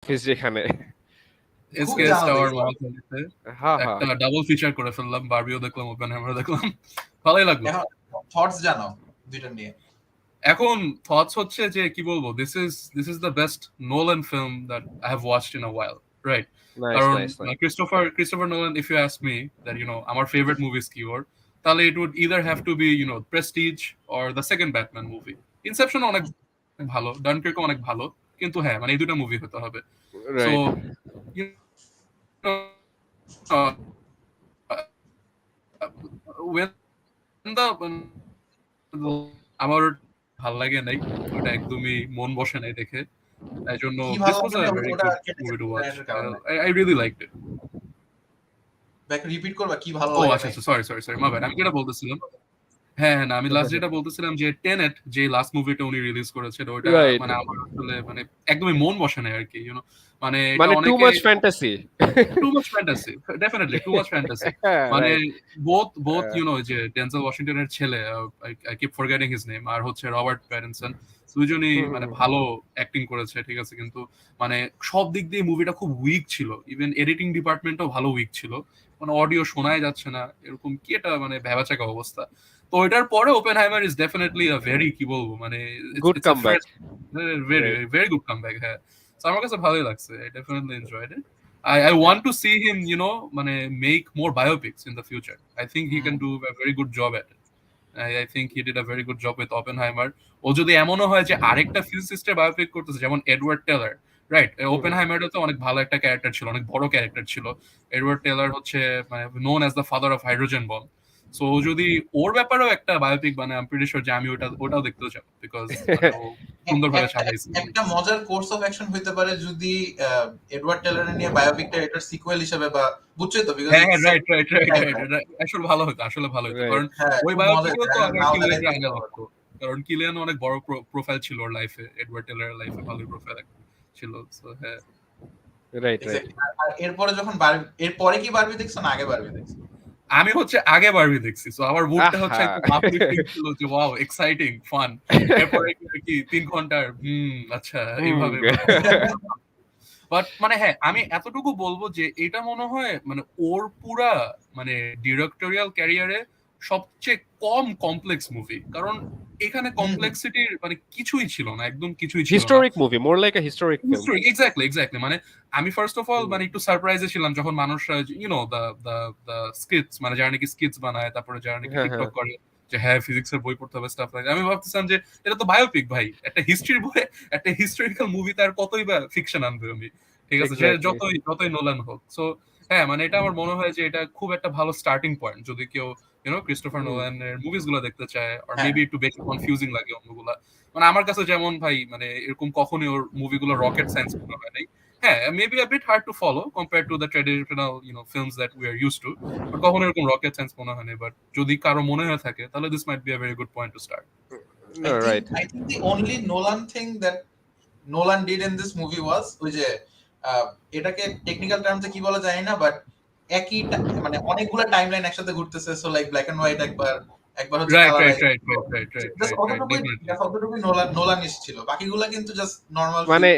Office যেখানে SKS tower মহাখালীতে হ্যাঁ হ্যাঁ একটা ডাবল ফিচার করে ফেললাম, বারবিও দেখলাম, ওপেনহাইমারও দেখলাম, ভালোই লাগলো। থটস জানো দুইটা নিয়ে? এখন থটস হচ্ছে যে কি বলবো, this is the best Nolan film that I have watched in a while, right? কারণ Christopher Nolan, if you ask me that আমার ফেভারিট মুভিজ কি ওর, তাহলে it would either have to be Prestige or the second Batman movie. Inception অনেক ভালো, ডানকির্ক অনেক ভালো, কিন্তু হ্যাঁ মানে এই দুটো মুভি হতে হবে। সো আমার ভাল লাগে নাই, ওটা একদমই মন বসে নাই দেখে, তাই জন্য this was a very good movie to watch. I really liked it. Back repeat করবা কি ভালো ও লাগে? আচ্ছা সরি my bad, আমি যেটা বলতেছিলাম, হ্যাঁ না আমি লাস্ট যেটা বলতেছিলাম যে টেনেট যে লাস্ট মুভিটা উনি রিলিজ করেছিল, ওটা মানে আমার আসলে মানে একদমই মন বসে নাই আর কি, মানে এটা অনেকে too much fantasy definitely too much fantasy, মানে বোথ যে ডেনজেল ওয়াশিংটনের ছেলে, I keep forgetting his name, আর হচ্ছে রবার্ট প্যাটিনসন, দুজনই মানে ভালো অ্যাক্টিং করেছে, ঠিক আছে, কিন্তু মানে সব দিক দিয়ে মুভিটা খুব উইক ছিল, ইভেন এডিটিং ডিপার্টমেন্টও ভালো উইক ছিল, মানে অডিও শোনাই যাচ্ছে না, এরকম কি এটা মানে ভ্যাবাচাকা অবস্থা। তো এটার পরে Oppenheimer is definitely a very কি বলবো মানে good comeback, very very good comeback. হ্যাঁ, সো আমার কাছে ভালোই লাগছে, I definitely enjoyed it. I want to see him, মানে make more biopics in the future. I think he can do a very good job at it. I think he did a very good job with Oppenheimer. ও যদি এমনও হয় যে আরেকটা ফিজিসিস্টের biopic করতেছে, যেমন Edward teller, right? ওপেনহাইমারে তো অনেক ভালো একটা ক্যারেক্টার ছিল, অনেক বড় ক্যারেক্টার ছিল। এডওয়ার্ড টেলার হচ্ছে মানে known as the father of hydrogen bomb. So যদি ওর ব্যাপারেও একটা বায়োপিক বানায়, আমি প্রিটি শিওর যে আমি ওটাও দেখতে যাব, বিকজ সুন্দরভাবে সাজাইছে। একটা মজার কোর্স অফ অ্যাকশন হইতে পারে যদি এডওয়ার্ড টেলারের নিয়ে বায়োপিকটা এটার সিকুয়েল হিসেবে, বা বুঝছই তো, বিকজ হ্যাঁ রাইট আসলে ভালো হতো, কারণ ওই বায়োপিকেও তো আবার কিলিয়ান আগে লাগতো, কারণ কিলিয়ান অনেক বড় প্রোফাইল ছিল ওর লাইফে, এডওয়ার্ড টেলারের লাইফে ভালো প্রোফাইল ছিল। সো হ্যাঁ রাইট। আর এরপরে যখন এরপরে কি বারবি দেখছো না আগে বারবি দেখছো? আমি হচ্ছে আগে বারবি দেখছি, সো আমার মুডটা হচ্ছে একদম আপলিফটিং ছিল যে ওয়াও এক্সাইটিং ফান। এরপরে কি 3 ঘন্টার আচ্ছা এইভাবে। বাট মানে হ্যাঁ আমি এতটুকু বলবো যে এটা মনে হয় মানে ওর পুরা মানে ডিরেক্টোরিয়াল ক্যারিয়ারে সবচেয়ে কম কমপ্লেক্স মুভি, কারণ এখানে কমপ্লেক্সিটির মানে কিছুই ছিল না, একদম কিছুই ছিল না। হিস্টোরিক মুভি, মোর লাইক আ হিস্টোরিক ফিল্ম। এক্স্যাক্টলি মানে আমি ফার্স্ট অফ অল মানে একটু সারপ্রাইজে ছিলাম যখন মানুষরা দ্য স্কিটস, মানে যারা নাকি স্কিটস বানায়, তারপরে যারা নাকি টিকটক করে যে হ্যাঁ ফিজিক্সের বই পড়তে হবে স্টাফ লাইক, আমি ভাবতেছিলাম যে এটা তো বায়োপিক ভাই, একটা হিস্ট্রির বই, একটা হিস্টোরিক্যাল মুভি, তার কতই বা ফিকশন আনবে আমি, ঠিক আছে, যে যতই নোলান হোক। সো হ্যাঁ মানে এটা আমার মনে হয় যে এটা খুব একটা ভালো স্টার্টিং পয়েন্ট যদি কেউ ক্রিস্টোফার নোলানের মুভিজ গুলো দেখতে চায়, আর মেবি একটু বেশি কনফিউজিং লাগে অন্যগুলা। মানে আমার কাছে যেমন ভাই মানে এরকম কখনোই ওর মুভিগুলো রকেট সায়েন্স মনে হয় নাই। হ্যাঁ maybe a bit hard to follow compare to the traditional films that we are used to, but কখনো এরকম রকেট সায়েন্স মনে হয় নাই। বাট যদি কারো মনে হয়ে থাকে তাহলে this might be a very good point to start. I think the only Nolan thing that Nolan did in this movie was ওই যে এটাকে টেকনিক্যাল টার্মসে কি বলা যায় না, বাট একই মানে অনেকগুলো টাইমলাইন একসাথে ঘুরতেছে, so like black and white একবার হচ্ছে নোলানিস্ট ছিল, বাকিগুলো কিন্তু জাস্ট নরমাল, মানে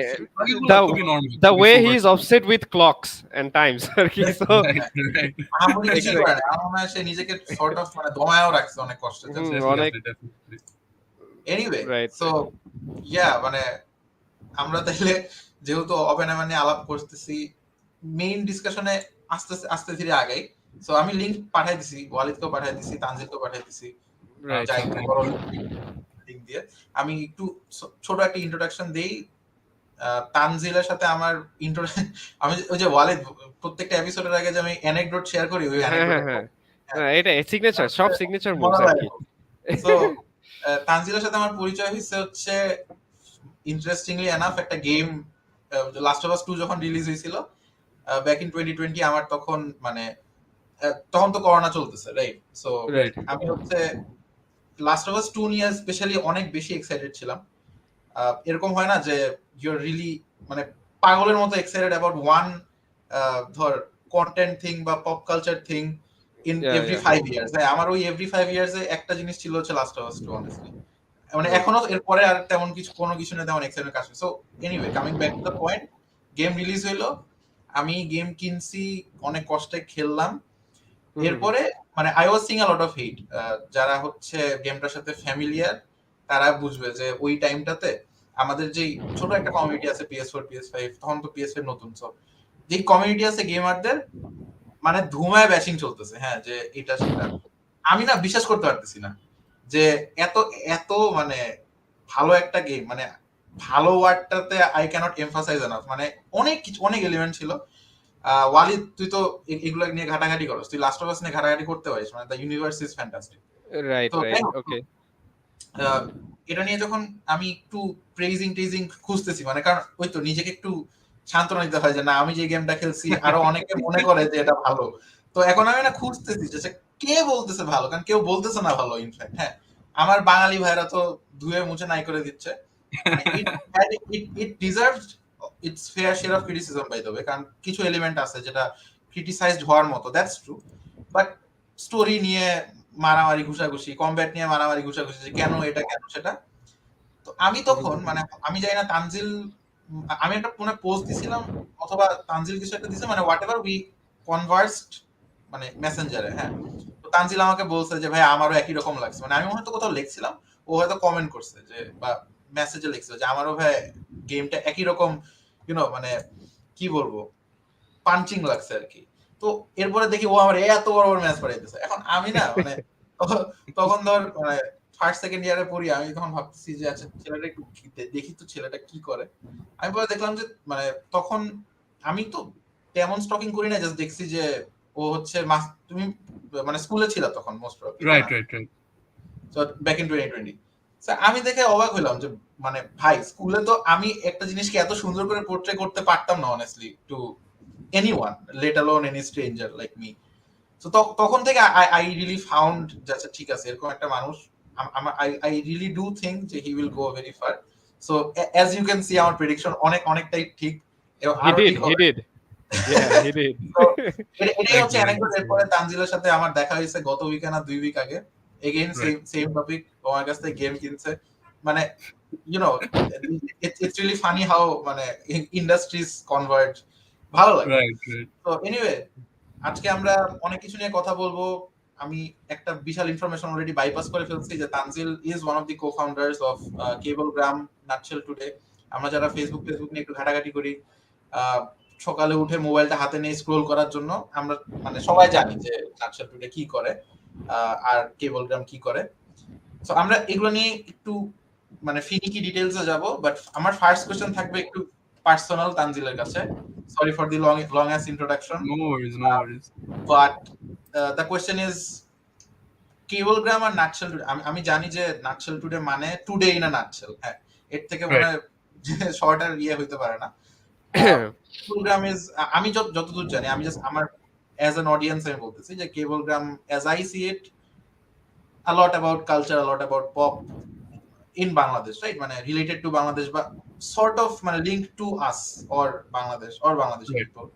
the way he is obsessed with clocks and times আর কি। সো আমার কিছু করে না, আমার সে নিজেকে সর্ট অফ মানে দমায়ও রাখছে অনেক কষ্টে। এনিওয়ে সো ইয়া মানে আমরা তাহলে যেহেতু ওপেনহাইমার নিয়ে আলাপ করতেছি, মেইন ডিসকাশনে আস্তে আস্তে ধীরে আগাই। সো আমি লিংক পাঠিয়ে দিছি, ওয়ালিদকেও পাঠিয়ে দিছি, তানজিলকেও পাঠিয়ে দিছি, লিংক দিয়ে আমি একটু ছোট একটা ইন্ট্রোডাকশন দেই। তানজিলের সাথে আমার আমি ওই যে ওয়ালিদ প্রত্যেকটা এপিসোডের আগে যে আমি অ্যানেকডোট শেয়ার করি, ওই এটা সিগনেচার, সব সিগনেচার মুভস আর কি। সো তানজিলের সাথে আমার পরিচয় হয়েছে হচ্ছে ইন্টারেস্টিংলি এনাফ একটা গেম, লাস্ট অফ আস 2 যখন রিলিজ হয়েছিল ব্যাক ইন 2020, আমার তখন মানে তখন তো করোনা চলতেছে, রাইট? সো আমি হচ্ছে লাস্ট অফ আস 2 নিয়ে স্পেশালি অনেক বেশি এক্সাইটেড ছিলাম। এরকম হয় না যে ইউ আর রিয়েলি মানে পাগলের মতো এক্সাইটেড অ্যাবাউট ওয়ান ধর কন্টেন্ট থিং বা pop culture thing in every 5 years. আমার ওই এভরি 5 ইয়ার্স এ একটা জিনিস ছিল হচ্ছে লাস্ট অফ আস 2, অনেস্টলি। মানে এখনো এরপরে আর তেমন কিছু কোনো কিছু না তেমন এক্সাইটমেন্ট কাজ। So anyway coming back to the point, game release হইলো, আমি গেম কিনছি, অনেক কষ্টে খেললাম। এরপরে মানে I was seeing a lot of hate. যারা হচ্ছে গেমটার সাথে ফ্যামিলিয়ার তারা বুঝবে যে ওই টাইমটাতে আমাদের যেই ছোট একটা কমিউনিটি আছে PS4 PS5, তখন তো PS5 নতুন, সব যে কমিউনিটি আছে গেমারদের মানে ধুমায় ব্যাশিং চলতেছে, হ্যাঁ, যে এটা সেটা। আমি না বিশ্বাস করতে পারতেছি না যে এত এত মানে ভালো একটা গেম, মানে ভালো ওয়ার্ডটাতে আই ক্যানট এমফাসাইজ এনাফ, মানে অনেক কিছু, অনেক এলিমেন্ট ছিল। ওয়ালিদ, তুই তো এগুলো নিয়ে ঘাটাঘাটি করস, তুই লাস্ট অফ আস নিয়ে ঘাটাঘাটি করতে পারিস, মানে the universe is fantastic. Right তো রাইট ওকে। এটা নিয়ে যখন আমি একটু প্রেজিং টেজিং খুঁজতেছি, মানে কারণ ওই তো নিজেকে একটু সান্ত্বনা দিতে হয় যে না, আমি যে গেমটা খেলছি আরো অনেকে মনে করে যে এটা ভালো। তো এখন আমি না খুঁজতেছি যে কে বলতেছে ভালো, কারণ কেউ বলতেছে না ভালো। ইনফ্যাক্ট হ্যাঁ, আমার বাঙালি ভাইরা তো ধুয়ে মুছে নাই করে দিচ্ছে। মানে it deserved it's fair share of criticism by the way, কারণ কিছু এলিমেন্ট আছে যেটা ক্রিটিসাইজড হওয়ার মতো, দ্যাটস ট্রু। বাট স্টোরি নিয়ে মারামারি ঘুষাঘুষি, কমব্যাট নিয়ে মারামারি ঘুষাঘুষি, যে কেন এটা কেন সেটা। তো আমি তখন মানে আমি জানি না তানজিল, আমি একটা কোনো পোস্ট দিছিলাম অথবা তানজিল কিছু একটা দিছে, মানে হোয়াট এভার উই কনভার্সড মানে মেসেঞ্জারে, হ্যাঁ। তো তানজিল আমাকে বলছে যে ভাই আমারও একই রকম লাগছে, মানে আমি হয়তো কোথাও লিখছিলাম, ও হয়তো কমেন্ট করছে যে বা মেসেজে লিখছে যে আমারও ভাই গেমটা একই রকম, মানে কি বলবো, পাঞ্চিং লাগছে আর কি। তো এরপরে দেখি ও আমার এত বড় বড় ম্যাচ পাঠাইতেছে। এখন আমি না মানে তখন ধর মানে ফার্স্ট সেকেন্ড ইয়ারে পড়ি, আমি তখন ভাবতেছি যে আচ্ছা ছেলেটা একটু দেখি তো ছেলেটা কি করে। আমি পরে দেখলাম যে মানে তখন আমি তো তেমন স্টকিং করি না, জাস্ট দেখছি যে ও হচ্ছে তুমি মানে স্কুলে ছিল তখন most probably, right right right. So back in 2020। আমি দেখে অবাক হইলাম যে মানে ভাই স্কুলে তো আমি একটা জিনিসকে এত সুন্দর করে পোর্ট্রে করতে পারতাম না honestly to anyone, let alone any stranger like me. So তখন থেকে I really found just ঠিক আছে এরকম একটা মানুষ, I really do think যে he will go very far. So as you can see আমার prediction অনেকটাই ঠিক, এবং আরো ঠিক হবে। he did yeah he did তো এটাই হচ্ছে অ্যানেকডোট। এরপরে তানজিলের সাথে আমার দেখা হয়েছে গত উইকে না 2 উইক আগে, এগেইন সেম টপিক, আমার কাছ থেকে গেম কিনছে। মানে it's really funny how মানে ইন্ডাস্ট্রিজ কনভার্ট, ভালো লাগে। তো এনিওয়ে আজকে আমরা অনেক কিছু নিয়ে কথা বলবো। আমি একটা বিশাল ইনফরমেশন অলরেডি বাইপাস করে ফেলছি যে Tanzil is one of the co-founders of Cablegram Nutshell Today. আমরা যারা ফেসবুক নিয়ে একটু ঘাটাঘাটি করি, সকালে উঠে মোবাইলটা হাতে নিয়ে স্ক্রোল করার জন্য, আমরা মানে সবাই জানি যে নাটশেল টুডে কি করে আর কেবলগ্রাম কি করে। সো আমরা এগুলো নিয়ে একটু মানে ফিনিকি ডিটেইলসে যাব, বাট আমার ফার্স্ট কোশ্চেন থাকবে একটু পার্সোনাল তানজিলের কাছে। Sorry for the long ass introduction. No worries. But the question is Cablegram আর নাটশেল টুডে। আমি জানি যে নাটশেল টুডে মানে টুডে ইন আ নাটশেল, হ্যাঁ, এর থেকে মনে হয় শর্ট আর ইয়ে হইতে পারে না। কেবলগ্রাম ইজ, আমি যতদূর জানি, আমি জাস্ট আমার অ্যাজ অ্যান অডিয়েন্স আমি বলতেছি যে Cablegram as I see it a lot about culture, a lot about pop in Bangladesh, right? মানে related to Bangladesh, but sort of মানে linked to us or Bangladesh or Bangladeshi people.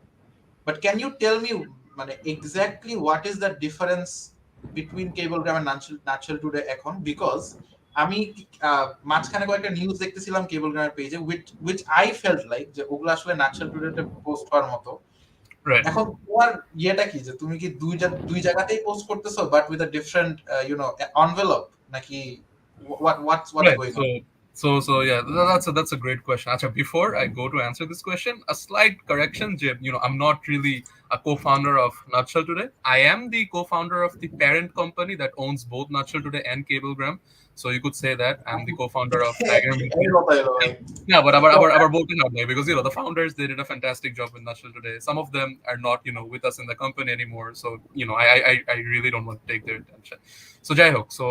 But can you tell me মানে exactly what is the difference between Cablegram and Natchel today এখন? Because আমি মাঝখানে কয়েকটা news দেখতেছিলাম কেবলগ্রামের পেজে, which I felt like যে ওগুলো আসলে Natchel today পোস্ট করার মতো। এখন তোমার ইয়েটা কি, যে তুমি কি দুই জায়গাতেই পোস্ট করতেছো but with a different envelope, নাকি what's going on? So yeah, that's a great question. Acha, before I go to answer this question, a slight correction. I'm not really a co-founder of Nutshell Today. I am the co-founder of the parent company that owns both Nutshell Today and Cablegram. So you could say that I'm the co-founder of Tiger Media. Yeah, but our both not there, because the founders, they did a fantastic job with Nutshell Today. Some of them are not with us in the company anymore. So I really don't want to take their attention. So Jai Hook. So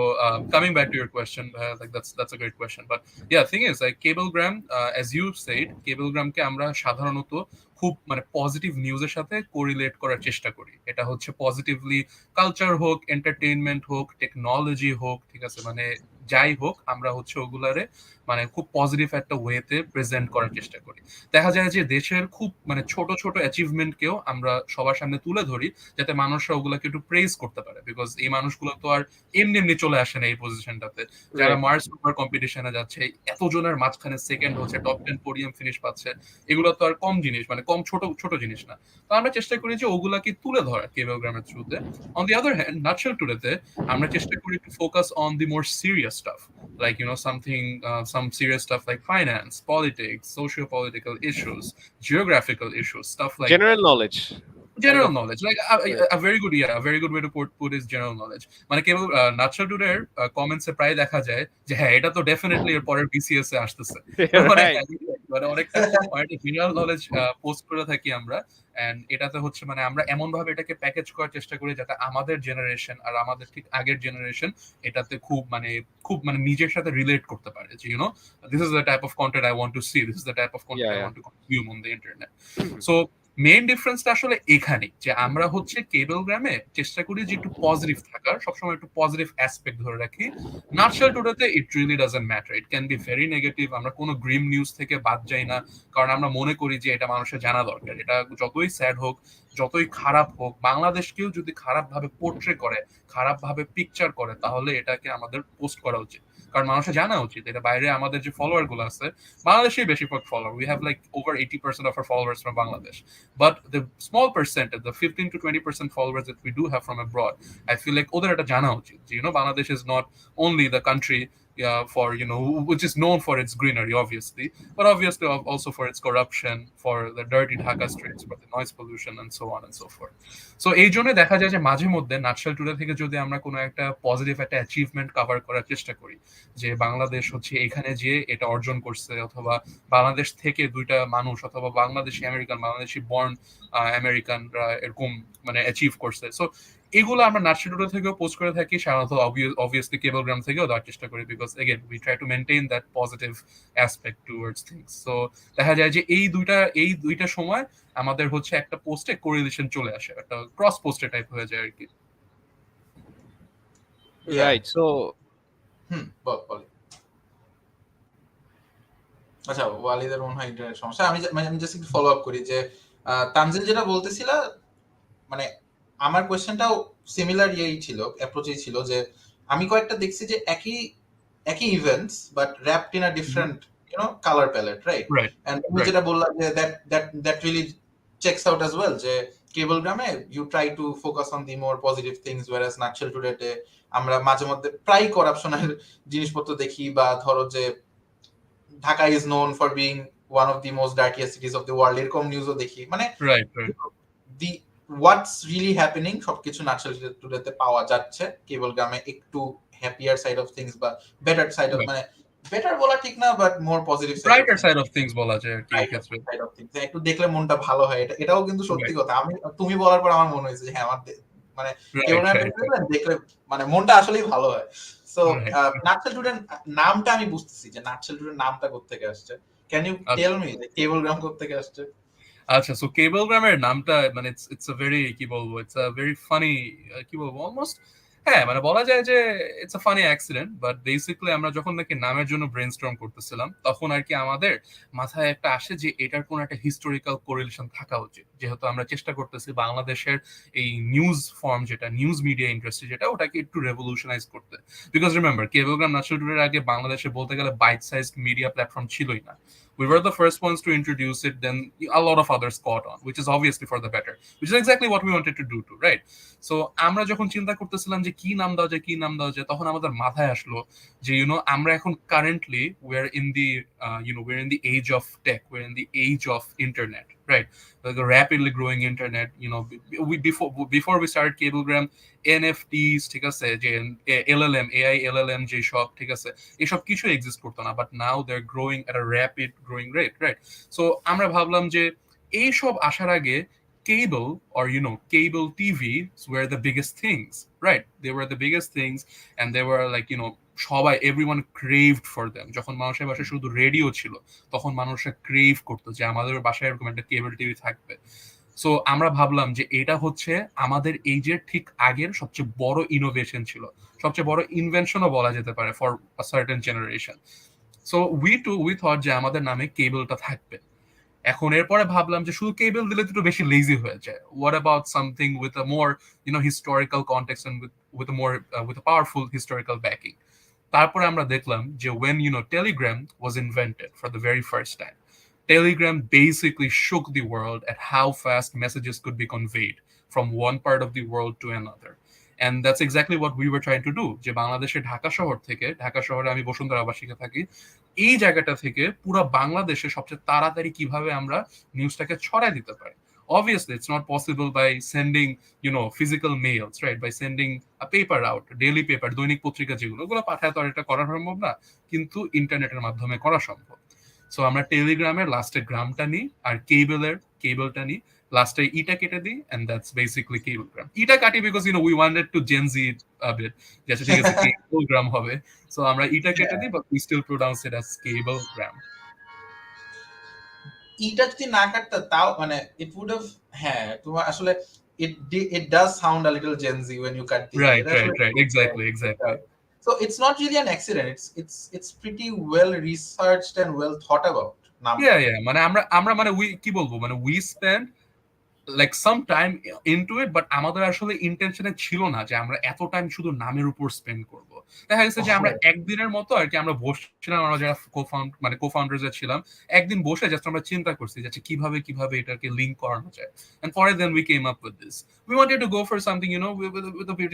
coming back to your question, like that's a great question. But yeah, thing is like Cablegram, as you said, Cablegram কে আমরা সাধারণত খুব মানে positive নিউজের সাথে correlate করার চেষ্টা করি। এটা হচ্ছে পজিটিভলি কালচার হোক, এন্টারটেইনমেন্ট হোক, টেকনোলজি হোক, ঠিক আছে, মানে যাই হোক আমরা হচ্ছে ওগুলারে মানে খুব পজিটিভ একটা ওয়েতে প্রেজেন্ট করার চেষ্টা করি। দেখা যায় যে দেশের খুব মানে ছোট ছোট অ্যাচিভমেন্টকেও আমরা সবার সামনে তুলে ধরি, যাতে মানুষরা ওগুলাকে একটু প্রেজ করতে পারে, বিকজ এই মানুষগুলো তো আর এমনি এমনি চলে আসে না এই পজিশনটাতে। যারা মার্স রোভার কম্পিটিশনে যাচ্ছে, এতজনের মাঝখানে সেকেন্ড হচ্ছে, টপ 10 পোডিয়াম ফিনিশ পাচ্ছে, এগুলো তো আর কম জিনিস, মানে কম ছোট ছোট জিনিস না। তো আমরা চেষ্টা করি যে ওগুলাকে তুলে ধরা কেবলগ্রামের থ্রুতে। On the other hand Nutshell টুডেতে আমরা চেষ্টা করি to focus on the more serious stuff, like something some serious stuff like finance, politics, socio-political issues, geographical issues, stuff like general that. knowledge. General knowledge, like a very good, yeah, a very good way to put is general knowledge. মানে কেবল nutshell টুডের কমেন্টসে প্রায় দেখা যায় যে হ্যাঁ এটা তো definitely এর পরের বিসিএস এ আসতেছে, মানে মানে অনেকটা জেনারেল নলেজ পোস্ট করে থাকি আমরা। এন্ড এটাতে হচ্ছে মানে আমরা এমন ভাবে এটাকে প্যাকেজ করার চেষ্টা করি যাতে আমাদের জেনারেশন আর আমাদের ঠিক আগের জেনারেশন এটাতে খুব মানে নিজের সাথে রিলেট করতে পারে, যে this is the type of content I want to see, this is the type of content I want to consume on the internet. So main ডিফারেন্সটা আসলে এখানে, যে আমরা হচ্ছে কেবলগ্রামে চেষ্টা করি যে একটু পজিটিভ থাকার, সবসময় একটু পজিটিভ অ্যাসপেক্ট ধরে রাখি। নাটশেল টুডেতে it really doesn't matter, it can be very negative, আমরা কোনো গ্রিম নিউজ থেকে বাদ যাই না, কারণ আমরা মনে করি যে এটা মানুষের জানা দরকার। এটা যতই স্যাড হোক, যতই খারাপ হোক, বাংলাদেশকেও যদি খারাপ ভাবে পোর্ট্রে করে, খারাপ ভাবে পিকচার করে, তাহলে এটাকে আমাদের পোস্ট করা উচিত, কারণ মানুষের জানা উচিত এটা বাইরে আমাদের যে ফলোয়ার গুলো আছে, বাংলাদেশেই বেশিরভাগ follower, we have like over 80% of our followers from Bangladesh, but the small percentage, the 15 to 20% followers that we do have from abroad, I feel like ওদের এটা জানা উচিত যে Bangladesh is not only the country for which is known for its greenery, obviously, but obviously also for its corruption, for the dirty Dhaka streets, for the noise pollution, and so on and so forth. So এই জন্য দেখা যায় যে মাঝে মধ্যে nutshell today থেকে যদি আমরা কোনো একটা পজিটিভ একটা অ্যাচিভমেন্ট কভার করার চেষ্টা করি, যে বাংলাদেশ হচ্ছে এখানে যে এটা অর্জন করছে, অথবা বাংলাদেশ থেকে দুইটা মানুষ, অথবা বাংলাদেশি আমেরিকান, বাংলাদেশি বর্ন আমেরিকানরা এরকম মানে অ্যাচিভ করছে, সো এগুলো আমরা নাটশেল টুডে থেকেও পোস্ট করে থাকি, সাধারণত অবভিয়াসলি কেবলগ্রাম থেকেও দেওয়ার চেষ্টা করি, because again we try to maintain that positive aspect towards things. So দেখা যায় যে এই দুইটা সময় আমাদের হচ্ছে একটা পোস্টে কোরিলেশন চলে আসে, একটা ক্রস পোস্টে টাইপ হয়ে যায় আর কি। রাইট। সো আচ্ছা, ওয়ালিদের মনে হয় ইন্টারনেট সমস্যা। আমি জাস্ট একটু ফলো আপ করি যে তানজিল যেটা বলতেছিল, মানে আমার কোয়েশ্চেনটাও সিমিলার ছিল, অ্যাপ্রোচই ছিল, যে আমি কয়েকটা দেখছি যে একই events but wrapped in a different colour palette, right? And তুমি যেটা বললাম যে that really checks out as well, যে কেবলগ্রামে you try to focus on the more positive things, whereas Nutshell টুডেতে আমরা মাঝে মধ্যে প্রায় করাপশনের জিনিসপত্র দেখি, বা ধরো যে Dhaka is known for being one of the most ডার্টিয়েস্ট সিটিজ of the world, এরকম নিউজও দেখি। মানে দি হোয়াটস রিয়েলি হ্যাপেনিং সবকিছু নাটশেল টুডেতে পাওয়া যাচ্ছে, কেবলগ্রামে একটু হ্যাপিয়ার সাইড অফ থিংস বা বেটার সাইড অফ, মানে বেটার বলা ঠিক না, but more positive side of things বলা যায় আর কি, ক্ষেত্রে সাইড অফ থিংস একটু দেখলে মনটা ভালো হয়। এটাও কিন্তু সত্যি কথা। তুমি বলার পর আমার মনে হয়েছে যে হ্যাঁ, আমার মানে কেবলগ্রামে দেখলে মানে মনটা আসলেই ভালো হয়। সো নাটশেল টুডের নামটা আমি বুঝতেছি যে নাটশেল টুডের নামটা কোত্থেকে আসছে। ক্যান ইউ টেল মি যে কেবলগ্রাম কোত্থেকে আসছে? আচ্ছা, সো কেবলগ্রামের নামটা মানে ইটস আ ভেরি কি বলবো, ইটস আ ভেরি ফানি কি বলবো, অলমোস্ট হ্যাঁ মানে বলা যায় যে it's a funny accident, but basically আমরা যখন নাকি নামের জন্য ব্রেইনস্টর্ম করতেছিলাম, তখন আর কি আমাদের মাথায় একটা আসে যে এটার কোন একটা হিস্টোরিক্যাল কোরিলেশন থাকা উচিত, যেহেতু আমরা চেষ্টা করতেছি বাংলাদেশের এই নিউজ ফর্ম, যেটা নিউজ মিডিয়া ইন্ডাস্ট্রি, যেটা ওটাকে একটু রেভলিউশনাইজ করতে। বিকজ রিমেম্বার, কেবলগ্রাম নাটশেল টুডের আগে বাংলাদেশে বলতে গেলে বাইট সাইজড মিডিয়া প্ল্যাটফর্ম ছিলই না। We were the first ones to introduce it, then a lot of others caught on, which is obviously for the better, which is exactly what we wanted to do too, right? So আমরা যখন চিন্তা করতেছিলাম যে কি নাম দেওয়া যায়, তখন আমাদের মাথায় আসলো যে আমরা এখন currently we're in the age of tech, we're in the age of internet, right? The rapidly growing internet, before we started Cablegram, NFTs, ঠিক আছে, যে LLM, AI LLM যে সব, ঠিক আছে, এসব কিছু এক্সিস্ট করতো না, but now they are growing at a rapid growing rate, right? So আমরা ভাবলাম যে এই সব আসার আগে cable, or cable TVs were the biggest things, right? They were the biggest things, and they were like সবাই everyone craved for them. যখন মানুষের বাসায় শুধু রেডিও ছিল, তখন মানুষরা ক্রেভ করতো যে আমাদের বাসায় এরকম একটা কেবল টিভি থাকবে। সো আমরা ভাবলাম যে এটা হচ্ছে আমাদের এইজের ঠিক আগের সবচেয়ে বড় ইনোভেশন ছিল, সবচেয়ে বড় ইনভেনশনও বলা যেতে পারে for a certain generation. So we thought যে আমাদের নামে কেবলটা থাকবে। এখন এরপরে ভাবলাম যে শুধু কেবল দিলে তো একটু বেশি লেজি হয়ে যায়, what about something with a more historical context and with more with a powerful historical backing. তারপরে আমরা দেখলাম যে when Telegram was invented for the very first time, Telegram basically shook the world at how fast messages could be conveyed from one part of the world to another. And that's exactly what we were trying to do. যে বাংলাদেশের ঢাকা শহর থেকে, ঢাকা শহরে আমি বসুন্ধরা আবাসিকে থাকি, এই জায়গাটা থেকে পুরো বাংলাদেশে সবচেয়ে তাড়াতাড়ি কিভাবে আমরা নিউজটাকে ছড়ায় দিতে পারি। Obviously, it's not possible by sending, physical mails, right? By sending a paper out, daily paper, দৈনিক পত্রিকা যেগুলো, ওগুলো পাঠায় তো আর এটা করা সম্ভব না, কিন্তু ইন্টারনেটের মাধ্যমে করা সম্ভব। সো আমরা টেলিগ্রামের লাস্টে গ্রামটা নিই আর কেবলটা নিই, লাস্টে ইটা কেটে দিই, এন্ড দ্যাটস বেসিক্যালি কেবলগ্রাম। ইটা কাটি because we wanted to Gen Z beat, যে ঠিক আছে কেবলগ্রাম হবে। সো আমরা ইটা কেটে দিই, but we still pronounce it as Cablegram. ইটা যদি না কাটতা তাও মানে ইট উড হ্যাভ, হ্যাঁ তোমার আসলে it does sound a little Gen Z when you cut the right exactly so it's not really an accident, it's pretty well researched and well thought about. yeah মানে আমরা মানে কি বলবো, মানে we spend like some time into it, but আমাদের আসলে ইন্টেনশনে ছিল না যে আমরা এত টাইম শুধু নামের উপর স্পেন্ড করব। দেখা গেছে যে আমরা একদিনের মতো আর কি, আমরা বসছিলাম, আমরা যারা কো-ফাউন্ডার্স ছিলাম, একদিন বসে জাস্ট আমরা চিন্তা করছি যে কিভাবে এটাকে লিংক করানো যায়, and for it then we came up with this. We wanted to go for something with a bit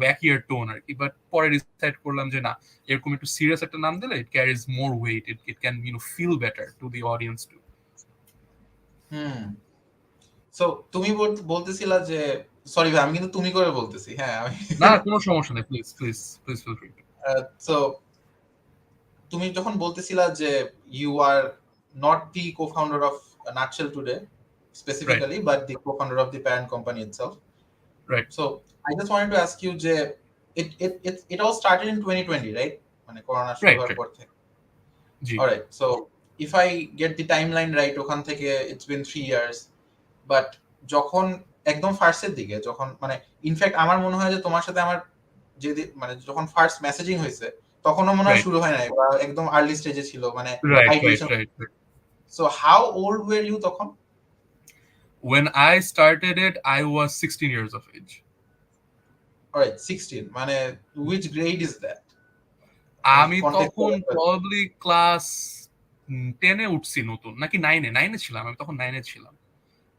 wackier tone আর কি, but পরে ডিসাইড করলাম যে না, এরকম একটু সিরিয়াস একটা নাম দিলে it carries more weight, it can feel better to the audience too. So তুমি বলতেছিলা যে, সরি ভাই আমি কিন্তু তুমি করে বলতেছি, হ্যাঁ আমি না কোনো সমস্যা নেই, প্লিজ ফিল ফ্রি। সো তুমি যখন বলতেছিলা যে you are not the co-founder of Nutshell today specifically, right, but the co-founder of the parent company itself, right? So I just wanted to ask you যে it all started in 2020, right? মানে corona শুরু হওয়ার পর থেকে। Alright, so if I get the timeline right, ওখান থেকে it's been 3 years, but যখন একদম ফার্স্টের দিকে, যখন মানে ইনফ্যাক্ট আমার মনে হয় যে তোমার সাথে আমার যে মানে যখন ফার্স্ট মেসেজিং হয়েছে তখনও মনে হয় শুরু হয় নাই, বা একদম আর্লি স্টেজে ছিল, মানে so how old were you তখন? When I started it I was 16 years of age. Alright, 16 মানে which grade is that? আমি তখন probably ক্লাস 10 এ উঠছি, নতুন নাকি 9 এ ছিলাম, আমি তখন 9 এ ছিলাম।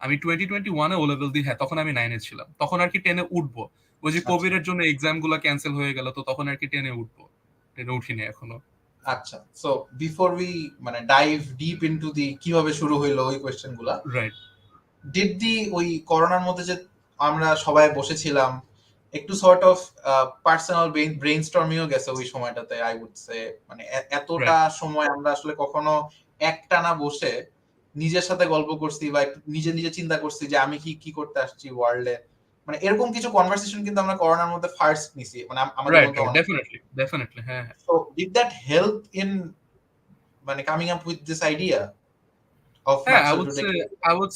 আমি 2021 এ ও লেভেল দিই, হ্যাঁ তখন আমি 9 এ ছিলাম, তখন আর কি 10 এ উঠবো, ওই যে কোভিড এর জন্য এক্সাম গুলো ক্যান্সেল হয়ে গেল, তো তখন আর কি 10 এ উঠবো, 10 এ উঠিনি এখনো। আচ্ছা, সো বিফোর উই মানে ডাইভ ডিপ ইনটু দি কিভাবে শুরু হইলো ওই কোশ্চেন গুলা, রাইট, ডিড দি ওই করোনার মধ্যে যে আমরা সবাই বসেছিলাম, একটু সর্ট অফ পার্সোনাল ব্রেইনস্টর্মিংও গেছে ওই সময়টাতে, আই উড সে মানে এতটা সময় আমরা আসলে কখনো একটানা বসে নিজের সাথে গল্প করছি বা একটু নিজে চিন্তা করছি যে আমি কি করতে আসছি ওয়ার্ল্ডে, মানে এরকম কিছু কনভারসেশন কিন্তু আমরা করোনার মধ্যে ফার্স্ট নিছি, মানে আমাদের মধ্যে ডেফিনেটলি হ্যাঁ। So did that help in মানে coming up with this idea of I would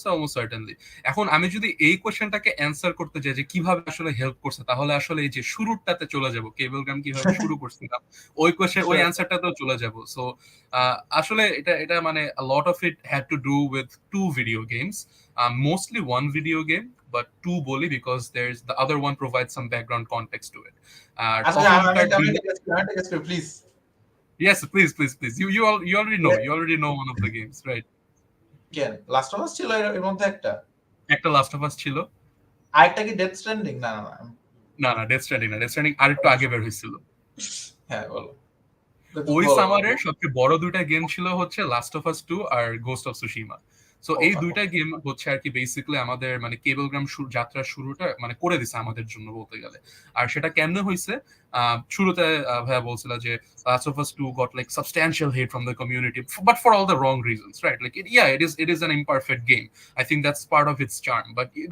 say almost certainly. এখন আমি যদি এই কোশ্চেনটাকে অ্যানসার করতে যাই যে কিভাবে আসলে হেল্প করছে, তাহলে আসলে এই যে শুরুটাতে চলে যাব, কেবলগ্রাম কিভাবে শুরু করছিলাম, ওই কোশ্চেন ওই অ্যানসারটাতেও চলে যাব। সো আসলে এটা মানে a lot of it had to do with 2 video games, mostly 1 video game, but 2 বলি because there's the other one provides some background context to it. Please. Yes, please. You already know one of the games, right? Last of আস ছিল এর মধ্যে একটা last of আস ছিল, আরেকটা কি death স্ট্র্যান্ডিং? না death স্ট্র্যান্ডিং আরেকটু আগে বের হয়েছিল। হ্যাঁ বলো। ওই সামারের সবচেয়ে বড় দুইটা গেম ছিল হচ্ছে লাস্ট অফ আস 2 আর গোস্ট অফ সুশিমা। সো এই দুইটা গেম হচ্ছে আর কি বেসিক্যালি আমাদের মানে কেবলগ্রাম যাত্রার শুরুটা মানে করে দিছে আমাদের জন্য বলতে গেলে। আর সেটা কেমনে হয়েছে, শুরুতে ভাইয়া বলছিল যে last of Us 2 goat like substantial hate from the community, but for all the wrong reasons, right? Like it is an imperfect game. I think that's part of its charm, but it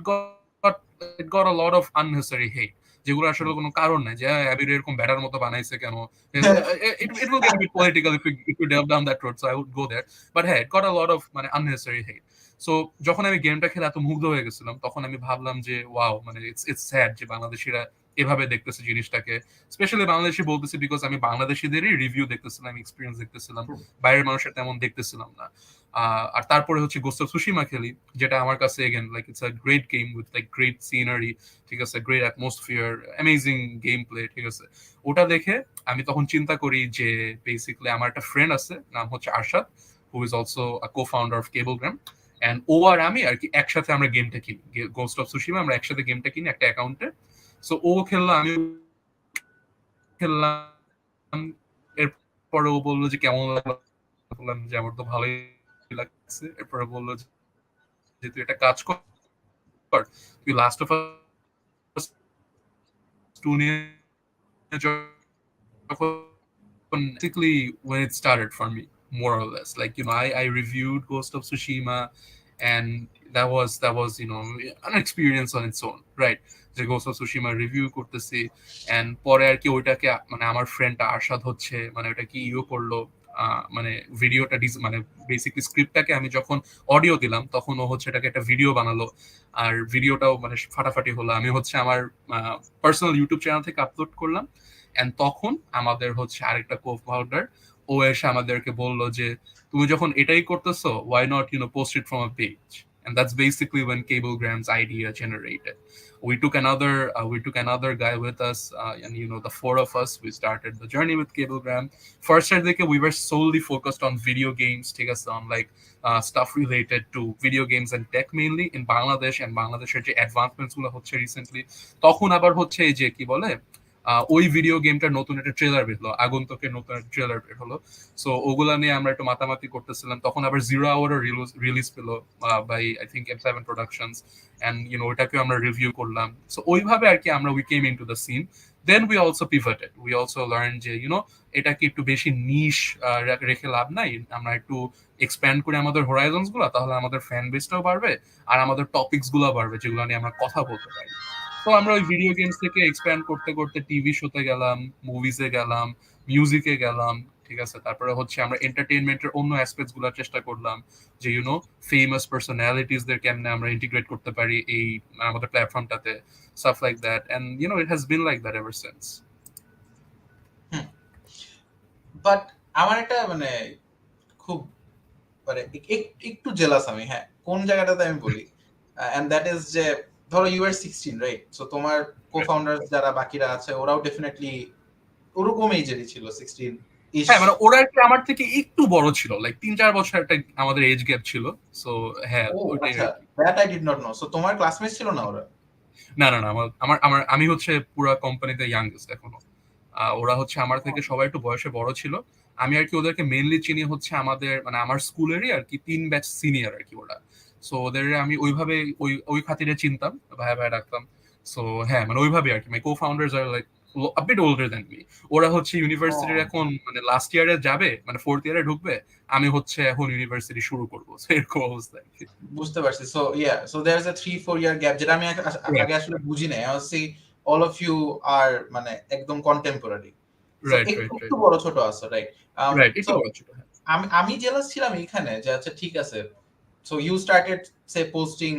got a lot of unnecessary hate. যেগুলো আসলে কোনো কারণ নাই, যে অ্যাবির এরকম batter মতো বানাইছে কেন, it will get a bit political if you delve down that road, so I would go there. But hey, it got a lot of মানে unnecessary hate. সো যখন আমি গেমটা খেলে এত মুগ্ধ হয়ে গেছিলাম, তখন আমি ভাবলাম যে ওয়াও, মানে ইটস স্যাড যে বাংলাদেশিরা এভাবে দেখতেছে জিনিসটাকে। স্পেশালি বাংলাদেশি বলতেছি বিকজ আমি বাংলাদেশিদেরই রিভিউ দেখতেছিলাম, এক্সপিরিয়েন্স দেখতেছিলাম, বাইরের মানুষের তেমন দেখতেছিলাম না। আর তারপরে হচ্ছে গোস্ট অফ সুশিমা খেলি, যেটা আমার কাছে again like it's a great game with like great scenery, ঠিক আছে, great atmosphere, amazing game play, ঠিক আছে। ওটা দেখে আমি তখন চিন্তা করি যে বেসিক্যালি আমার একটা ফ্রেন্ড আছে, নাম হচ্ছে Arshad, who is also a co-founder of Cablegram, and ও আর আমি আর কি একসাথে আমরা গেমটা কিনি, গোস্ট অফ সুশিমা আমরা একসাথে গেমটা কিনি একটা অ্যাকাউন্টে। সো ও খেললো, আমি খেললাম, এরপরে ও বললো যে কেমন লাগলো, বললাম যে আমার তো ভালোই লাগছে। এরপরে বললো যে তুই একটা কাজ কর, তুই লাস্ট অফ আস 2 নিয়ে basically when it started for me, more or less, like I reviewed Ghost of Tsushima, and that was an experience on its own, right? যে Ghost of Tsushima রিভিউ করতেছি, and পরে আর কি ওইটাকে মানে আমার ফ্রেন্ডটা আরশাদ হচ্ছে মানে ওটা কি করলো, মানে ভিডিওটা মানে বেসিক্যালি স্ক্রিপ্টটাকে আমি যখন অডিও দিলাম, তখন ও হচ্ছে এটাকে একটা ভিডিও বানালো, আর ভিডিওটাও মানে ফাটাফাটি হলো। আমি হচ্ছে আমার পার্সোনাল ইউটিউব চ্যানেল থেকে আপলোড করলাম, এন্ড তখন আমাদের হচ্ছে আরেকটা কো-ফাউন্ডার ও এসে আমাদেরকে বললো যে তুমি যখন এটাই করতেছো, why not post it from a page? And that's basically when Cablegram's idea generated. We took another guy with us, and the four of us, we started the journey with Cablegram. First we were solely focused on video games, take us on like stuff related to video games and tech, mainly in Bangladesh, and Bangladesher যে advancements গুলো হচ্ছে recently, তখন আবার হচ্ছে এই যে কি বলে ওই ভিডিও গেমটার নতুন একটা ট্রেলার বের হলো, আগন্তুকের নতুন একটা ট্রেলার বের হলো। সো ওগুলা নিয়ে আমরা একটু মাতামাতি করতেছিলাম। তখন আবার জিরো আওয়ারও রিলিজ পেলো by I think M7 productions, and ওইটাকেও আমরা রিভিউ করলাম। সো ওইভাবে আর কি আমরা we came into the scene. Then we also pivoted, we also learn যে এটাকে একটু বেশি নিশ রেখে লাভ নাই, আমরা একটু এক্সপ্যান্ড করে আমাদের হোরাইজনস গুলা, তাহলে আমাদের ফ্যান বেসটাও বাড়বে আর আমাদের টপিকস গুলো বাড়বে যেগুলো নিয়ে আমরা কথা বলতে পারি। তো আমরা ওই ভিডিও গেমস থেকে এক্সপ্যান্ড করতে করতে টিভি শোতে গেলাম, মুভিজে গেলাম, মিউজিকে গেলাম, ঠিক আছে। তারপরে হচ্ছে আমরা এন্টারটেইনমেন্টের অন্য অ্যাসপেক্টস গুলো চেষ্টা করলাম, যে ফেমাস পার্সোনালিটিস দের কেমনে আমরা ইন্টিগ্রেট করতে পারি এই আমাদের প্ল্যাটফর্মটাতে, stuff like that, and it has been like that ever since. But আমার একটা মানে খুব মানে একটু জেলাস আমি, হ্যাঁ, কোন জায়গাটাতে আমি বলি, এন্ড দ্যাট ইজ যে ধরো ইউ আর 16, রাইট? সো তোমার কো-ফাউন্ডার্স যারা বাকিরা আছে ওরাও ডেফিনেটলি ওরকম এজেরই ছিল, 16 ইশ। হ্যাঁ, মানে ওরা একটু আমার থেকে একটু বড় ছিল, লাইক 3-4 বছর একটা আমাদের এজ গ্যাপ ছিল। সো হ্যাঁ, ওইটাই। আচ্ছা, that I did not know. So তোমার ক্লাসমেট ছিল না ওরা? না, আমি হচ্ছে পুরো কোম্পানিতে ইয়াংগেস্ট এখনো। ওরা হচ্ছে আমার থেকে সবাই একটু বয়সে বড় ছিল। আমি আর কি ওদেরকে মেইনলি চিনি হচ্ছে আমাদের মানে আমার স্কুলেরই আর কি 3 ব্যাচ সিনিয়র আর কি ওরা। সো ওদের আমি ওইভাবে ওই খাতিরে চিনতাম, ভাই ভাই ডাকতাম। সো হ্যাঁ, মানে ওইভাবে আর কি মাই কো-ফাউন্ডার্স আর like a bit older than me. ওরা হচ্ছে ইউনিভার্সিটির এখন মানে লাস্ট ইয়ারে যাবে, মানে 4th ইয়ারে ঢুকবে, আমি হচ্ছে এখন ইউনিভার্সিটি শুরু করব। সো এরকম অবস্থা। বুঝতে পারছি। So so there is a 3-4 year gap, যেটা আমি আগে আসলে বুঝি নাই। I see all of you are মানে একদম কন্টেম্পোরারি। রাইট, একটু বড় ছোট আছে, রাইট? রাইট, একটু বড় ছোট। আমি জেলাস ছিলাম এখানে যে আচ্ছা ঠিক আছে, so you started say posting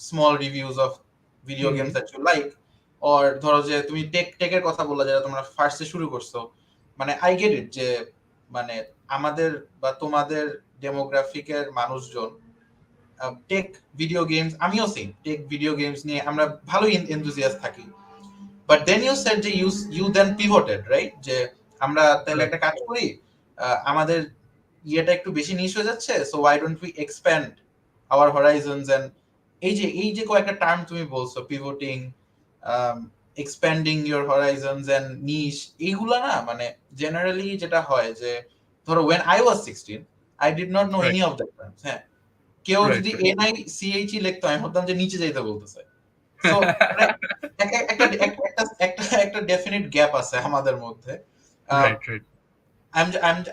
small reviews of video games that you like, or ধরো যে তুমি টেকের কথা বললা যেটা তোমরা ফার্স্টে শুরু করছো। মানে আই গেট ইট যে মানে আমাদের বা তোমাদের ডেমোগ্রাফিকের মানুষজন টেক ভিডিও গেমস, আমিও সেম, টেক ভিডিও গেমস নিয়ে আমরা ভালোই এনথুজিয়াস্ট থাকি। বাট দেন ইউ সেড যে ইউ দেন পিভটেড, রাইট? যে আমরা তাহলে একটা কাজ করি, আমাদের ইয়েটা একটু বেশি নিশ হয়ে যাচ্ছে, so why don't we expand our horizons. And এই যে কয়েকটা টার্ম তুমি বলছো, pivoting, expanding your horizons and niche, এইগুলা না মানে জেনারেলি যেটা হয় যে ধরো when I was 16 I did not know any of that terms. হ্যাঁ, কেউ যদি NICHE লিখতো আমি ভাবতাম যে নিচে যাইতে বলতেছে। সো একটা ডেফিনিট গ্যাপ আছে আমাদের মধ্যে।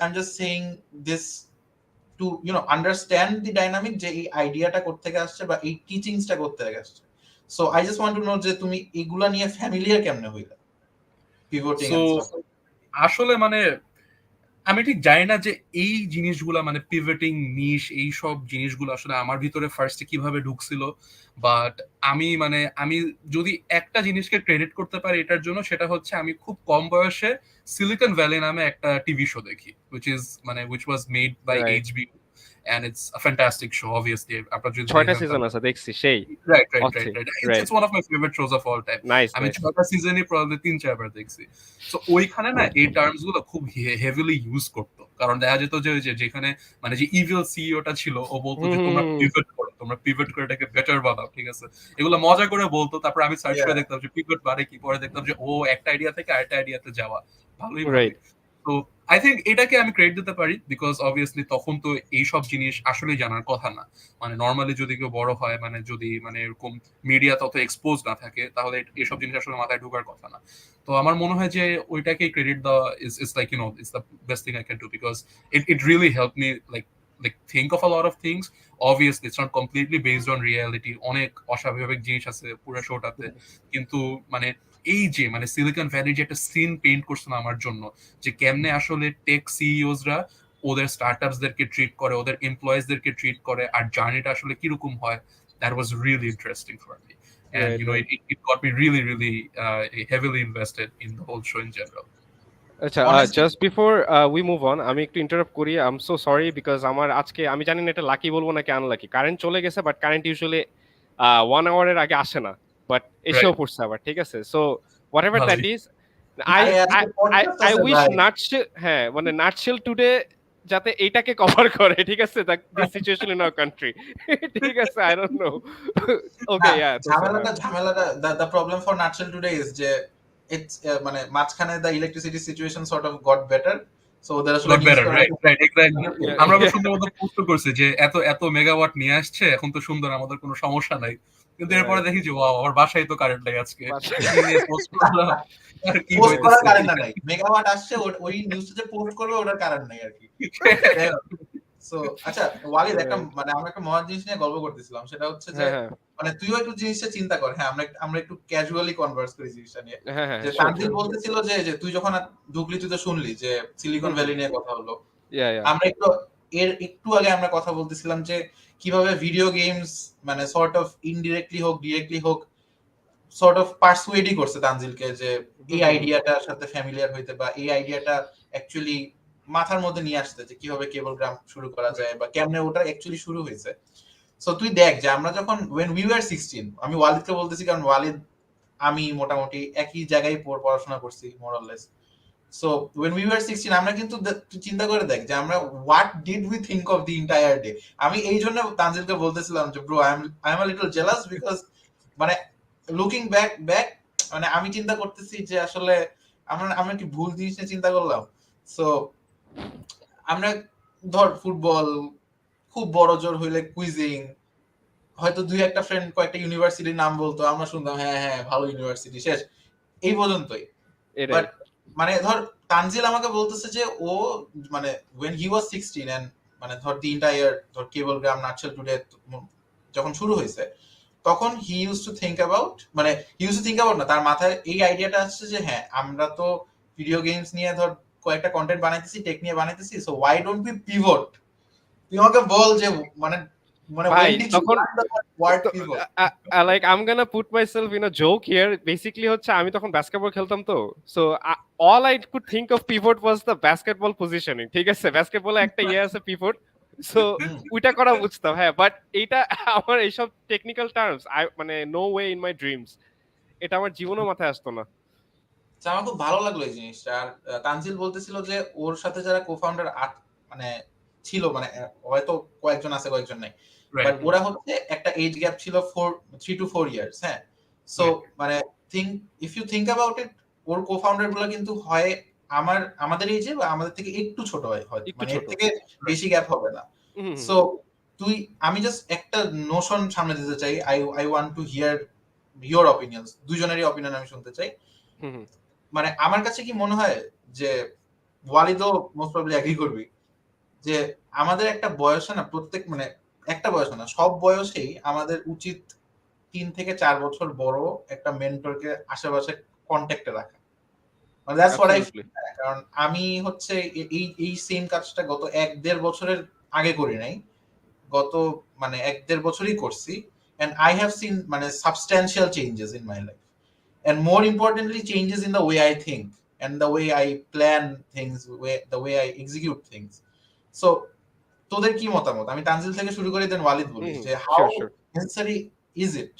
I'm just saying this to understand the dynamic, যে এই আইডিয়াটা কোথা থেকে আসছে বা এই টিচিংসটা কোথা থেকে আসছে। So I just want to know যে তুমি এগুলা নিয়ে ফ্যামিলিয়ার কেমনে হইলা, পিভটিং সো এন্ড স্টাফ। আসলে মানে আমি ঠিক জানি না যে এই জিনিসগুলা মানে পিভটিং নিশ এই সব জিনিসগুলো আসলে আমার ভিতরে ফার্স্টে কিভাবে ঢুকছিল, বাট আমি যদি একটা জিনিসকে ক্রেডিট করতে পারি এটার জন্য, সেটা হচ্ছে আমি খুব কম বয়সে সিলিকন ভ্যালি নামে একটা টিভি শো দেখি, which was made by right, HBO, and it's a fantastic show obviously. আপনারা যদি 6টা দেখেন সিজন আছে, দেখছি সেই রাইট রাইট রাইট অস্থির। Right right, it's one of my favourite shows of all time. Nice আমি নাইস। 6টা সিজনই প্রবাবলি 3-4 বার দেখছি। সো ওইখানে না এই টার্মস গুলো খুব হেভিলি ইউজ করতো, কারণ দেখা যেত যে যেখানে মানে যে ইভিল সিইওটা ছিল ও বলতো যে তোমরা পিভট করো, তোমরা পিভট করে এটাকে বেটার বানাও, ঠিক আছে, এগুলো মজা করে বলতো। তারপর আমি সার্চ করে দেখতাম যে পিভট মানে কি, পরে দেখতাম যে ও একটা আইডিয়া থেকে আরেকটা আইডিয়াতে যাওয়া, ভালোই ভালোই। রাইট, তো আই থিঙ্ক এটাকে আমি ক্রেডিট দিতে পারি, বিকজ অবভিয়াসলি তখন তো এইসব জিনিস আসলে জানার কথা না। মানে নর্মালি যদি কেউ বড় হয়, মানে যদি মানে এরকম মিডিয়া তত এক্সপোজ না থাকে, তাহলে এসব জিনিস আসলে মাথায় ঢোকার কথা না। তো আমার মনে হয় যে ওইটাকে ক্রেডিট দেওয়া is like it's the best thing I can do, because it really help me like think of a lot of things. Obviously it's not completely based on reality, অনেক অস্বাভাবিক জিনিস আছে পুরো শোটাতে, কিন্তু মানে এই যে মানে সিলিকন ভ্যালি যে একটা সিন পেইন্ট করছে না আমার জন্য, যে কেমনে আসলে টেক সিইওসরা ওদের স্টার্টআপস দেরকে ট্রিট করে, ওদের এমপ্লয়িজ দেরকে ট্রিট করে, আর জার্নিটা আসলে কিরকম হয়, that was really interesting for me, and right, right. it got me really heavily invested in the whole show in general. আচ্ছা, Honestly, just before we move on, আমি একটু ইন্টারাপ্ট করি। I am so sorry because আমার আজকে আমি জানি না এটা লাকি বলবো নাকি আনলাকি, কারেন্ট চলে গেছে, বাট কারেন্ট ইউজুয়ালি 1 আওয়ারের আগে আসে না, বাট এসেও Right. পড়ছে আবার, ঠিক আছে। সো হোয়াট এভার দ্যাট ভালোই। ইজ, আই আরে আই আজকে পডকাস্ট আই আছে উইশ ভাই। নাটশেল, হ্যাঁ মানে নাটশেল টুডে যাতে এইটাকে কভার করে, ঠিক আছে, this situation in our country. ঠিক আছে, আই ডোন্ট নো। ওকে, না, ইয়া, ঝামেলাটা the problem for Natchel today is যে it's মানে মাঝখানে the electricity situation sort of got better, so ওদের আসলে Got নিউজ better, করা right, exactly. Yeah, আমরা আবার yeah. সুন্দর মতো পোস্ট করছি যে এত এত মেগাওয়াট নিয়ে আসছে, এখন তো সুন্দর, আমাদের কোনো সমস্যা নাই। কিন্তু এরপরে Right. দেখি যে ওয়াও, আমার বাসায় তো কারেন্ট নাই আজকে, বাসায়- কি নিয়ে পোস্ট করলাম আর কি পোস্ট করার হইতেছে। কারেন্ট নাই, মেগাওয়াট আসছে, ওই নিউজটা যে পোস্ট করবে ওটার কারেন্ট নাই আর কি। সো আচ্ছা ওয়ালিদ, একটা মানে আমরা একটা মজার জিনিস নিয়ে গল্প করতেছিলাম, সেটা হচ্ছে যে হ্যাঁ, হ্যাঁ, মানে তুইও একটু জিনিসটা চিন্তা কর, হ্যাঁ আমরা একটু ক্যাজুয়ালি কনভার্স করি জিনিসটা নিয়ে। হ্যাঁ, হ্যাঁ, যে sure, তানজিল sure. বলতেছিল যে তুই যখন ঢুকলি তুই তো শুনলি যে সিলিকন ভ্যালি নিয়ে কথা হলো। Yeah, yeah. আমরা একটু আগে আমরা কথা বলতেছিলাম যে কিভাবে ভিডিও গেমস মানে সর্ট অফ ইনডিরেক্টলি হোক ডিরেক্টলি হোক সর্ট অফ পারসুয়েডই করছে তানজিলকে যে এই আইডিয়াটার সাথে ফ্যামিলিয়ার হইতে, বা এই আইডিয়াটা অ্যাকচুয়ালি মাথার মধ্যে নিয়ে আসতে, যে কিভাবে কেবল গ্রাম শুরু করা যায় বা কেমনে ওটা অ্যাকচুয়ালি শুরু হয়েছে। সো তুই দেখ যে আমরা যখন when we were 16, আমি ওয়ালিদকে বলতেছি কারণ ওয়ালিদ আমি মোটামুটি একই জায়গায় পড়াশোনা করছি more or less. So when we were 16 আমরা কিন্তু তুই চিন্তা করে দেখ যে আমরা what did we think of the entire day। আমি এই জন্য তানজিলকে বলতেছিলাম যে bro I am a little jealous, because মানে লুকিং ব্যাক মানে আমি চিন্তা করতেছি যে আসলে আমরা কি ভুল জিনিস নিয়ে চিন্তা করলাম। সো আমরা ধর ফুটবল, খুব বড় জোর হইলে কুইজিং, হয়তো দুই একটা ফ্রেন্ড কয়েকটা ইউনিভার্সিটির নাম বলতো, আমরা শুনতাম হ্যাঁ হ্যাঁ ভালো ইউনিভার্সিটি, শেষ, এই পর্যন্তই। এটাই। বাট মানে ধর তানজিল আমাকে বলতেছে যে ও মানে when he was 16 and মানে ধর the entire ধর কেবল গ্রাম নাটশেল টুডে যখন শুরু হয়েছে, তখন he used to think about মানে he used to think about না, তার মাথায় এই আইডিয়াটা আসছে যে হ্যাঁ আমরা তো ভিডিও গেমস নিয়ে ধর কয়েকটা কন্টেন্ট বানাইতেছি, টেক নিয়ে বানাইতেছি, so why don't we pivot। তুই আমাকে বল যে মানে মানে ভাই, when did you তখন learn the word pivot? like I'm gonna put myself in a joke here. Basically হচ্ছে আমি তখন বাস্কেটবল খেলতাম তো, so all I could think of pivot was the basketball positioning, ঠিক আছে, বাস্কেটবলে একটা আছে pivot, so ওইটা করা বুঝতাম, হ্যাঁ, বাট এটা আমার এইসব টেকনিক্যাল টার্মস মানে no way in my dreams, এটা আমার জীবনেও মাথায় আসতো না। আমার খুব ভালো লাগলো এই জিনিসটা। আর তানজিল বলতেছিল যে ওর সাথে যারা কো-ফাউন্ডার মানে ছিল, মানে হয়তো কয়েকজন আছে কয়েকজন নাই, বাট ওরা হচ্ছে একটা এজ গ্যাপ ছিল 3 to 4 ইয়ার্স। হ্যাঁ, সো মানে if you think about it, ওর কো-ফাউন্ডার গুলো কিন্তু হয় আমাদের এজে বা আমাদের থেকে একটু ছোট হয়, মানে এর থেকে বেশি গ্যাপ হবে না। সো আমি জাস্ট একটা নোশন সামনে দিতে চাই, I want two here your অপিনিয়নস, দুজনেরই অপিনিয়ন আমি শুনতে চাই। মানে আমার কাছে কি মনে হয় যে ওয়ালিদও মোস্ট প্রবাবলি এগ্রি করবি যে আমাদের একটা বয়সে না, প্রত্যেক মানে একটা বয়সে না, সব বয়সেই আমাদের উচিত 3 থেকে 4 বছর বড় একটা মেন্টরকে আশেপাশে কন্ট্যাক্টে রাখা। মানে that's what I absolutely feel. কারণ আমি হচ্ছে এই এই সেম কাজটা গত 1-1.5 বছরের আগে করি নাই, গত মানে 1-1.5 বছরই করছি, and I have seen মানে substantial changes in my life, and more importantly changes in the way I think and the way I plan things, the way I execute things. So তোদের কি মতামত? আমি তানজিল থেকে শুরু করি, দেন ওয়ালিদ বলি যে how sure sure necessary is it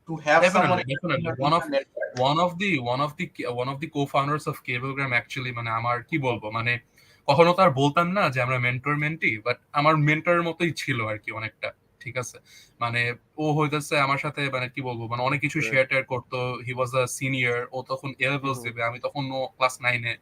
to have someone Definitely. in your network? One of the co-founders of Cablegram actually মানে আমার কি বলবো মানে কখনো তো আর বলতাম না যে আমরা মেন্টর মেন্টি, বাট আমার মেন্টরের মতোই ছিল আর কি অনেকটা। ঠিক আছে, মানে ও হইতেছে আমার সাথে মানে কি বলবো মানে অনেক কিছু শেয়ার টেয়ার করতো। হি ওয়াজ আ সিনিয়র, ও তখন এলেভেলস দিবে, আমি তখন ক্লাস 9-এ।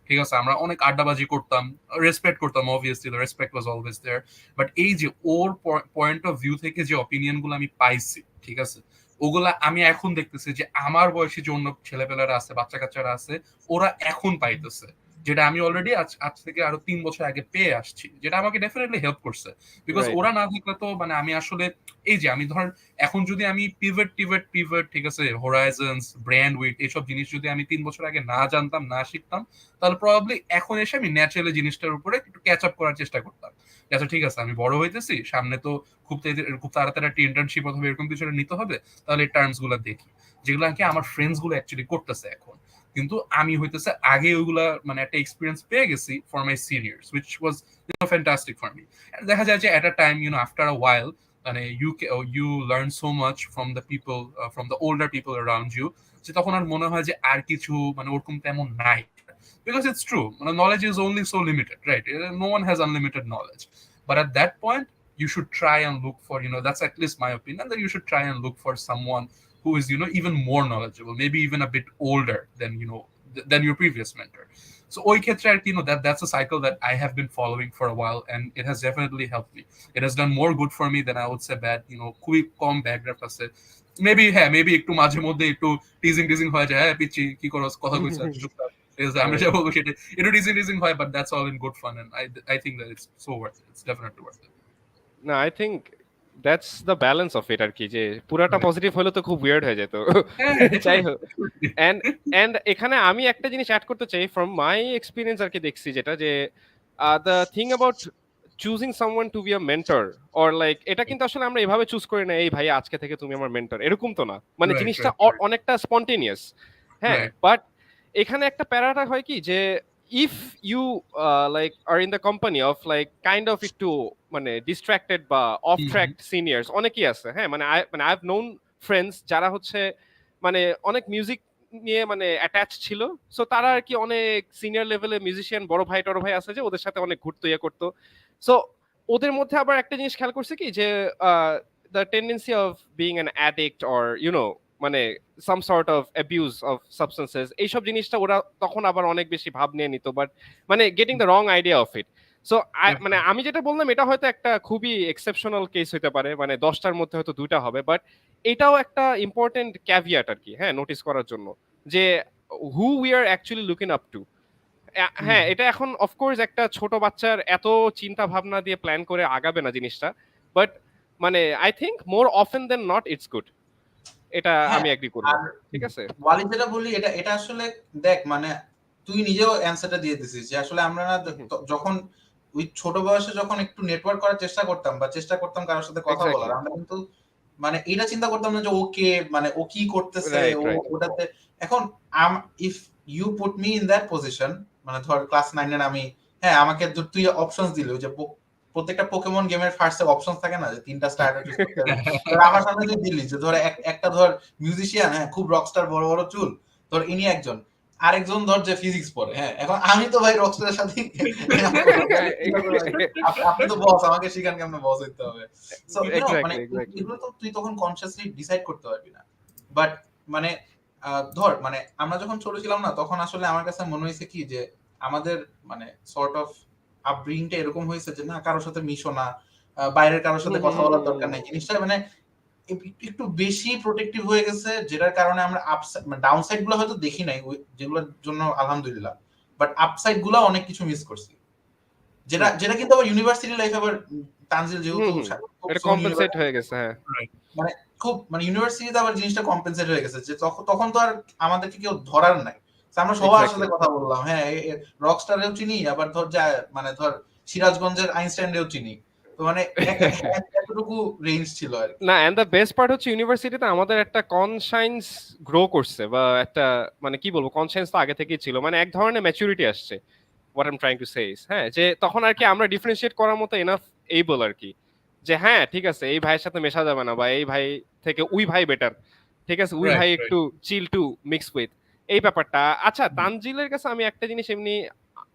ঠিক আছে, আমরা অনেক আড্ডাবাজি করতাম, রেসপেক্ট করতাম, obviously the respect was always there. But এই যে ওর পয়েন্ট অফ ভিউ থেকে যে অপিনিয়ন গুলো আমি পাইছি, ঠিক আছে, ওগুলা আমি এখন দেখতেছি যে আমার বয়সী যে অন্য ছেলেপেলারা আছে, বাচ্চা কাচ্চারা আছে, ওরা এখন পাইতেছে, যেটা আমি অলরেডি আজ থেকে আরো 3 বছর আগে পেয়ে আসছি, যেটা আমাকে ডেফিনেটলি হেল্প করছে। বিকজ রাইট ওরা না থাকলে তো মানে আমি আসলে এই যে আমি ধর এখন যদি আমি পিভট ঠিক আছে, হোরাইজনস, ব্র্যান্ড উইথ এইসব জিনিস যদি আমি 3 বছর আগে না জানতাম, না শিখতাম, তাহলে প্রবাবলি এখন এসে আমি ন্যাচারালি জিনিসটার উপরে একটু ক্যাচ আপ করার চেষ্টা করতাম। আচ্ছা ঠিক আছে, আমি বড় হইতেছি, সামনে তো খুব তাড়াতাড়ি একটা ইন্টার্নশিপ অথবা এরকম কিছু নিতে হবে, তাহলে টার্মস গুলো দেখি যেগুলো কি আমার ফ্রেন্ডস গুলো অ্যাকচুয়ালি করতেছে এখন। কিন্তু আমি হইতেছে আগে ওইগুলা মানে একটা এক্সপিরিয়েন্স পেয়ে গেছি for my seniors, which was fantastic for me. দেখা যায় যে এট আ টাইম আফটার আ ওয়াইল মানে you learn so much from the people, from the older people around you, যে তখন আর মনে হয় যে আর কিছু মানে ওরকম তেমন নাই। Because it's true, knowledge is only so limited, right? No one has unlimited knowledge. But at that point, you should try and look for, that's at least my opinion, that you should try and look for someone who is, even more knowledgeable, maybe even a bit older than, than your previous mentor. So ওই ক্ষেত্রে আর কি, that's a cycle that I have been following for a while, and it has definitely helped me. It has done more good for me than I would say bad. খুবই কম background আছে, maybe একটু মাঝে মধ্যে একটু teasing হয়ে যায়, হ্যাঁ পিচ্ছি কি করো, কথা কইছ আমরা যা বলবো সেটা একটু টিজিং হয়, but that's all in good fun, and I think that it's so worth it. It's definitely worth it. না I think that's the balance of it আর কি, যে পুরাটা Right. পজিটিভ হলে তো খুব উইয়ার্ড হয়ে যেত। যাই হোক, এন্ড এখানে আমি একটা জিনিস অ্যাড করতে চাই ফ্রম মাই এক্সপিরিয়েন্স আর কি, দেখছি যেটা যে the thing about choosing someone to be a mentor or like, এটা কিন্তু আসলে আমরা এভাবে চুজ করি না, এই ভাই আজকে থেকে তুমি আমার মেন্টর, এরকম তো না, মানে Right, জিনিসটা right. অনেকটা স্পন্টেনিয়াস। হ্যাঁ, Right. বাট এখানে একটা প্যারাটা হয় কি যে if you like are in the company of like kind of একটু মানে ডিস্ট্রাক্টেড বা অফ ট্র্যাক সিনিয়র্স অনেকেই আছে। হ্যাঁ, মানে আই হ্যাভ নোন ফ্রেন্ডস যারা হচ্ছে মানে অনেক মিউজিক নিয়ে মানে অ্যাটাচ ছিল, সো তারা আর কি অনেক সিনিয়র লেভেলে মিউজিশিয়ান, বড় ভাই টড় ভাই আছে যে ওদের সাথে অনেক ঘুরতো ইয়ে করতো। সো ওদের মধ্যে আবার একটা জিনিস খেয়াল করছে কি যে the tendency of being an addict or মানে some sort of abuse of substances, এইসব জিনিসটা ওরা তখন আবার অনেক বেশি ভাব নিয়ে নিত, বাট মানে getting the wrong idea of it. So মানে আমি যেটা বললাম এটা হয়তো একটা খুবই এক্সেপশনাল কেস হতে পারে, মানে 10টার মধ্যে হয়তো 2টা হবে, বাট এটাও একটা ইম্পর্টেন্ট ক্যাভিয়াট আর কি, হ্যাঁ, নোটিস করার জন্য, যে who we are actually looking up to. হ্যাঁ, এটা এখন অফকোর্স একটা ছোট বাচ্চার এত চিন্তা ভাবনা দিয়ে প্ল্যান করে আগাবে না জিনিসটা, বাট মানে I think more often than not it's good, এটা আমি এগ্রি করব। আর ঠিক আছে, ওয়ালিদ যেটা বললি এটা এটা আসলে দেখ, মানে তুই নিজেও অ্যানসারটা দিয়ে দিছিস যে আসলে আমরা না যখন ওই ছোট বয়সে যখন একটু নেটওয়ার্ক করার চেষ্টা করতাম কারোর সাথে কথা বলার, আমরা কিন্তু মানে এটা চিন্তা করতাম না যে ওকে মানে ও কি করতেছে, ও ওটাতে। এখন if you put me in that position, মানে ধর ক্লাস 9 এর আমি, হ্যাঁ আমাকে তুই অপশনস দিলি, যে প্রত্যেকটা পোকেমন গেমের ফার্স্টে অপশন থাকে না যে 3টা স্টার্টার চুজ করতে হবে, আমার সামনে তুই দিলি যে ধর একটা ধর মিউজিশিয়ান, হ্যাঁ খুব রকস্টার, বড় বড় চুল, ধর ইনি একজন, আরেকজন ধর যে ফিজিক্স পড়ে। হ্যাঁ, এখন আমি তো ভাই রকস্টারের সাথে আপনি তো বস, আমাকে শিখান কেমনে বস হইতে হবে। সো মানে এগুলো তো তুই তখন কনসিয়াসলি ডিসাইড করতে পারবি না। বাট মানে ধর মানে আমরা যখন ছোট ছিলাম না, তখন আসলে আমার কাছে মনে হয়েছে কি যে আমাদের মানে সর্ট অফ আপব্রিংটা এরকম হয়েছে যে না কারোর সাথে মিশো না, বাইরের কারোর সাথে কথা বলার দরকার নাই, জিনিসটা মানে একটু বেশি প্রোটেক্টিভ হয়ে গেছে, যেটার কারণে আমরা ডাউনসাইড গুলো হয়তো দেখি নাই, যেগুলোর জন্য আলহামদুলিল্লাহ, বাট আপসাইড গুলো অনেক কিছু মিস করছি। যেটা কিন্তু আবার ইউনিভার্সিটি লাইফ আবার তানজিল যেহেতু এটা কম্পেনসেট হয়ে গেছে। হ্যাঁ, মানে খুব মানে ইউনিভার্সিটিতে আবার জিনিসটা কম্পেনসেট হয়ে গেছে যে তখন তো আর আমাদেরকে কেউ ধরার নাই, আমরা সবার সাথে কথা বললাম। হ্যাঁ, রকস্টারেও চিনি, আবার ধর মানে ধর সিরাজগঞ্জের আইনস্টাইনরেও চিনি, তো মানে এতটুকু রেঞ্জ ছিল আর না, এন্ড দ্য বেস্ট পার্ট হচ্ছে ইউনিভার্সিটিতে আমাদের একটা কনসায়েন্স গ্রো করছে, বা একটা মানে কি বলবো, কনসায়েন্স তো আগে থেকেই ছিল, মানে এক ধরনের ম্যাচুরিটি আসছে। What I am trying to say is, হ্যাঁ, যে তখন আর কি আমরা ডিফারেন্সিয়েট করার মতো এনাফ এবল আর কি, যে হ্যাঁ ঠিক আছে এই ভাইয়ের সাথে মেশা যাবে না, বা এই ভাই থেকে উই ভাই বেটার, ঠিক আছে উই ভাই একটু চিল টু মিক্স উইথ, এই ব্যাপারটা। আচ্ছা, তানজিলের কাছে আমি একটা জিনিস এমনি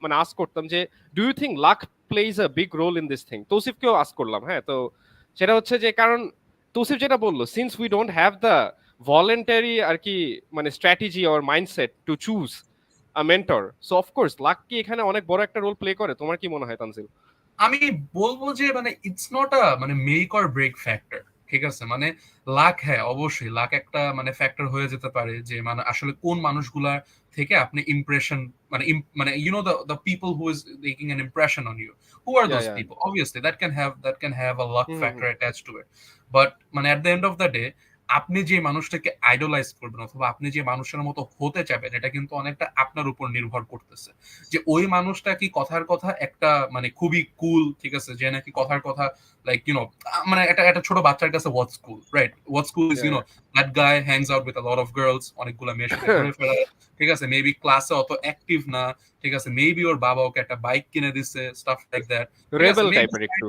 মানে আস্ক করতাম যে do you think luck plays a big role in this thing? তৌসিফকেও আস্ক করলাম। হ্যাঁ, তো সেটা হচ্ছে যে কারণ তৌসিফ যেটা বললো, since we don't have the voluntary আর কি মানে strategy or mindset to choose a mentor, so of course luck কি এখানে অনেক বড় একটা রোল প্লে করে? তোমার কি মনে হয় তানজিল? আমি বলবো যে মানে ইটস নট আ মানে মেক অর ব্রেক ফ্যাক্টর, ঠিক আছে? মানে লাক, হ্যাঁ অবশ্যই লাক একটা মানে ফ্যাক্টর হয়ে যেতে পারে, যে মানে আসলে কোন মানুষগুলা থেকে আপনি ইমপ্রেশন মানে মানে you know the people who is making an impression on you, who are those people, obviously that can have a luck factor attached to it. But মানে at the end of the day আপনি যে মানুষটাকে idolise করবেন অথবা আপনি যে মানুষের মতো হতে চাবেন, এটা কিন্তু অনেকটা আপনার উপর নির্ভর করতেছে, যে ওই মানুষটা কি কথার কথা একটা মানে খুবই কুল, ঠিক আছে, যে নাকি কথার কথা লাইক ইউ নো মানে একটা ছোট বাচ্চার কাছে what's cool, right? What's cool is you know that guy hangs out with a lot of girls, অনেকগুলা মেয়ের সাথে ঘুরে ফেরা, ঠিক আছে, মেবি ক্লাসে অত অ্যাক্টিভ না, ঠিক আছে, মেবি ওর বাবা ওকে একটা বাইক কিনে দিছে, স্টাফ লাইক দ্যাট, রেবেল টাইপের একটু,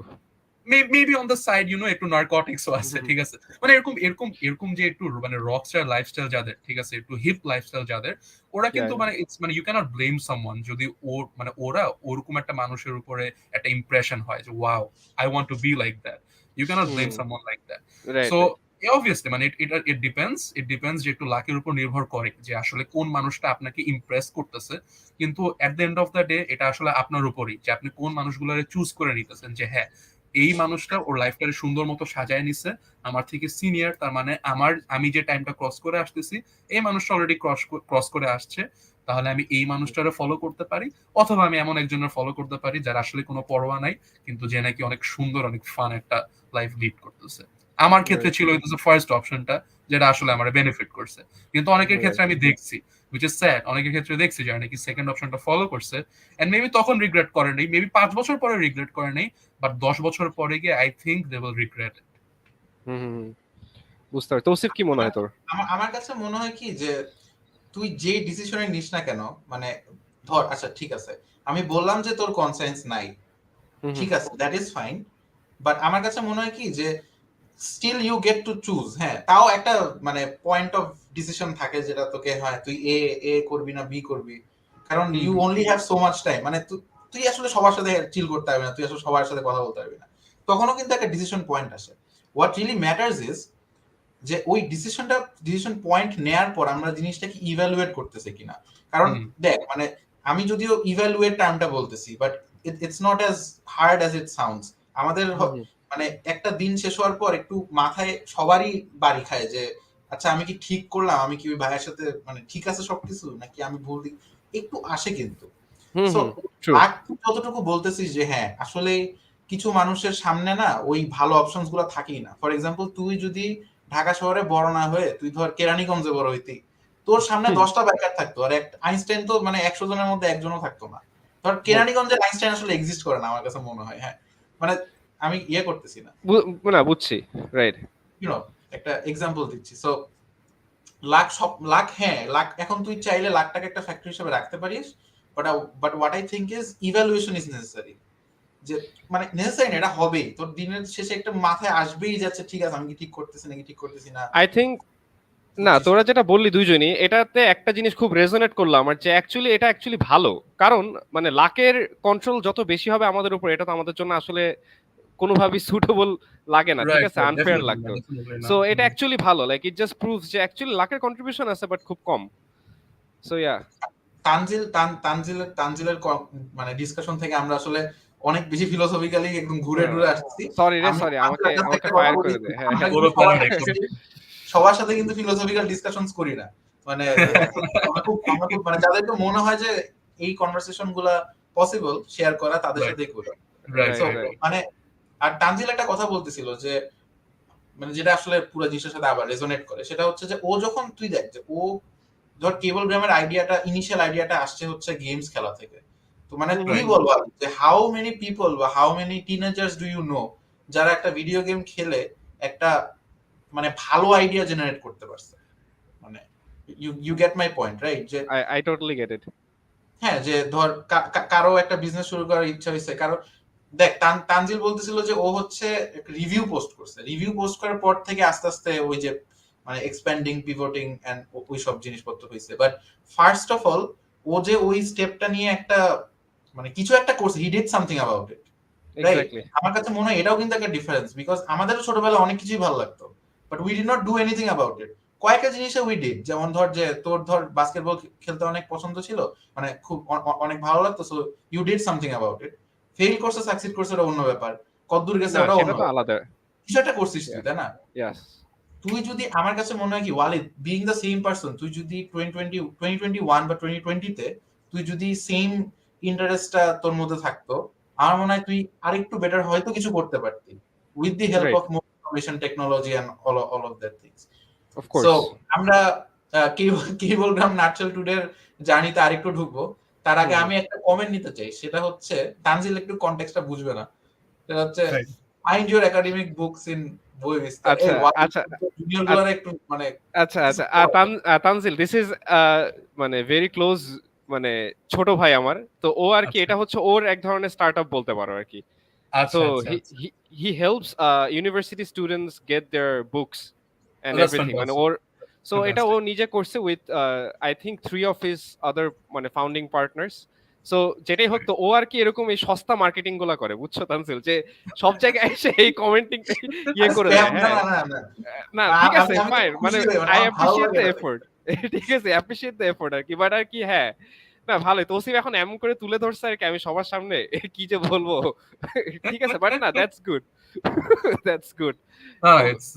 maybe on the side you know একটু নার্কোটিক্সও আছে, ঠিক আছে, মানে এরকম এরকম এরকম যে একটু মানে রকস্টার লাইফস্টাইল যাদের, ঠিক আছে, একটু হিপ লাইফস্টাইল যাদের, ওরা কিন্তু মানে ইটস মানে ইউ ক্যানট ব্লেম সামওয়ান যদি ওর মানে ওরা ওরকম একটা মানুষের উপরে একটা ইমপ্রেশন হয় যে wow I want to be like that, you can't blame someone like that. So obviously মানে ইট ডিপেন্ডস যে একটু লাকের উপর নির্ভর করে যে আসলে কোন মানুষটা আপনাকে ইমপ্রেস করতেছে, কিন্তু এট the end of the day এটা আসলে আপনার উপরই যে আপনি কোন মানুষগুলোরে চুজ করে নিতেছেন, যে হ্যাঁ এই মানুষটা ওর লাইফটাকে সুন্দর মতো সাজায় নিছে, আমার থেকে সিনিয়র, তার মানে আমি যে টাইমটা ক্রস করে আসতেছি এই মানুষটা অলরেডি ক্রস করে আসছে, তাহলে আমি এই মানুষটারে ফলো করতে পারি, অথবা আমি এমন একজনের ফলো করতে পারি যার আসলে কোনো পরোয়া নাই, কিন্তু যে নাকি অনেক সুন্দর অনেক ফান একটা লাইফ লিড করতেছে। আমার ক্ষেত্রে ছিল এটা ফার্স্ট অপশনটা, যেটা আসলে আমার বেনিফিট করছে, কিন্তু অনেকের ক্ষেত্রে আমি দেখছি which is sad, অনেকের ক্ষেত্রে দেখছি যারা নাকি সেকেন্ড অপশনটা ফলো করছে এন্ড মেবি তখন রিগ্রেট করে নাই, মেবি 5 বছর পরে রিগ্রেট করে নাই, বাট 10 বছর পরে গিয়ে I think they will regret it. বুঝতে পারি। তৌসিফ কি মনে হয় তোর? আমার কাছে মনে হয় কি যে তুই যে ডিসিশনে নিস না কেন, মানে ধর আচ্ছা ঠিক আছে আমি বললাম যে তোর কনসায়েন্স নাই, ঠিক আছে দ্যাট ইজ ফাইন, বাট আমার কাছে মনে হয় কি যে still you get to choose. হ্যাঁ, তাও একটা মানে পয়েন্ট অফ ডিসিশন থাকে যেটা তোকে হয় তুই এ করবি না বি করবি, কারণ you only have so much time, মানে তুই আসলে সবার সাথে চিল করতে পারবি না, তুই আসলে সবার সাথে কথা বলতে পারবি না, তখনও কিন্তু একটা ডিসিশন পয়েন্ট আসে। হোয়াট রিয়েলি ম্যাটার্স ইজ যে ওই ডিসিশন পয়েন্ট নেয়ার পর আমরা জিনিসটাকে ইভ্যালুয়েট করতেছে কিনা, কারণ দেখ মানে আমি যদিও ইভ্যালুয়েট টার্মটা বলতেছি, but it's not as hard as it sounds. আমাদের মানে একটা দিন শেষ হওয়ার পর একটু মাথায় সবারই বাড়ি খায় যে আচ্ছা আমি কি ঠিক করলাম, আমি কি ওই ভাইয়ের সাথে মানে ঠিক আছে সবকিছু, নাকি আমি ভুল দিক, একটু আসে কিন্তু। সো যতটুকু বলতেছিস যে হ্যাঁ আসলে কিছু মানুষের সামনে না ওই ভালো অপশনস গুলো থাকেই না। ফর এক্সাম্পল তুই যদি ঢাকা শহরে বড় না হয়ে তুই ধর কেরানীগঞ্জে বড় হইতি, তোর সামনে 10টা বেকার থাকতো, আর আইনস্টাইন তো মানে 100 জনের মধ্যে একজনও থাকতো না। ধর কেরানীগঞ্জের আইনস্টাইন আসলে এক্সিস্ট করে না আমার কাছে মনে হয়। হ্যাঁ, মানে আমি করতেছি না, না বুঝছি, রাইট, ইউ নো একটা এক্সাম্পল দিচ্ছি। সো লাক হ্যাঁ লাক এখন তুই চাইলে লাকটাকে একটা ফ্যাক্টর হিসেবে রাখতে পারিস, but what I think is evaluation is necessary, যে মানে নেসেসারি না, এটা হবেই, তোর দিনের শেষে একটা মাথায় আসবেই যাচ্ছে ঠিক আছে আমি কি ঠিক করতেছি নাকি ঠিক করতেছি না। আই থিংক না, তোরা যেটা বললি দুইজনই, এটাতে একটা জিনিস খুব রেজোনেট করলো আমার, যে অ্যাকচুয়ালি এটা অ্যাকচুয়ালি ভালো, কারণ মানে লাকের কন্ট্রোল যত বেশি হবে আমাদের উপর, এটা তো আমাদের জন্য আসলে কোনোভাবেই সুটেবল লাগে না, ঠিক আছে, আনফেয়ার লাগতো। সো এটা অ্যাকচুয়ালি ভালো, লাইক ইট জাস্ট প্রুভস যে অ্যাকচুয়ালি লাকের কন্ট্রিবিউশন আছে বাট খুব কম। সো ইয়া, তানজিলের মানে ডিসকাশন থেকে আমরা আসলে অনেক বেশি ফিলোসফিক্যালি একদম ঘুরে টুরে আসছি। সরি আমাকে ফায়ার করে দে। হ্যাঁ, সবার সাথে কিন্তু ফিলোসফিক্যাল ডিসকাশনস করি না, মানে আমরা খুব মানে যাদেরকে মনে হয় যে এই কনভারসেশন গুলা পসিবল শেয়ার করা তাদের Right. সাথেই করি। Right, So, right. মানে আর তানজিল একটা কথা বলতেছিল যে মানে যেটা আসলে পুরো জিনিসের সাথে আবার রেজোনেট করে, সেটা হচ্ছে যে ও যখন তুই দেখ যে ও ধর কেবল গ্রামের আইডিয়াটা, ইনিশিয়াল আইডিয়াটা আসছে হচ্ছে গেমস খেলা থেকে। তো মানে তুই Right. বল যে হাউ মেনি পিপল বা how many teenagers do you know যারা একটা ভিডিও গেম খেলে একটা মানে ভালো আইডিয়া জেনারেট করতে পারছে। মানে you get my point right? যে I totally get it. হ্যাঁ, যে ধর কারো একটা বিজনেস শুরু করার ইচ্ছা হয়েছে, কারো দেখ তানজিল বলতেছিল যে ও হচ্ছে রিভিউ পোস্ট করছে, রিভিউ পোস্ট করার পর থেকে আস্তে আস্তে ওই যে মানে এক্সপ্যান্ডিং পিভটিং এন্ড ওই সব জিনিসপত্র হয়েছে। বাট ফার্স্ট অফ অল ও যে ওই স্টেপটা নিয়ে একটা মানে কিছু একটা করছে, he did something about it, right? Exactly. আমার কাছে মনে হয় এটাও কিন্তু একটা ডিফারেন্স, বিকজ আমাদেরও ছোটবেলায় অনেক কিছুই ভালো লাগতো, but we did not do anything about it. কয়েকটা জিনিসে উই ডিড, যেমন ধর যে তোর ধর বাস্কেটবল খেলতে অনেক পছন্দ ছিল, মানে খুব অনেক ভালো লাগতো, so you did something about it. Fail করছে সাকসিড করছে ওটা অন্য ব্যাপার, কতদূর গেছে না ওটা সেটা অন্য তো ব্যাপার। আলাদা। কিছু একটা করছিস তুই, তাই না? Yes. তুই যদি, আমার কাছে মনে হয় কি Walid being the same person, তুই যদি 2021 বা 2020 তে তুই যদি সেম ইন্টারেস্টটা তোর মধ্যে থাকতো, আমার মনে হয় তুই আরেকটু বেটার হয়তো কিছু করতে পারতি with the help Right. Of more information technology and all of that things. Of so course. আমরা কেবলগ্রাম নাটশেল টুডের জার্নিতে আরেকটু ঢুকবো। তার আগে আমি একটা কমেন্ট নিতে চাই, সেটা হচ্ছে তানজিল একটু কনটেক্সটটা বুঝবে না, সেটা হচ্ছে Right. Find your academic books in বই বিস্তার। আচ্ছা, এই আচ্ছা, জুনিয়র গুলার একটু মানে আচ্ছা, তানজিল, দিস ইজ মানে ভেরি ক্লোজ, মানে ছোট ভাই আমার। তো ও আর কি, আচ্ছা। এটা হচ্ছে ওর এক ধরনের স্টার্টআপ বলতে পারো আর কি। আচ্ছা, So আচ্ছা, he আচ্ছা। he he helps university students get their books and Oh, that's everything. মানে fantastic. ওর, so এটা ও Fantastic. নিজে করছে with I think 3 of his other মানে founding partners. So যেটাই হোক, তো ও আর কি এরকম এই সস্তা মার্কেটিং গুলা করে, বুঝছো তানজিল, যে সব জায়গায় এসে এই কমেন্টিং ইয়ে করে স্প্যাম দেয়। না হ্যাঁ, না না না। না ঠিক আমি আছে, আমি তো ফাইন, মানে খুশি হই, মানে আই আমার ভালো অ্যাপ্রিশিয়েট লাগে দ্য এটা। এফোর্ট। ঠিক আছে, অ্যাপ্রিশিয়েট দ্য এফোর্ট আর কি, বাট আর কি হ্যাঁ, না ভালোই তোসিফ এখন এমন করে তুলে ধরছে আর কি, আমি সবার সামনে কি যে বলবো। ঠিক আছে, বাট না, that's good. That's good. It's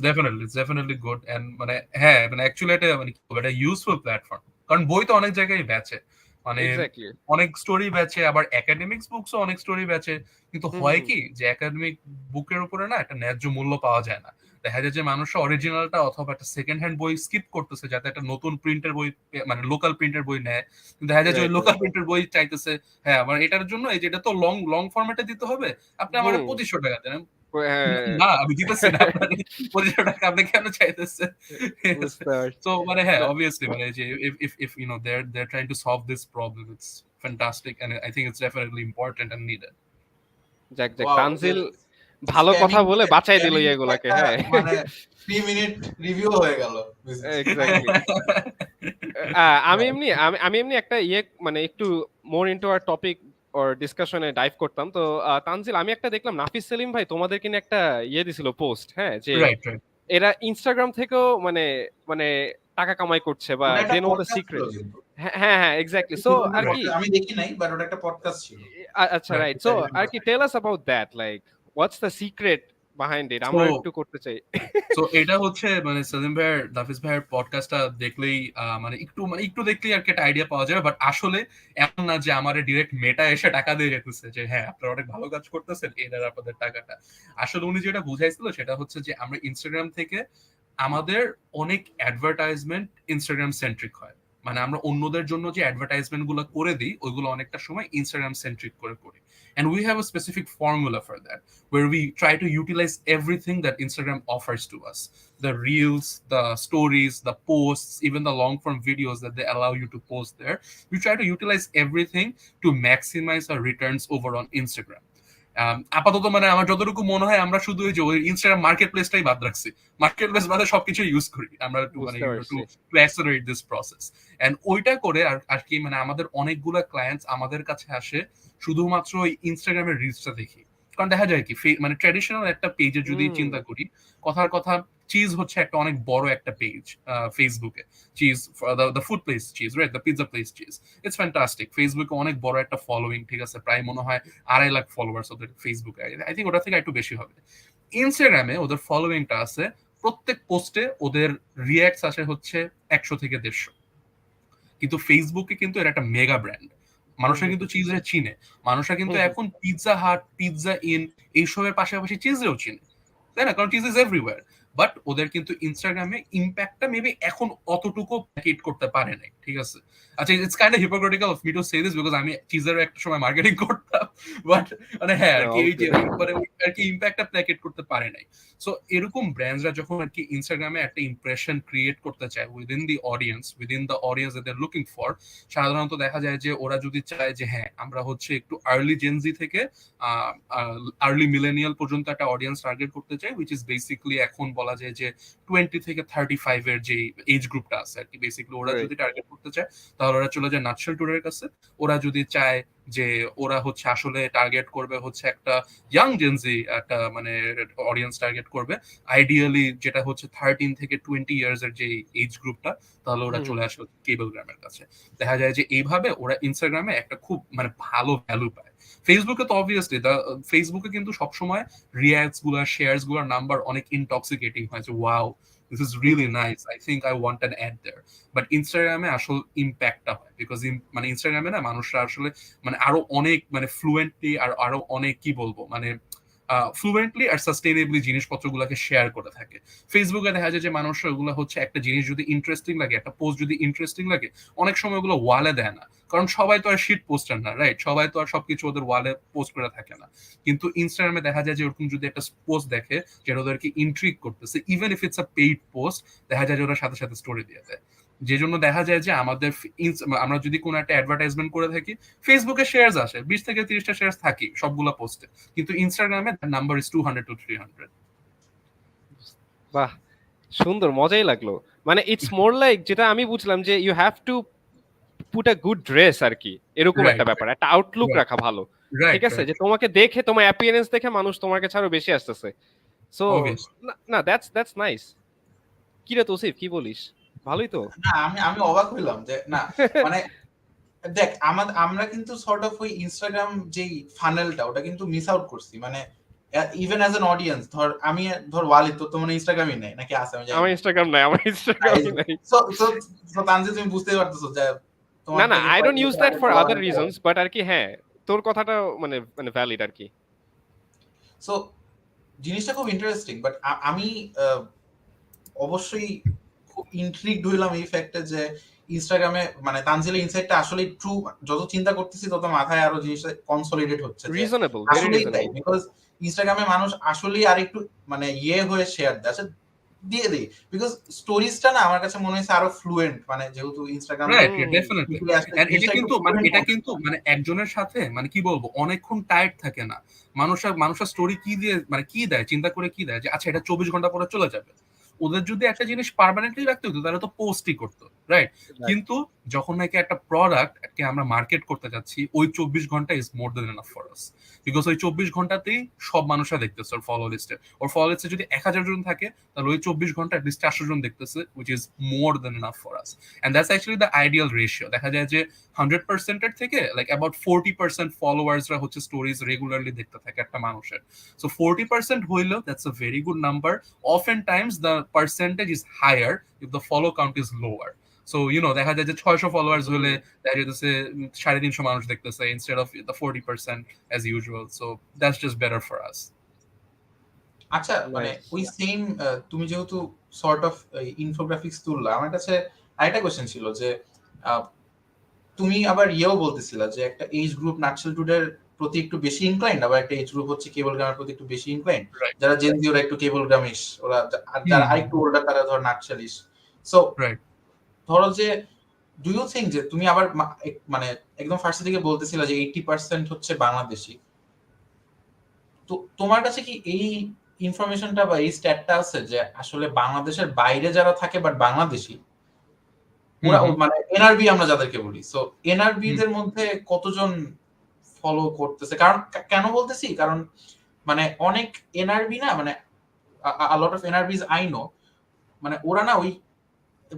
definitely good, and মানে হ্যাঁ, মানে অ্যাকচুয়ালি এটা মানে কি বলবো, এটা ইউজফুল প্ল্যাটফর্ম। কারণ বই তো অনেক জায়গায় বেচে, মানে এক্স্যাক্টলি। অনেক স্টোরি বেচে, আবার একাডেমিক্স বুকসও অনেক স্টোরি বেচে। কিন্তু হয় কি যে একাডেমিক বুকের উপরে না একটা ন্যায্য মূল্য পাওয়া যায় না। দেখা যায় যে মানুষরা অরিজিনালটা অথবা একটা সেকেন্ড হ্যান্ড বই স্কিপ করতেছে যাতে একটা নতুন প্রিন্টের বই, মানে লোকাল প্রিন্টের বই নেয়। কিন্তু দেখা যায় যে ওই রাইট, লোকাল প্রিন্টের বই চাইতেছে, হ্যাঁ আমার এটার জন্য এই যেটা তো লং লং ফরম্যাটে দিতে হবে, আপনি আমার হুম, 2500 টাকা দেন। হ্যাঁ, না আমি দিতেছি না আপনার 2500 টাকা, আপনি কেন চাইতেছেন? ঠিক আছে। বুঝতে পারছি। So মানে হ্যাঁ, না, obviously মানে যে if you know they're trying to solve this problem, it's fantastic, and I think it's definitely important and needed. যাক যাক, ওয়াও, যে তানজিল ভালো কথা বলে বাঁচাই দিল এগুলাকে। হ্যাঁ, মানে 3 মিনিট রিভিউ হয়ে গেল। এক্স্যাক্টলি। আমি এমনি আমি এমনি একটা ইয়ে মানে একটু more into our topic or ডিসকাশনে ডাইভ করতাম। তো তানজিল, আমি একটা দেখলাম নাফিস সেলিম ভাই তোমাদেরকে নিয়ে একটা ইয়ে দিছিল পোস্ট, হ্যাঁ, যে Right, right. এরা ইনস্টাগ্রাম থেকেও মানে মানে টাকা কামাই করছে, বা ওটা একটা দে নো দ্য পডকাস্ট ছিল সিক্রেট। কিন্তু। হ্যাঁ হ্যাঁ হ্যাঁ, এক্স্যাক্টলি। সো আর কি, আমি দেখি নাই, বাট ওটা একটা পডকাস্ট ছিল। আচ্ছা Right. রাইট, সো আর কি tell us about that, like what's the secret behind it, আমরা So একটু করতে চাই। তো এটা হচ্ছে মানে সেলিম ভাইয়ের, নাফিস ভাইয়ের পডকাস্টটা দেখলেই মানে একটু দেখলেই আর কি একটা আইডিয়া পাওয়া যাবে। বাট আসলে এমন না যে আমার ডিরেক্ট মেটা এসে টাকা দিয়ে যেতেছে যে হ্যাঁ আপনারা অনেক ভালো কাজ করতেছেন, এই দ্বারা আপনাদের টাকাটা। আসলে উনি যেটা বুঝাইছিল সেটা হচ্ছে যে আমরা ইনস্টাগ্রাম থেকে আমাদের অনেক অ্যাডভার্টাইজমেন্ট ইনস্টাগ্রাম সেন্ট্রিক হয়। মানে আমরা অন্যদের জন্য যে অ্যাডভার্টাইজমেন্ট গুলো করে দিই ওইগুলো অনেকটা সময় ইনস্টাগ্রাম সেন্ট্রিক করে করি। And we have a specific formula for that, where we try to utilize everything that Instagram offers to us. The reels, the stories, the posts, even the long form videos that they allow you to post there. We try to utilize everything to maximize our returns over on Instagram. আপাতত মানে আমার যতটুকু মনে হয় আমরা শুধু ওই যে ওই ইনস্টাগ্রাম মার্কেট প্লেসটাই বাদ রাখছি। মার্কেট প্লেস বাদে সবকিছু ইউজ করি আমরা একটু মানে বুঝতে পারছি। To accelerate this process. And ওইটা করে আর কি মানে আমাদের অনেকগুলো ক্লায়েন্টস আমাদের কাছে আসে শুধুমাত্র ওই ইনস্টাগ্রামের রিলসটা দেখি। কারণ দেখা যায় কি মানে ট্র্যাডিশনাল একটা পেজে যদি চিন্তা করি, কথার কথা চিজ হচ্ছে একটা অনেক বড় একটা পেজ ফেসবুকে, cheese the food place cheese, right, the pizza place cheese, it's fantastic. ফেসবুকে অনেক বড় একটা ফলোইং, ঠিক আছে, প্রায় মনে হয় 2.5 লাখ ফলোয়ার্স ওদের ফেসবুকে, আই থিঙ্ক ওটা থেকে একটু বেশি হবে। ইনস্টাগ্রামে ওদের ফলোইংটা আছে, প্রত্যেক পোস্টে ওদের রিয়াক্টস আসে হচ্ছে 100 থেকে 150। কিন্তু ফেসবুকে কিন্তু এটা একটা মেগা ব্র্যান্ড, মানুষরা কিন্তু চিজরে চিনে, মানুষরা কিন্তু এখন পিৎজা হাট, পিৎজা ইন এইসবের পাশাপাশি চিজরেও চিনে, তাই না? কারণ চিজ ইজ এভরিওয়্যার। বাট ওদের কিন্তু ইনস্টাগ্রামে ইম্প্যাক্টটা মেবি এখন অতটুকু প্যাকেট করতে পারে নাই, ঠিক আছে? আচ্ছা, it's kind of hypocritical of me to say this because আমি চিজেরও একটা সময় মার্কেটিং করতাম, বাট মানে হ্যাঁ আর কি এই যে মানে আর কি ইম্প্যাক্টটা প্যাকেট করতে পারে নাই। সো এরকম ব্র্যান্ডসরা যখন আর কি ইনস্টাগ্রামে একটা ইমপ্রেশন ক্রিয়েট করতে চায় within the audience that they are looking for, সাধারণত দেখা যায় যে ওরা যদি চায় যে হ্যাঁ আমরা হচ্ছে একটু আর্লি জেনজি থেকে আর্লি মিলেনিয়াল পর্যন্ত একটা অডিয়েন্স টার্গেট করতে চাই, উইচ ইজ বেসিক্যালি এখন বলা যায় যে 20 থেকে 35 এর যে এজ গ্রুপটা আছে আর কি, বেসিক্যালি ওরা যদি টার্গেট করতে চায় তাহলে ওরা চলে যায় নাটশেল ট্যুরের কাছে। ওরা যদি চায় যে ওরা হচ্ছে আসলে টার্গেট করবে হচ্ছে একটা ইয়াং জেনজি একটা মানে অডিয়েন্স টার্গেট করবে, আইডিয়ালি যেটা হচ্ছে 13 থেকে 20 ইয়ার্স এর যে এজ গ্রুপটা, তাহলে ওরা চলে আসে কেবল গ্রামের কাছে। দেখা যায় যে এইভাবে ওরা ইনস্টাগ্রামে একটা খুব মানে ভালো ভ্যালু পায়। ফেসবুকে তো অবভিয়াসলি ফেসবুকে কিন্তু সবসময় রিয়াক্টস গুলা, শেয়ারস গুলার নাম্বার অনেক ইনটক্সিকেটিং হয় যে wow this is really nice, I think I want an ad there. But ইনস্টাগ্রামে আসল ইম্প্যাক্টটা হয় বিকজ মানে ইনস্টাগ্রামে না মানুষরা আসলে মানে আরো অনেক মানে ফ্লুয়েন্টলি আর আরো অনেক কি বলবো মানে ফ্লুয়েন্টলি আর সাস্টেইনেবলি জিনিসপত্রগুলোকে শেয়ার করে থাকে। ফেসবুকে দেখা যায় যে মানুষরা ওগুলো হচ্ছে একটা জিনিস যদি ইন্টারেস্টিং লাগে, একটা পোস্ট যদি ইন্টারেস্টিং লাগে, অনেক সময় ওগুলো ওয়ালে দেয় না, কারণ সবাই তো আর শিট পোস্টার না, রাইট? সবাই তো আর সবকিছু ওদের ওয়ালে পোস্ট করে থাকে না। কিন্তু ইনস্টাগ্রামে দেখা যায় যে ওরকম যদি একটা পোস্ট দেখে যেটা ওদেরকে ইন্ট্রিগ করতেছে, even if it's a paid post, দেখা যায় যে ওরা সাথে সাথে স্টোরি দিয়ে দেয়। যে জন্য দেখা যায় যে আমাদের আমরা যদি কোনো একটা অ্যাডভার্টাইজমেন্ট করে থাকি, ফেসবুকে শেয়ারস আসে 20 থেকে 30টা শেয়ারস থাকি সবগুলা পোস্টে, কিন্তু ইনস্টাগ্রামে নাম্বার ইজ 200 to 300। বাহ, সুন্দর, মজাই লাগলো। মানে ইটস মোর লাইক যেটা আমি বুঝলাম যে you have to put a good dress আর কি, এরকম একটা ব্যাপার, একটা আউটলুক রাখা ভালো, ঠিক আছে? যে তোমাকে দেখে, তোমার অ্যাপিয়ারেন্স দেখে মানুষ তোমার কাছে আরো বেশি আসতেছে। সো না, দ্যাটস নাইস। কি রে তোসিফ, কি বলিস? ভালোই তো। না আমি অবাক হইলাম যে না মানে দেখ আমরা কিন্তু সর্ট অফ ওই ইনস্টাগ্রাম যেই ফানেলটা ওটা কিন্তু মিস আউট করছি। মানে ইভেন অ্যাজ এন অডিয়েন্স, ধর ওয়ালিদ তো তোমার ইনস্টাগ্রামই নাই নাকি আছে? আমার ইনস্টাগ্রাম নাই, আমার ইনস্টাগ্রামই নাই। সো তানজিল তুমি বুঝতেই পারতেছো যে না না, I don't use that for other reasons, but আর কি হ্যাঁ তোর কথাটা মানে মানে ভ্যালিড আর কি। সো জিনিসটা খুব ইন্টারেস্টিং, বাট আমি অবশ্যই খুব ইন্ট্রিগড হইলাম এই ফ্যাক্টে যে ইনস্টাগ্রামে মানে তানজিলের ইনসাইটটা আসলে ট্রু। যত চিন্তা করতেছি তত মাথায় আরো জিনিসটা কনসলিডেট হচ্ছে যে রিজনেবল, ভেরি আসলেই তাই। রিজনেবল। বিকজ ইনস্টাগ্রামে মানুষ আসলেই আর একটু মানে হয়ে শেয়ার দেয়, আচ্ছা দিয়ে দেই, বিকজ স্টোরিজটা না আমার কাছে মনে হয়েছে আরো ফ্লুয়েন্ট, মানে যেহেতু ইনস্টাগ্রাম এটা কিন্তু মানে একজনের সাথে মানে কি বলবো অনেকক্ষণ টায়ার্ড থাকে না মানুষের স্টোরি কি দিয়ে মানে কি দেয়, চিন্তা করে কি দেয় যে আচ্ছা এটা 24 ঘন্টা পরে চলে যাবে। ওদের যদি একটা জিনিস পার্মানেন্টলি রাখতে হতো তাহলে তো পোস্টই করতো, রাইট? কিন্তু যখন নাকি একটা প্রোডাক্টকে আমরা মার্কেট করতে যাচ্ছি, ওই 24 ঘন্টা is more than enough for us, because ওই 24 ঘন্টাতেই সব মানুষরা দেখতেছে ওর ফলো লিস্টে। ওর ফলো লিস্টে যদি 1000 জন থাকে তাহলে ওই 24 ঘন্টা অ্যাটলিস্ট 400 জন দেখতেছে, which is more than enough for us. And that's actually the ideal ratio. দেখা যায় যে 100% এর থেকে লাইক অ্যাবাউট 40% ফলোয়ার্সরা হচ্ছে স্টোরিজ রেগুলারলি দেখতে থাকে একটা মানুষের। সো 40% হইলেও that's a very good number. Often Times the percentage is higher if the follow count is lower. So দেখা যায় যে 600 ফলোয়ার্স হলে দেখা যাচ্ছে 350 মানুষ দেখতেছে instead of the 40% as usual. So that's just better for us. আচ্ছা মানে ওই সেম তুমি যেহেতু সর্ট অফ ইনফোগ্রাফিক্স তুললা, আমার কাছে আরেকটা কোশ্চেন ছিল যে তুমি আবার বলতেছিলা যে একটা এজ গ্রুপ নাটশেল টুডের প্রতি একটু বেশি ইনক্লাইন্ড, আবার একটা এজ গ্রুপ হচ্ছে কেবল গ্রামের প্রতি একটু বেশি ইনক্লাইন্ড। যারা জেনজি ওরা একটু কেবল গ্রামিশ, ওরা যারা আরেকটু ওল্ডার তারা ধর নাটশেলিশ। সো ধরো যে ডু ইউ থিঙ্ক যে তুমি আবার মানে একদম ফার্স্ট থেকে বলতেছিলা যে 80% হচ্ছে বাংলাদেশি, তো তোমার কাছে কি এই ইনফরমেশনটা বা এই স্ট্যাটটা আছে যে আসলে বাংলাদেশের বাইরে যারা থাকে বাট বাংলাদেশি ওরা মানে এনআরবি আমরা যাদেরকে বলি, সো এনআরবি দের মধ্যে কতজন ফলো করতেছে? কারণ কেন বলতেছি, কারণ মানে অনেক এনআরবি না মানে আ লট অফ এনআরবিজ আই নো, মানে ওরা না ওই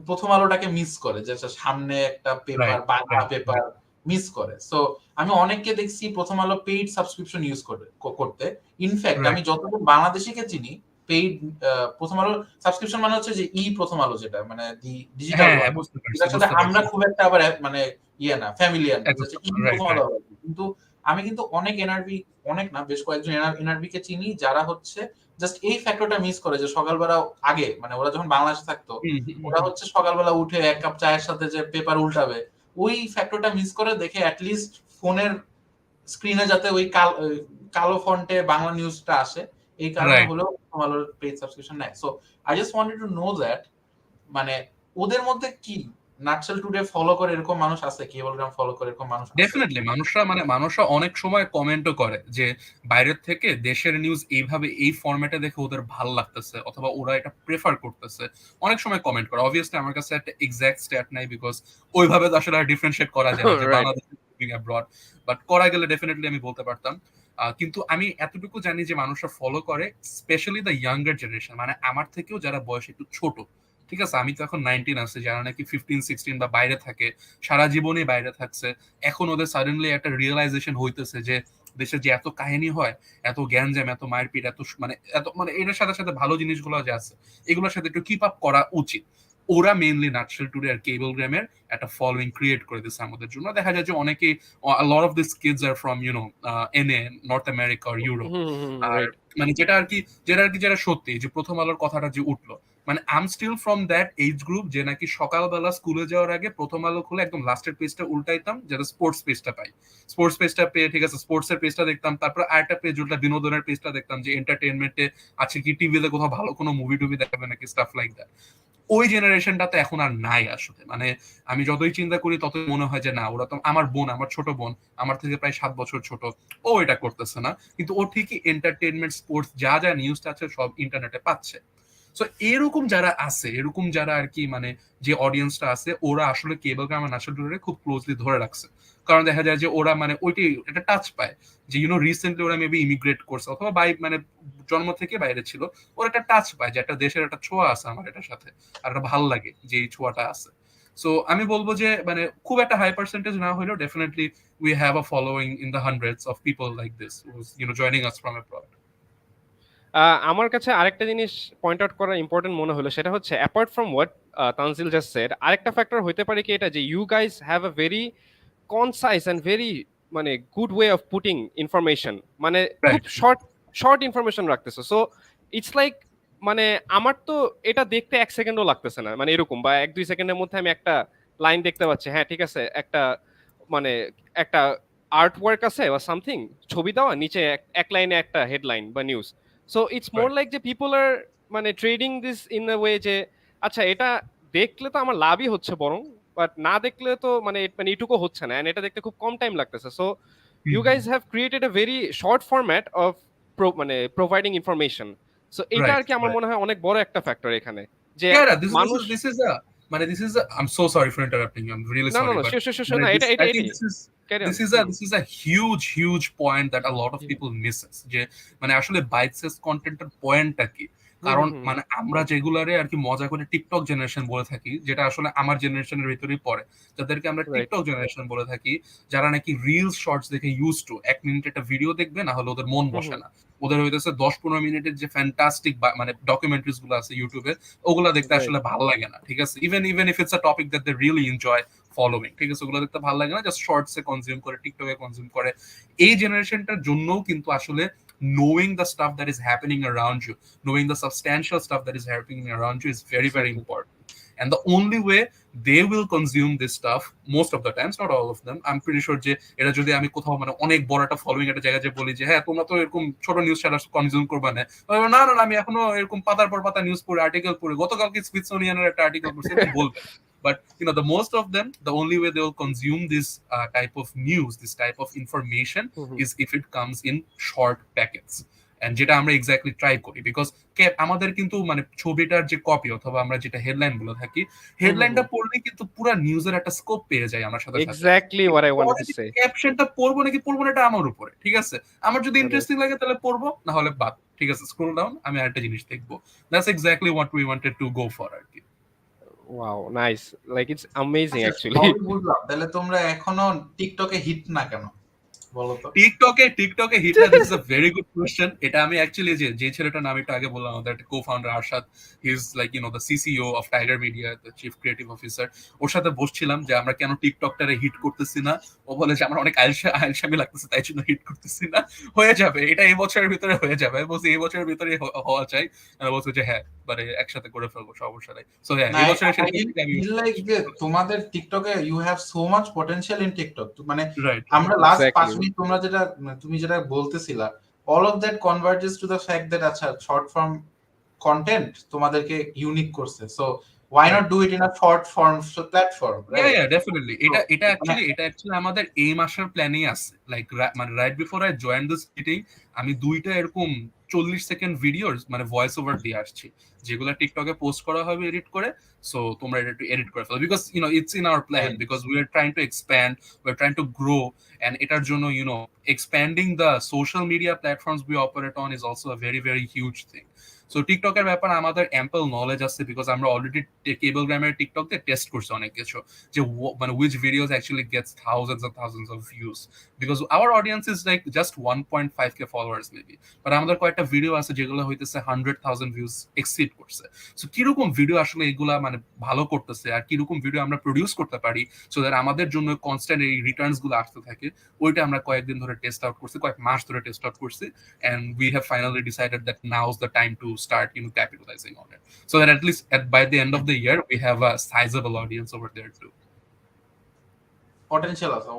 প্রথম আলোটাকে মিস করে, যে সামনে একটা পেপার বাংলা পেপার মিস করে। সো আমি অনেককে দেখছি প্রথম আলো পেইড সাবস্ক্রিপশন ইউজ করতে। ইনফ্যাক্ট আমি যতজন বাংলাদেশিকে চিনি পেইড প্রথম আলো সাবস্ক্রিপশন মানে হচ্ছে যে প্রথম আলো, যেটা মানে ডিজিটাল হ্যাঁ, ওয়ান, বুঝতে পারছি, এটার সাথে বুঝতে আমরা পারছি। খুব একটা আবার মানে না ফ্যামিলিয়ার না, একদম, প্রথম রাইট, আলো রাইট। আবার কি। কিন্তু আমি কিন্তু অনেক এনআরবি, অনেক না বেশ কয়েকজন এনআরবি কে চিনি যারা হচ্ছে জাস্ট এই ফ্যাক্টরটা মিস করে যে সকালবেলা আগে মানে ওরা যখন বাংলাদেশে থাকতো হুম, হুম, ওরা হুম। হচ্ছে সকালবেলা উঠে এক কাপ চায়ের সাথে যে পেপার উল্টাবে, ওই ফ্যাক্টরটা মিস করে দেখে অ্যাটলিস্ট ফোনের স্ক্রিনে যাতে ওই কালো ফন্টে বাংলা নিউজটা আসে, এই কারণে রাইট। হলেও আলোর পেইড সাবস্ক্রিপশন নেয়। So I just wanted to know that মানে ওদের মধ্যে কি নাটসেল টুডে ফলো করে এরকম মানুষ আছে, কেবলগ্রাম ফলো করে এরকম মানুষ আছে? ডেফিনেটলি মানুষরা অনেক সময় কমেন্টও করে যে বাইরের থেকে দেশের নিউজ এইভাবে এই ফরম্যাটে দেখে ওদের ভাল লাগতেছে অথবা ওরা এটা প্রেফার করতেছে। অনেক সময় কমেন্ট করে। অবভিয়াসলি আমার কাছে একটা এক্সাক্ট স্ট্যাট নাই, বিকজ ওইভাবে তো আসলে ডিফারেন্সিয়েট করা যায় না যে right. Bangladesh moving abroad, but করা গেলে ডেফিনেটলি আমি বলতে পারতাম। কিন্তু আমি এতটুকু জানি যে মানুষরা ফলো করে স্পেশালি দ্য ইয়াঙ্গার জেনারেশন, মানে আমার থেকেও যারা বয়স একটু ছোট। ঠিক আছে, আমি তো এখন 19 আছে, যারা নাকি 15-16 বা বাইরে থাকে, সারা জীবনই বাইরে থাকছে, এখন ওদের সাডেনলি একটা রিয়েলাইজেশন হইতেছে যে দেশে যে এত কাহিনী হয়, এত গ্যাঞ্জাম, এত মারপিট, এত এটার সাথে সাথে ভালো জিনিসগুলো যে আছে এগুলোর সাথে একটু কিপ আপ করা উচিত। ওরা মেইনলি নাটশেল টুডে আর কেবল গ্রামের একটা ফলোইং ক্রিয়েট করে দিচ্ছে আমাদের জন্য। দেখা যায় যে অনেকেই lot of this kids are from NA, North America আর ইউরোপ। আর রাইট। মানে যেটা সত্যি যে প্রথম আলোর কথাটা যে উঠলো, মানে I am still from that age group যে নাকি সকালবেলা স্কুলে যাওয়ার আগে প্রথম আলো খুলে একদম লাস্টের পেজটা উল্টাইতাম যাতে স্পোর্টস পেজটা পাই। স্পোর্টস পেজটা পেয়ে ঠিক আছে স্পোর্টস এর পেজটা দেখতাম, তারপর আরেকটা পেজ উল্টা বিনোদনের পেজটা দেখতাম যে এন্টারটেনমেন্টে আছে কি, টিভিতে কোথাও ভালো কোনো মুভি টুভি দেখাবে নাকি, স্টাফ লাইক দ্যাট। ওই জেনারেশনটা তো এখন আর নাই আসলে। মানে আমি যতই চিন্তা করি ততই মনে হয় যে না, ওরা তো আমার বোন, আমার ছোট বোন, আমার থেকে প্রায় 7 বছর ছোট, ও এটা করতেছে না, কিন্তু ও ঠিকই এন্টারটেনমেন্ট, স্পোর্টস যা যা নিউজটা আছে সব ইন্টারনেটে পাচ্ছে। সো এরকম যারা আছে, এরকম যারা আর কি মানে যে অডিয়েন্সটা আছে, ওরা আসলে কেবল গ্রাম আর ন্যাশনাল টুডে খুব ক্লোজলি ধরে রাখছে। কারণ দেখা যায় যে ওরা মানে ওইটাই একটা টাচ পায় যে রিসেন্টলি ওরা মেবি ইমিগ্রেট করছে অথবা মানে জন্ম থেকে বাইরে ছিল, ওরা একটা টাচ পায় যে একটা দেশের একটা ছোঁয়া আছে আমার এটার সাথে, আর এটা ভালো লাগে যে এই ছোঁয়াটা আছে। সো আমি বলবো যে মানে খুব একটা হাই পার্সেন্টেজ না হলেও definitely we have a following in the hundreds of people like this joining us from abroad. আমার কাছে আরেকটা জিনিস পয়েন্ট আউট করা ইম্পর্টেন্ট মনে হলো, সেটা হচ্ছে apart from what Tanzil just said, আরেকটা ফ্যাক্টর হতে পারে কি এটা যে you guys have a very concise and very মানে good way of putting information, মানে খুব রাইট। শর্ট শর্ট ইনফরমেশন রাখতেছো। সো ইটস লাইক মানে আমার তো এটা দেখতে 1 সেকেন্ডও লাগতেছে না, মানে এরকম বা 1-2 সেকেন্ডের মধ্যে আমি একটা লাইন দেখতে পাচ্ছি, হ্যাঁ ঠিক আছে, একটা মানে একটা আর্ট ওয়ার্ক আছে বা সামথিং, ছবি দেওয়া, নিচে এক লাইনে একটা হেডলাইন বা news. So it's more right. Like যে পিপল আর মানে trading this in a way যে আচ্ছা এটা দেখলে তো আমার লাভই হচ্ছে বরং, বাট না দেখলে তো মানে মানে এটুকু হচ্ছে না, এন্ড এটা দেখতে খুব কম টাইম লাগতেছে। So you guys have created a very short format of মানে প্রোভাইডিং ইনফরমেশন। সো এটা আর রাইট। কি আমার মনে হয় অনেক বড় একটা ফ্যাক্টর এখানে যে Yeah, yeah, মানুষ this is a মানে this is a, I'm so sorry for interrupting you. I'm really না না sorry, না but শিওর শিওর শিওর মানে না, this এটা এটা I think এটাই carry on. this is a huge point that a lot of people misses যে মানে আসলে বাইটসেস কন্টেন্টের পয়েন্টটা কি। কারণ মানে আমরা যেগুলারে আর কি মজা করে টিকটক জেনারেশন বলে থাকি, যেটা আসলে আমার জেনারেশনের ভিতরেই পড়ে, যাদেরকে আমরা রাইট টিকটক জেনারেশন বলে থাকি, যারা নাকি রিলস শর্টস দেখে ইউজ টু 1 মিনিট একটা ভিডিও দেখবে, না হলে ওদের মন বসে না। ওদের হইতেছে 10-15 মিনিটের যে ফ্যান্টাস্টিক মানে ডকুমেন্টারিজ গুলো আছে ইউটিউবে, ওগুলা দেখতে রাইট আসলে ভালো লাগে না। ঠিক আছে, even if it's a topic that they really enjoy following, ঠিক আছে, ওগুলো দেখতে ভালো লাগে না, জাস্ট শর্টস এ কনজিউম করে, টিকটকে কনজিউম করে। এই জেনারেশনটার জন্যও কিন্তু আসলে knowing the stuff that is happening around you, knowing the substantial stuff that is happening around you is very exactly. important. And the only way they will consume this stuff, most of the times, not all of them, I'm pretty sure যে এটা যদি আমি কোথাও মানে অনেক বড় একটা following একটা জায়গায় যে বলি যে হ্যাঁ তোমরা তো এরকম ছোট নিউজ ছাড়া কনজিউম করবা না, না না আমি এখনো এরকম পাতার পর পাতা নিউজ পড়ে, আর্টিকেল পড়ে, গতকালকে স্মিথসোনিয়ানের একটা আর্টিকেল পড়ছি, এরকম বলবে। But the most of them, the only way they will consume this type of news, this type of information, is if it comes in short packets. And যেটা আমরা এক্স্যাক্টলি ট্রাই করি, because আমাদের কিন্তু মানে ছবিটার যে কপি অথবা আমরা যেটা হেডলাইন বলে থাকি, হেডলাইনটা পড়লে কিন্তু পুরো নিউজের একটা স্কোপ পেয়ে যায় আমার সাথে সাথে। Exactly what I wanted to say. ক্যাপশনটা পড়বো নাকি পড়বো না এটা আমার উপরে, ঠিক আছে। আমার যদি ইন্টারেস্টিং লাগে তাহলে পড়বো, না হলে বাদ, ঠিক আছে, স্ক্রল ডাউন, আমি আরেকটা জিনিস দেখবো। That's exactly what we wanted to go for আর কি। Wow nice, like it's amazing আচ্ছা, অ্যাকচুয়ালি। সবই বুঝলাম, তাহলে তোমরা এখনো টিকটকে হিট না কেন? বলো তো। টিকটকে হিট না, this is a very good question. এটা আমি অ্যাকচুয়ালি যে ছেলেটার নাম একটু আগে বললাম, আমাদের একটা co-founder Arshad, he is like the CCO of Tiger Media, the chief creative officer. ওর সাথে বসছিলাম যে আমরা কেন টিকটকটারে হিট করতেছি না। ও বলে যে আমার অনেক আলসামি লাগতেছে, তাই জন্য হিট করতেছি না। হয়ে যাবে, এটা এই বছরের ভিতরে হয়ে যাবে। আমি বলছি এই বছরের ভিতরে হওয়া চাই। আমি বলছি যে হ্যাঁ, মানে একসাথে করে ফেলবো, সমস্যা নাই। সো হ্যাঁ, না, এই বছরের I শেষের দিকে আমি feel like যে তোমাদের টিকটকে you have so much potential in TikTok. মানে রাইট। আমরা লাস্ট Exactly. 5 মিনিট তুমি যেটা বলতেছিলা, all of that converges to the fact that আচ্ছা শর্ট ফর্ম কন্টেন্ট তোমাদেরকে ইউনিক করছে, so why not do it in a short form platform, right? Definitely. So, এটা মানে অ্যাকচুয়ালি আমাদের এই মাসের প্ল্যানেই আছে। লাইক মানে right before I join this meeting, আমি দুইটা এরকম 40 সেকেন্ড ভিডিও মানে ভয়েস ওভার দিয়ে আসছি, যেগুলো টিকটকে পোস্ট করা হবে এডিট করে। সো তোমরা এটা একটু এডিট করে ফেলো, because it's in our plan, because we are trying to expand, we are trying to grow, and এটার জন্য expanding the social media platforms we operate on is also a very very huge thing. So টিকটকের ব্যাপারে আমাদের ample knowledge আছে, বিকজ আমরা already কেবল গ্রামের টিকটকে টেস্ট করছি অনেক কিছু, যে মানে which videos actually gets thousands and thousands of views, because our audience is like just 1.5k followers maybe, but আমাদের কয়েকটা ভিডিও আছে যেগুলো হইতেছে 100,000 ভিউজ এক্সিড করছে। সো কিরকম ভিডিও আসলে এগুলা মানে ভালো করতেছে, আর কিরকম ভিডিও আমরা প্রডিউস করতে পারি সো দ্যাট আমাদের জন্য কনস্ট্যান্ট এই রিটার্নস গুলো আসতে থাকে, ওইটা আমরা কয়েকদিন ধরে টেস্ট আউট করছি, কয়েক মাস ধরে টেস্ট আউট করছি, and we have finally decided that now's the time to start capitalizing on it, so that at least by the end of the year we have a sizable audience over there too. Potential আছে,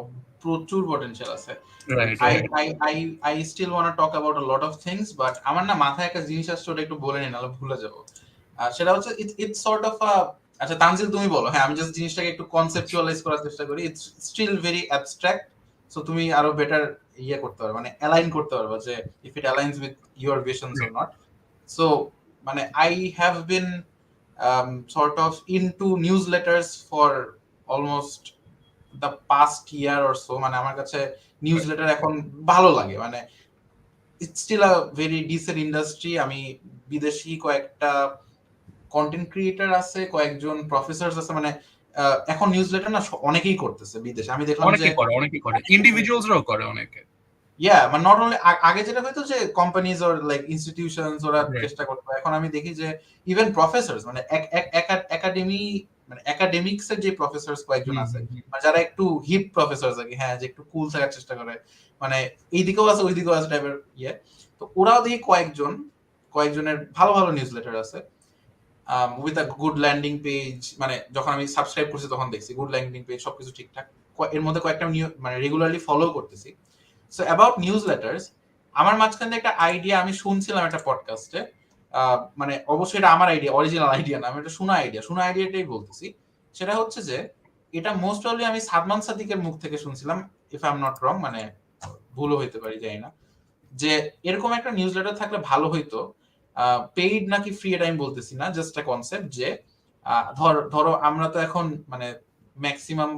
প্রচুর potential আছে। Right, I right. I I I still want to talk about a lot of things, but আমার না মাথায় একটা জিনিস আসছে, ওটা একটু বলে নিই, নাহলে ভুলে যাবো। সেটা হচ্ছে it's sort of a, আচ্ছা তানজিল তুমি বলো। হ্যাঁ, আমি জাস্ট জিনিসটাকে একটু কনসেপচুয়ালাইজ করার চেষ্টা করি। It's still very abstract, so তুমি আরো বেটার ইয়ে করতে পারবে, মানে অ্যালাইন করতে পারবে যে if it aligns with your visions or not. So মানে I have been sort of into newsletters for almost the past year or so. মানে আমার কাছে নিউজ লেটার এখন ভালো লাগে, মানে it's still a very decent industry. আমি বিদেশি কয়েকটা কন্টেন্ট ক্রিয়েটর আছে, কয়েকজন প্রফেসর আছে, মানে এখন নিউজ লেটার না অনেকেই করতেছে বিদেশে। আমি দেখলাম যে অনেকেই করে, ইন্ডিভিজুয়ালসরাও করে অনেকে। মানে নট অনলি, আগে যেটা হয়তো যে কোম্পানিজ অর লাইক ইনস্টিটিউশনস ওরা চেষ্টা করতো, এখন আমি দেখি যে ইভেন প্রফেসরস, মানে একাডেমি, মানে একাডেমিক্স এর যে প্রফেসরস কয়েকজন আছে, মানে যারা একটু হিপ প্রফেসরস আর কি, হ্যাঁ, যে একটু কুল থাকার চেষ্টা করে, মানে এই দিকেও আছে ওই দিকেও আছে টাইপের ইয়ে। তো ওরাও দেখি কয়েকজনের ভালো ভালো নিউজ লেটার আছে with a good landing page. মানে যখন আমি সাবস্ক্রাইব করছি তখন দেখছি গুড ল্যান্ডিং পেজ, সবকিছু ঠিকঠাক। এর মধ্যে কয়েকটা মানে রেগুলারলি ফলো করতেছি। সো অ্যাবাউট নিউজ লেটার্স, আমার মাঝখানে একটা আইডিয়া আমি শুনছিলাম একটা পডকাস্টে, মানে অবশ্যই এটা আমার আইডিয়া, অরিজিনাল আইডিয়া না, আমি এটা শোনা আইডিয়াটাই বলতেছি। সেটা হচ্ছে যে এটা মোস্ট প্রবাবলি আমি সাদমান সাদিকের মুখ থেকে শুনছিলাম, if I am not wrong, মানে ভুলও হইতে পারি, জানি না, যে এরকম একটা নিউজ লেটার থাকলে ভালো হইতো। পেইড নাকি ফ্রি এটা আমি বলতেছি না, জাস্ট একটা কনসেপ্ট যে ধরো আমরা তো এখন মানে ম্যাক্সিমাম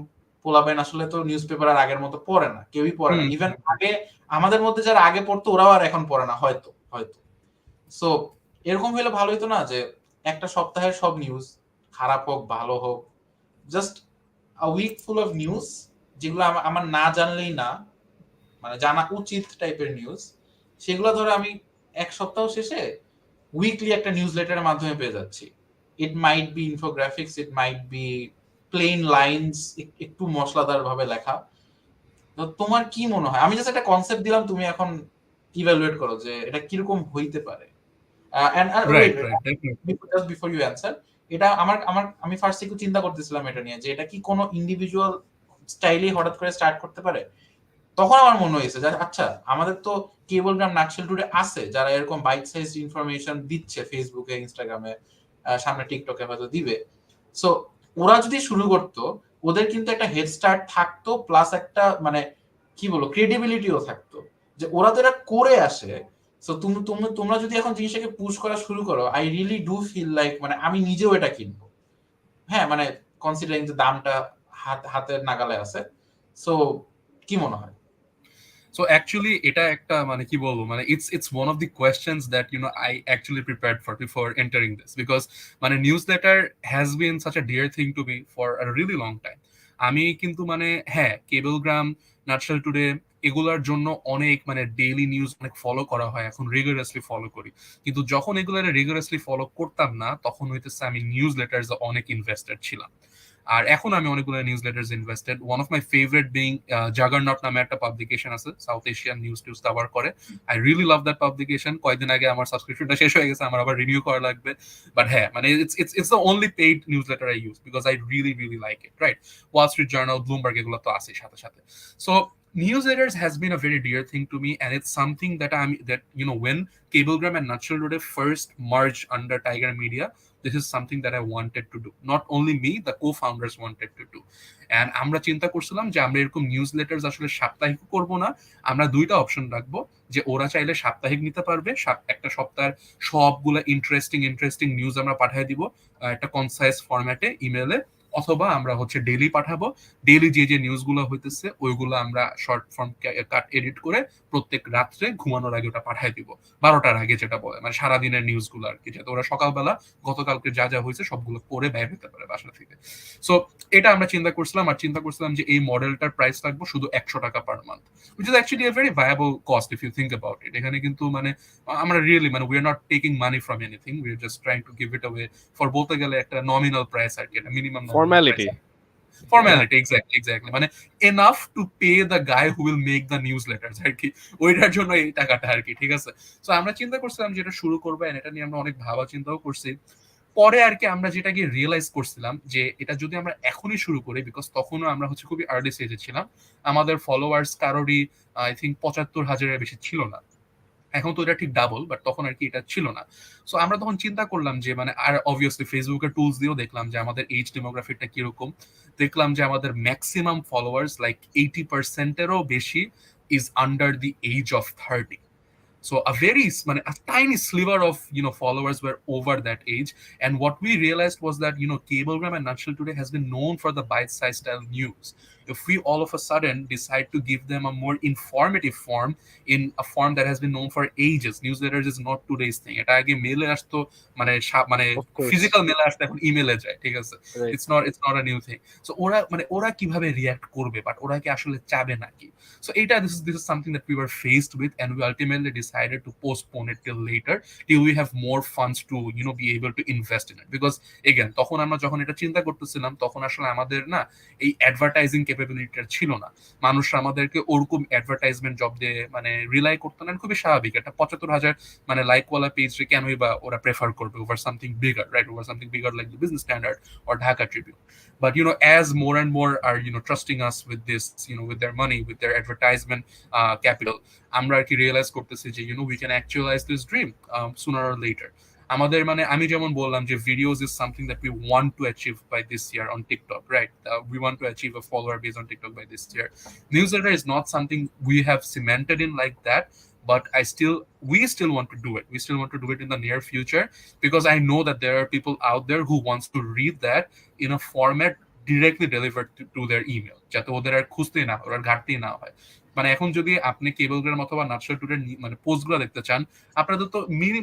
পোলাপাইন আসলে তো নিউজ পেপার আর আগের মতো পড়ে না, কেউই পড়ে না। ইভেন আগে আমাদের মধ্যে যারা আগে পড়তো ওরাও আর এখন পড়ে না হয়তো। সো এরকম হইলে ভালো হইতো না, যে একটা সপ্তাহের সব নিউজ, খারাপ হোক ভালো হোক, just a week full of news, যেগুলো আমার না জানলেই না, মানে জানা উচিত টাইপের নিউজ, সেগুলো ধরো আমি এক সপ্তাহ শেষে উইকলি একটা নিউজ লেটারের মাধ্যমে পেয়ে যাচ্ছি। It might be infographics, it might be plain lines, একটু মশলাদার ভাবে লেখা। তো তোমার কি মনে হয়? আমি জাস্ট একটা কনসেপ্ট দিলাম, তুমি এখন ইভ্যালুয়েট করো যে এটা কিরকম হইতে পারে। জাস্ট বিফোর ইউ অ্যান্সার, এটা আমি ফার্স্ট একটু চিন্তা করতেছিলাম এটা নিয়ে, যে এটা কি কোনো ইন্ডিভিজুয়াল স্টাইলে হঠাৎ করে স্টার্ট করতে পারে। তখন আমার মনে হয়েছে যে আচ্ছা, আমাদের তো কেবল গ্রাম নাক্সেল টুডে আছে, যারা এরকম বাইট সাইজ ইনফরমেশন দিচ্ছে ফেসবুকে, ইনস্টাগ্রামে, সামনে টিকটকে হয়তো দিবে। সো ওরা যদি শুরু করতো, ওদের কিন্তু একটা হেড স্টার্ট থাকতো, প্লাস একটা মানে কি বলবো ক্রেডিবিলিটিও থাকতো, যে ওরা তো এটা করে আসে। সো তোমরা যদি এখন জিনিসটাকে পুশ করা শুরু করো, I really do feel like মানে আমি নিজেও এটা কিনবো। হ্যাঁ, মানে কনসিডারিং যে দামটা হাতের নাগালে আছে। সো কি মনে হয়? So actually এটা একটা মানে কি বলবো, মানে it's one of the questions that I actually prepared for before entering this, because মানে newsletter has been such a dear thing to me for a really long time. আমি কিন্তু মানে হ্যাঁ, কেবলগ্রাম, নাটশাল টুডে, এগুলার জন্য অনেক মানে ডেইলি নিউজ অনেক ফলো করা হয়, এখন রিগারাসলি ফলো করি। কিন্তু যখন এগুলার রিগারাসলি ফলো করতাম না, তখন হইতেছে আমি নিউজ লেটার্স অনেক ইনভেস্টেড ছিলাম। আর এখন আমি অনেকগুলো newsletters invested. One of my favourite being Juggernaut নামে একটা পাবলিকেশন আছে, সাউথ এশিয়ান নিউজ টিউজ কভার করে। I really love that publication. কয়েকদিন আগে আমার সাবস্ক্রিপশনটা শেষ হয়ে গেছে, আমার আবার রিনিউ করা লাগবে। বাট হ্যাঁ, মানে it's the only paid news letter I use because I really like it, right? Wall Street journal, Bloomberg, এগুলো তো আছে সাথে সাথে। So newsletters has been a very dear thing to me, and it's something that when Cablegram and Natural Today first merged under Tiger Media, this is something that I wanted to do. Not only me, the co-founders wanted to do. And আমরা চিন্তা করছিলাম যে আমরা এরকম news letters আসলে সাপ্তাহিক করব না, আমরা দুইটা অপশন রাখবো, যে ওরা চাইলে সাপ্তাহিক নিতে পারবে, একটা সপ্তাহের সবগুলো ইন্টারেস্টিং নিউজ আমরা পাঠিয়ে দিব একটা কনসাইজ ফরম্যাটে ইমেলে, অথবা আমরা হচ্ছে ডেইলি পাঠাবো। ডেইলি যে নিউজগুলো হইতেছে ওইগুলো আমরা শর্ট ফর্ম কাট এডিট করে প্রত্যেক রাত্রে ঘুমানোর আগে ওটা পাঠিয়ে দিব, 12টার আগে, যেটা বলে মানে সারাদিনের নিউজগুলো আর কি, যাতে ওরা সকালবেলা গতকালকে যা যা হয়েছে সবগুলো পড়ে বের হতে পারে বাসা থেকে। সো এটা আমরা চিন্তা করছিলাম যে এই মডেলটার প্রাইস রাখবো শুধু 100 টাকা per month, which is actually a very viable cost if you think about it. এখানে কিন্তু মানে আমরা রিয়েলি মানে we are not taking money from anything, we are just trying to give it away for বলতে গেলে একটা nominal price আর কি, একটা মিনিমাম ফর্মালিটি। এক্স্যাক্টলি, মানে enough to pay the guy who will make the newsletters আর কি, ওইটার জন্য এই টাকাটা আর কি, ঠিক আছে? সো আমরা চিন্তা করছিলাম যে এটা শুরু করবো, এটা নিয়ে আমরা অনেক ভাবা চিন্তাও করছি। পরে আর কি আমরা যেটা গিয়ে রিয়েলাইজ করছিলাম যে এটা যদি আমরা এখনই শুরু করি, বিকজ তখনও আমরা হচ্ছে খুবই আর্লি স্টেজে ছিলাম, আমাদের ফলোয়ার্স কারোরই আই থিঙ্ক 75,000-এর বেশি ছিল না। এখন তো এটা ঠিক ডাবল, বাট তখন আর কি এটা ছিল না। সো আমরা তখন চিন্তা করলাম যে মানে, আর অবভিয়াসলি ফেসবুকের টুলস দিয়েও দেখলাম যে আমাদের এজ ডেমোগ্রাফিটা কিরকম। দেখলাম যে আমাদের ম্যাক্সিমাম ফলোয়ার্স লাইক 80%-এরও বেশি is under the age of 30. So a tiny sliver of followers were over that age, and what we realized was that Cablegram and Natural Today has been known for the bite-sized style news. If we all of a sudden decide to give them a more informative form, in a form that has been known for ages, newsletters is not today's thing. এটা আগে মেলে আসতো, মানে physical মেলে আসতো, এখন ইমেলে যায়, ঠিক আছে? It's not a new thing. So ওরা কিভাবে রিঅ্যাক্ট করবে, বাট ওরা কি আসলে চাবে নাকি? So this is something that we were faced with, and we ultimately decided to postpone it till later, till we have more funds to be able to invest in it. Because again, তখন আমরা যখন এটা চিন্তা করতেছিলাম, তখন আসলে আমাদের না এই অ্যাডভার্টাইজিং ক্যাপাবিলিটিটা ছিল না। মানুষ আমাদেরকে ওরকম অ্যাডভার্টাইজমেন্ট জব দিয়ে মানে রিলাই করতো না, খুবই স্বাভাবিক। একটা 75,000 মানে লাইকওয়ালা পেজে কেনই বা ওরা প্রেফার করবে over something bigger, right? Over something bigger like the business standard or Dhaka Tribune. But as more and more are trusting us with this, with their money, with their advertisement capital, আমরা আর কি realise করতেছি যে we can actualize this dream sooner or later. আমাদের মানে আমি যেমন বললাম যে videos is something that we want to achieve by this year on TikTok, right? We want to achieve a follower base on TikTok by this year. Newsletter is not something we have cemented in like that, but we still want to do it. We still want to do it in the near future, because I know that there are people out there who wants to read that in a format directly delivered to their email, যাতে ওদের আর খুঁজতে না, ওরা ঘাটতি না হয়। মানে এখন যদি আপনি কেবলগ্রাম অথবা ন্যাচারাল টুডের মানে পোস্টগুলো দেখতে চান, আপনাদের তো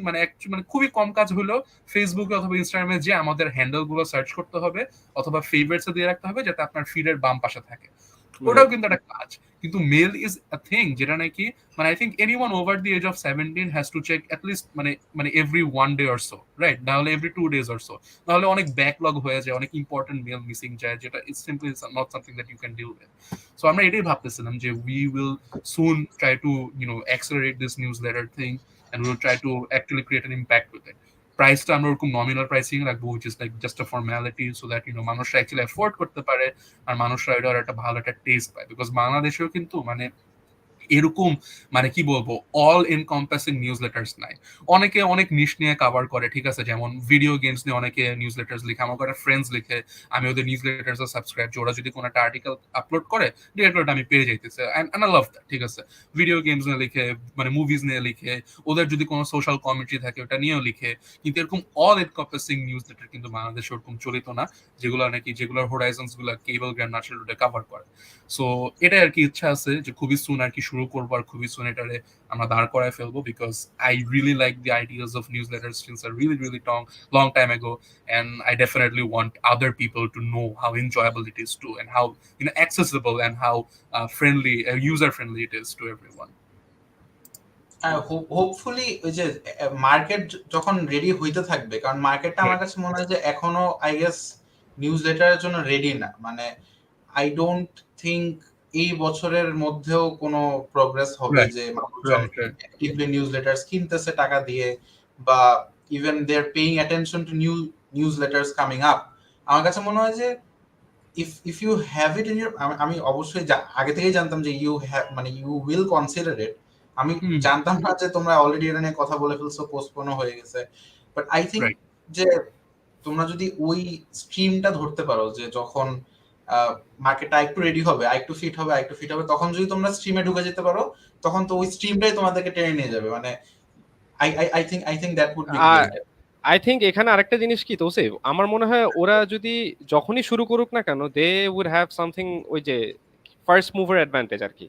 মানে খুবই কম কাজ হলো ফেসবুকে অথবা ইনস্টাগ্রামে যে আমাদের হ্যান্ডেল গুলো সার্চ করতে হবে, অথবা ফেভারিটস দিয়ে রাখতে হবে, যাতে আপনার ফিডের বাম পাশে থাকে। ওটাও কিন্তু একটা কাজ। কিন্তু মেল ইজ আ থিং যেটা নাকি মানে I think anyone over the age of 17 has to check at least মানে every 1 day or so, right? নাহলে এভরি 2 ডেজ অর সো, নাহলে অনেক ব্যাকলগ হয়ে যায়, অনেক ইম্পর্টেন্ট মেল মিসিং যায়, যেটা is simply not something that you can deal with. So আমরা এটাই ভাবতেছিলাম যে we will soon try to accelerate this newsletter thing, and we will try to actually create an impact with it. প্রাইসটা আমরা ওরকম nominal pricing রাখবো, which is like just a formality, so that মানুষরা actually afford করতে পারে, আর মানুষরা এটার একটা ভালো একটা টেস্ট পায়। বিকজ বাংলাদেশেও কিন্তু মানে এরকম মানে কি বলবো অল এনকম্পাসিং নিউজ লেটার্স নাই। অনেকে অনেক নিশ নিয়ে কভার করে, ঠিক আছে? যেমন ভিডিও গেমস নিয়ে অনেকে নিউজ লেটার্স লিখে, আমার একটা ফ্রেন্ডস লিখে, আমি ওদের নিউজ লেটার্স সাবস্ক্রাইব, যে ওরা যদি কোনো একটা আর্টিকেল আপলোড করে ডিরেক্টলি আমি পেয়ে যাইতেছে, এন্ড আই লাভ দ্যাট, ঠিক আছে? ভিডিও গেমস নিয়ে লিখে, মানে মুভিজ নিয়ে লিখে, ওদের যদি কোনো সোশ্যাল কমেন্ট্রি থাকে ওটা নিয়েও লিখে। কিন্তু এরকম অল এনকম্পাসিং নিউজ লেটার কিন্তু বাংলাদেশে ওরকম চলিত না, যেগুলোর হোরাইজনস গুলা কেবলগ্রাম ন্যাচারাল টুডে কভার করে। সো এটাই আর কি ইচ্ছা আছে যে খুবই সুন আর কি শুরু গ্রো করবো আর খুবই সুন এটারে আমরা দাঁড় করায় ফেলবো, because I really like the ideas of news letters since a really really long time ago, and I definitely want other people to know how enjoyable it is too, and how accessible and how friendly, user friendly it is to everyone. Hopefully ওই যে market যখন ready হইতে থাকবে, কারণ মার্কেটটা আমার কাছে মনে হয় যে এখনো আই গেস নিউজ লেটারের জন্য রেডি না। মানে আই ডোন্ট থিঙ্ক এই বছরের মধ্যেও কোনো প্রোগ্রেস হবে যে মানুষজন অ্যাক্টিভলি নিউজ লেটার্স কিনতেছে টাকা দিয়ে, বা even they are paying attention to newsletters coming up. আমার কাছে মনে হয় যে if you have it in your, আমি অবশ্যই আগে থেকেই জানতাম যে ইউ হ্যাভ, মানে ইউ উইল কনসিডার ইট। আমি জানতাম না যে তোমরা অলরেডি এটা নিয়ে কথা বলে ফেলছো, পোস্টপোনও হয়ে গেছে। বাট আই থিঙ্ক যে তোমরা যদি ওই স্ট্রিমটা ধরতে পারো যে যখন মার্কেটটা একটু রেডি হবে, একটু ফিট হবে, তখন যদি তোমরা স্ট্রিমে ঢুকে যেতে পারো, তখন তো ওই স্ট্রিমটাই তোমাদেরকে টেনে নিয়ে যাবে। মানে I think that would be great. I think এখানে আরেকটা জিনিস কি তৌসিফ, আমার মনে হয় ওরা যদি যখনই শুরু করুক না কেন, দে উড হ্যাভ সামথিং, ওই যে ফার্স্ট মুভার অ্যাডভান্টেজ আর কি।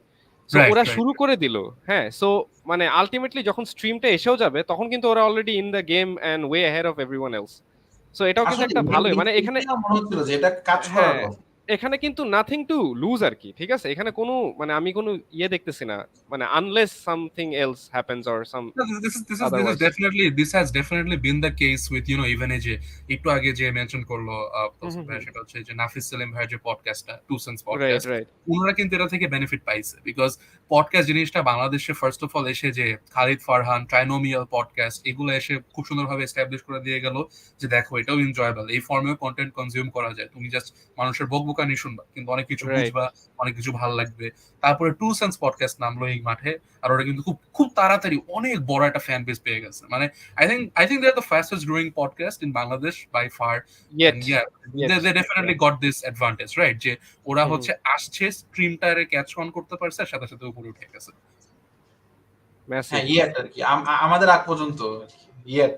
সো ওরা শুরু করে দিল, হ্যাঁ। সো মানে আলটিমেটলি যখন স্ট্রিমটা এসেও যাবে, তখন কিন্তু ওরা already in the game and way ahead of everyone else. So এটাও কিন্তু একটা ভালোই, মানে এখানে মনে হচ্ছিল যে এটা কাজ করার কথা। এখানে কিন্তু নাথিং টু লুজ আর কি, ঠিক আছে। এখানে কোনো মানে আমি কোনো ইয়ে দেখতেছি না, মানে unless something else happens or some. This has definitely been the case with even এই যে একটু আগে যে মেনশন করলো সেটা হচ্ছে যে নাফিস সেলিম ভাইয়ের যে পডকাস্টটা, টু সেন্স পডকাস্ট, ওনারা কিন্তু এটা থেকে বেনিফিট পাইছে, বিকজ পডকাস্ট জিনিসটা বাংলাদেশে ফার্স্ট অফ অল এসে যে খালিদ ফারহান, ট্রাইনোমিয়াল পডকাস্ট, এগুলো এসে খুব সুন্দরভাবে এস্টাবলিশ করে দিয়ে গেল যে দেখো এটাও এনজয়েবল, এই ফর্মেও কন্টেন্ট কনজিউম করা যায়, তুমি জাস্ট মানুষের বকবকানি শুনবা কিন্তু অনেক কিছু বুঝবা, অনেক কিছু ভালো লাগবে। তারপরে টু সেন্স পডকাস্ট নামলো এই মাঠে, আর ওরা কিন্তু খুব খুব তাড়াতাড়ি অনেক বড় একটা ফ্যান বেস পেয়ে গেছে। মানে I think they're the fastest growing podcast in Bangladesh by far. And yeah, they definitely got this advantage, right? যে ওরা হচ্ছে আসছে স্ট্রিমটারে ক্যাচ অন করতে পারছে, সাথে সাথে উপরে উঠে গেছে। হ্যাঁ, ইয়েট আর কি আমাদের আগ পর্যন্ত ইয়েট।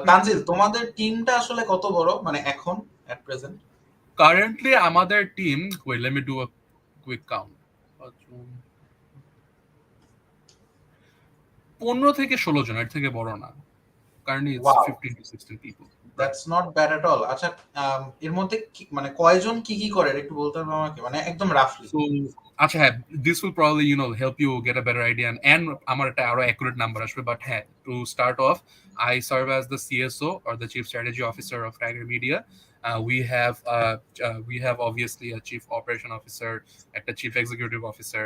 তানজিল, তোমাদের টিমটা আসলে কত বড় মানে এখন এট প্রেজেন্ট? Currently আমাদের team, wait let me do a quick count, 15 থেকে 16 জন, এর থেকে বড় না। Currently it's 15 to 16 people. That's not bad at all. আচ্ছা, এর মধ্যে মানে কয়জন কি কি করে একটু বলতে পারবে আমাকে, মানে একদম রাফলি? So আচ্ছা হ্যাঁ, this will probably help you get a better idea, and আমার একটা আরো accurate number আসবে, but হ্যাঁ, to start off, I serve as the CSO or the Chief Strategy Officer of Tiger Media. We have obviously a Chief Operation Officer, a Chief Executive Officer,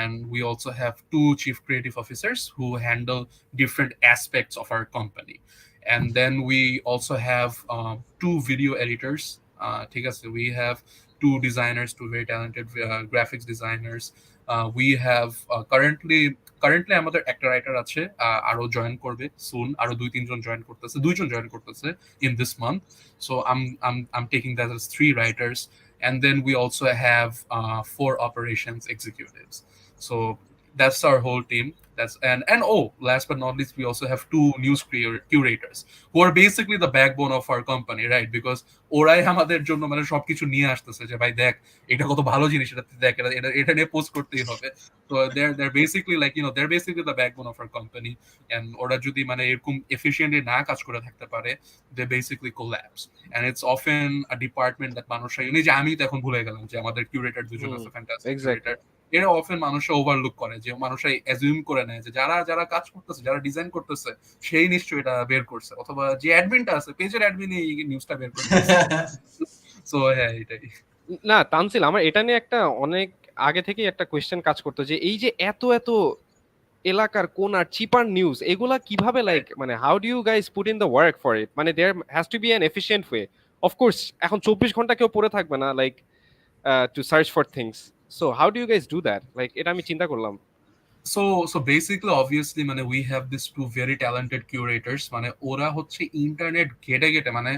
and we also have 2 Chief Creative Officers who handle different aspects of our company. And then we also have 2 video editors. We have 2 designers, 2 very talented graphics designers. We have currently আমাদের একটা writer আছে, আরো join করবে সুন, আরো 2-3 জন join করতেছে, 2 জন join করতেছে in this month. So I'm taking that as 3 writers, and then we also have 4 operations executives. So that's our whole team. And last but not least, we also have 2 news curators who are basically the backbone of our company, right? Because ওরাই আমাদের জন্য মানে সবকিছু নিয়ে আসতেছে যে ভাই দেখ এটা কত ভালো জিনিস, এটা দেখ এটা নিয়ে পোস্ট করতেই হবে। So they're basically like they're basically the backbone of our company, and ওরা যদি মানে এরকম এফিশিয়েন্টলি না কাজ করে থাকতে পারে, they basically collapse. And it's often a department that মানুষরা যে আমি তো এখন ভুলে গেলাম যে আমাদের কিউরেটর দুজন আছে, ফ্যান্টাস্টিক কিউরেটর, এরা অফেন মানুষরা ওভারলুক করে, যে মানুষরা অ্যাজিউম করে নেয় যে যারা কাজ করতেছে, যারা ডিজাইন করতেছে সেই নিশ্চয়ই এটা বের করছে, অথবা যে অ্যাডমিনটা আছে পেজের অ্যাডমিনই এই নিউজটা বের করতেছে। সো হ্যাঁ, এটাই। না তানজিল, আমার এটা নিয়ে একটা অনেক আগে থেকেই একটা কোয়েশ্চেন কাজ করতো যে এই যে এত এলাকার কোন আর চিপার নিউজ, এগুলা কিভাবে লাইক মানে how do you guys put in the work for it? মানে there has to be an efficient way. Of course এখন 24 ঘন্টা কেউ পড়ে থাকবে না like to search for things. So how do you guys do that? Like এটা আমি চিন্তা করলাম। So basically obviously মানে we have these 2 very talented curators, মানে ওরা হচ্ছে ইন্টারনেট ঘেটে মানে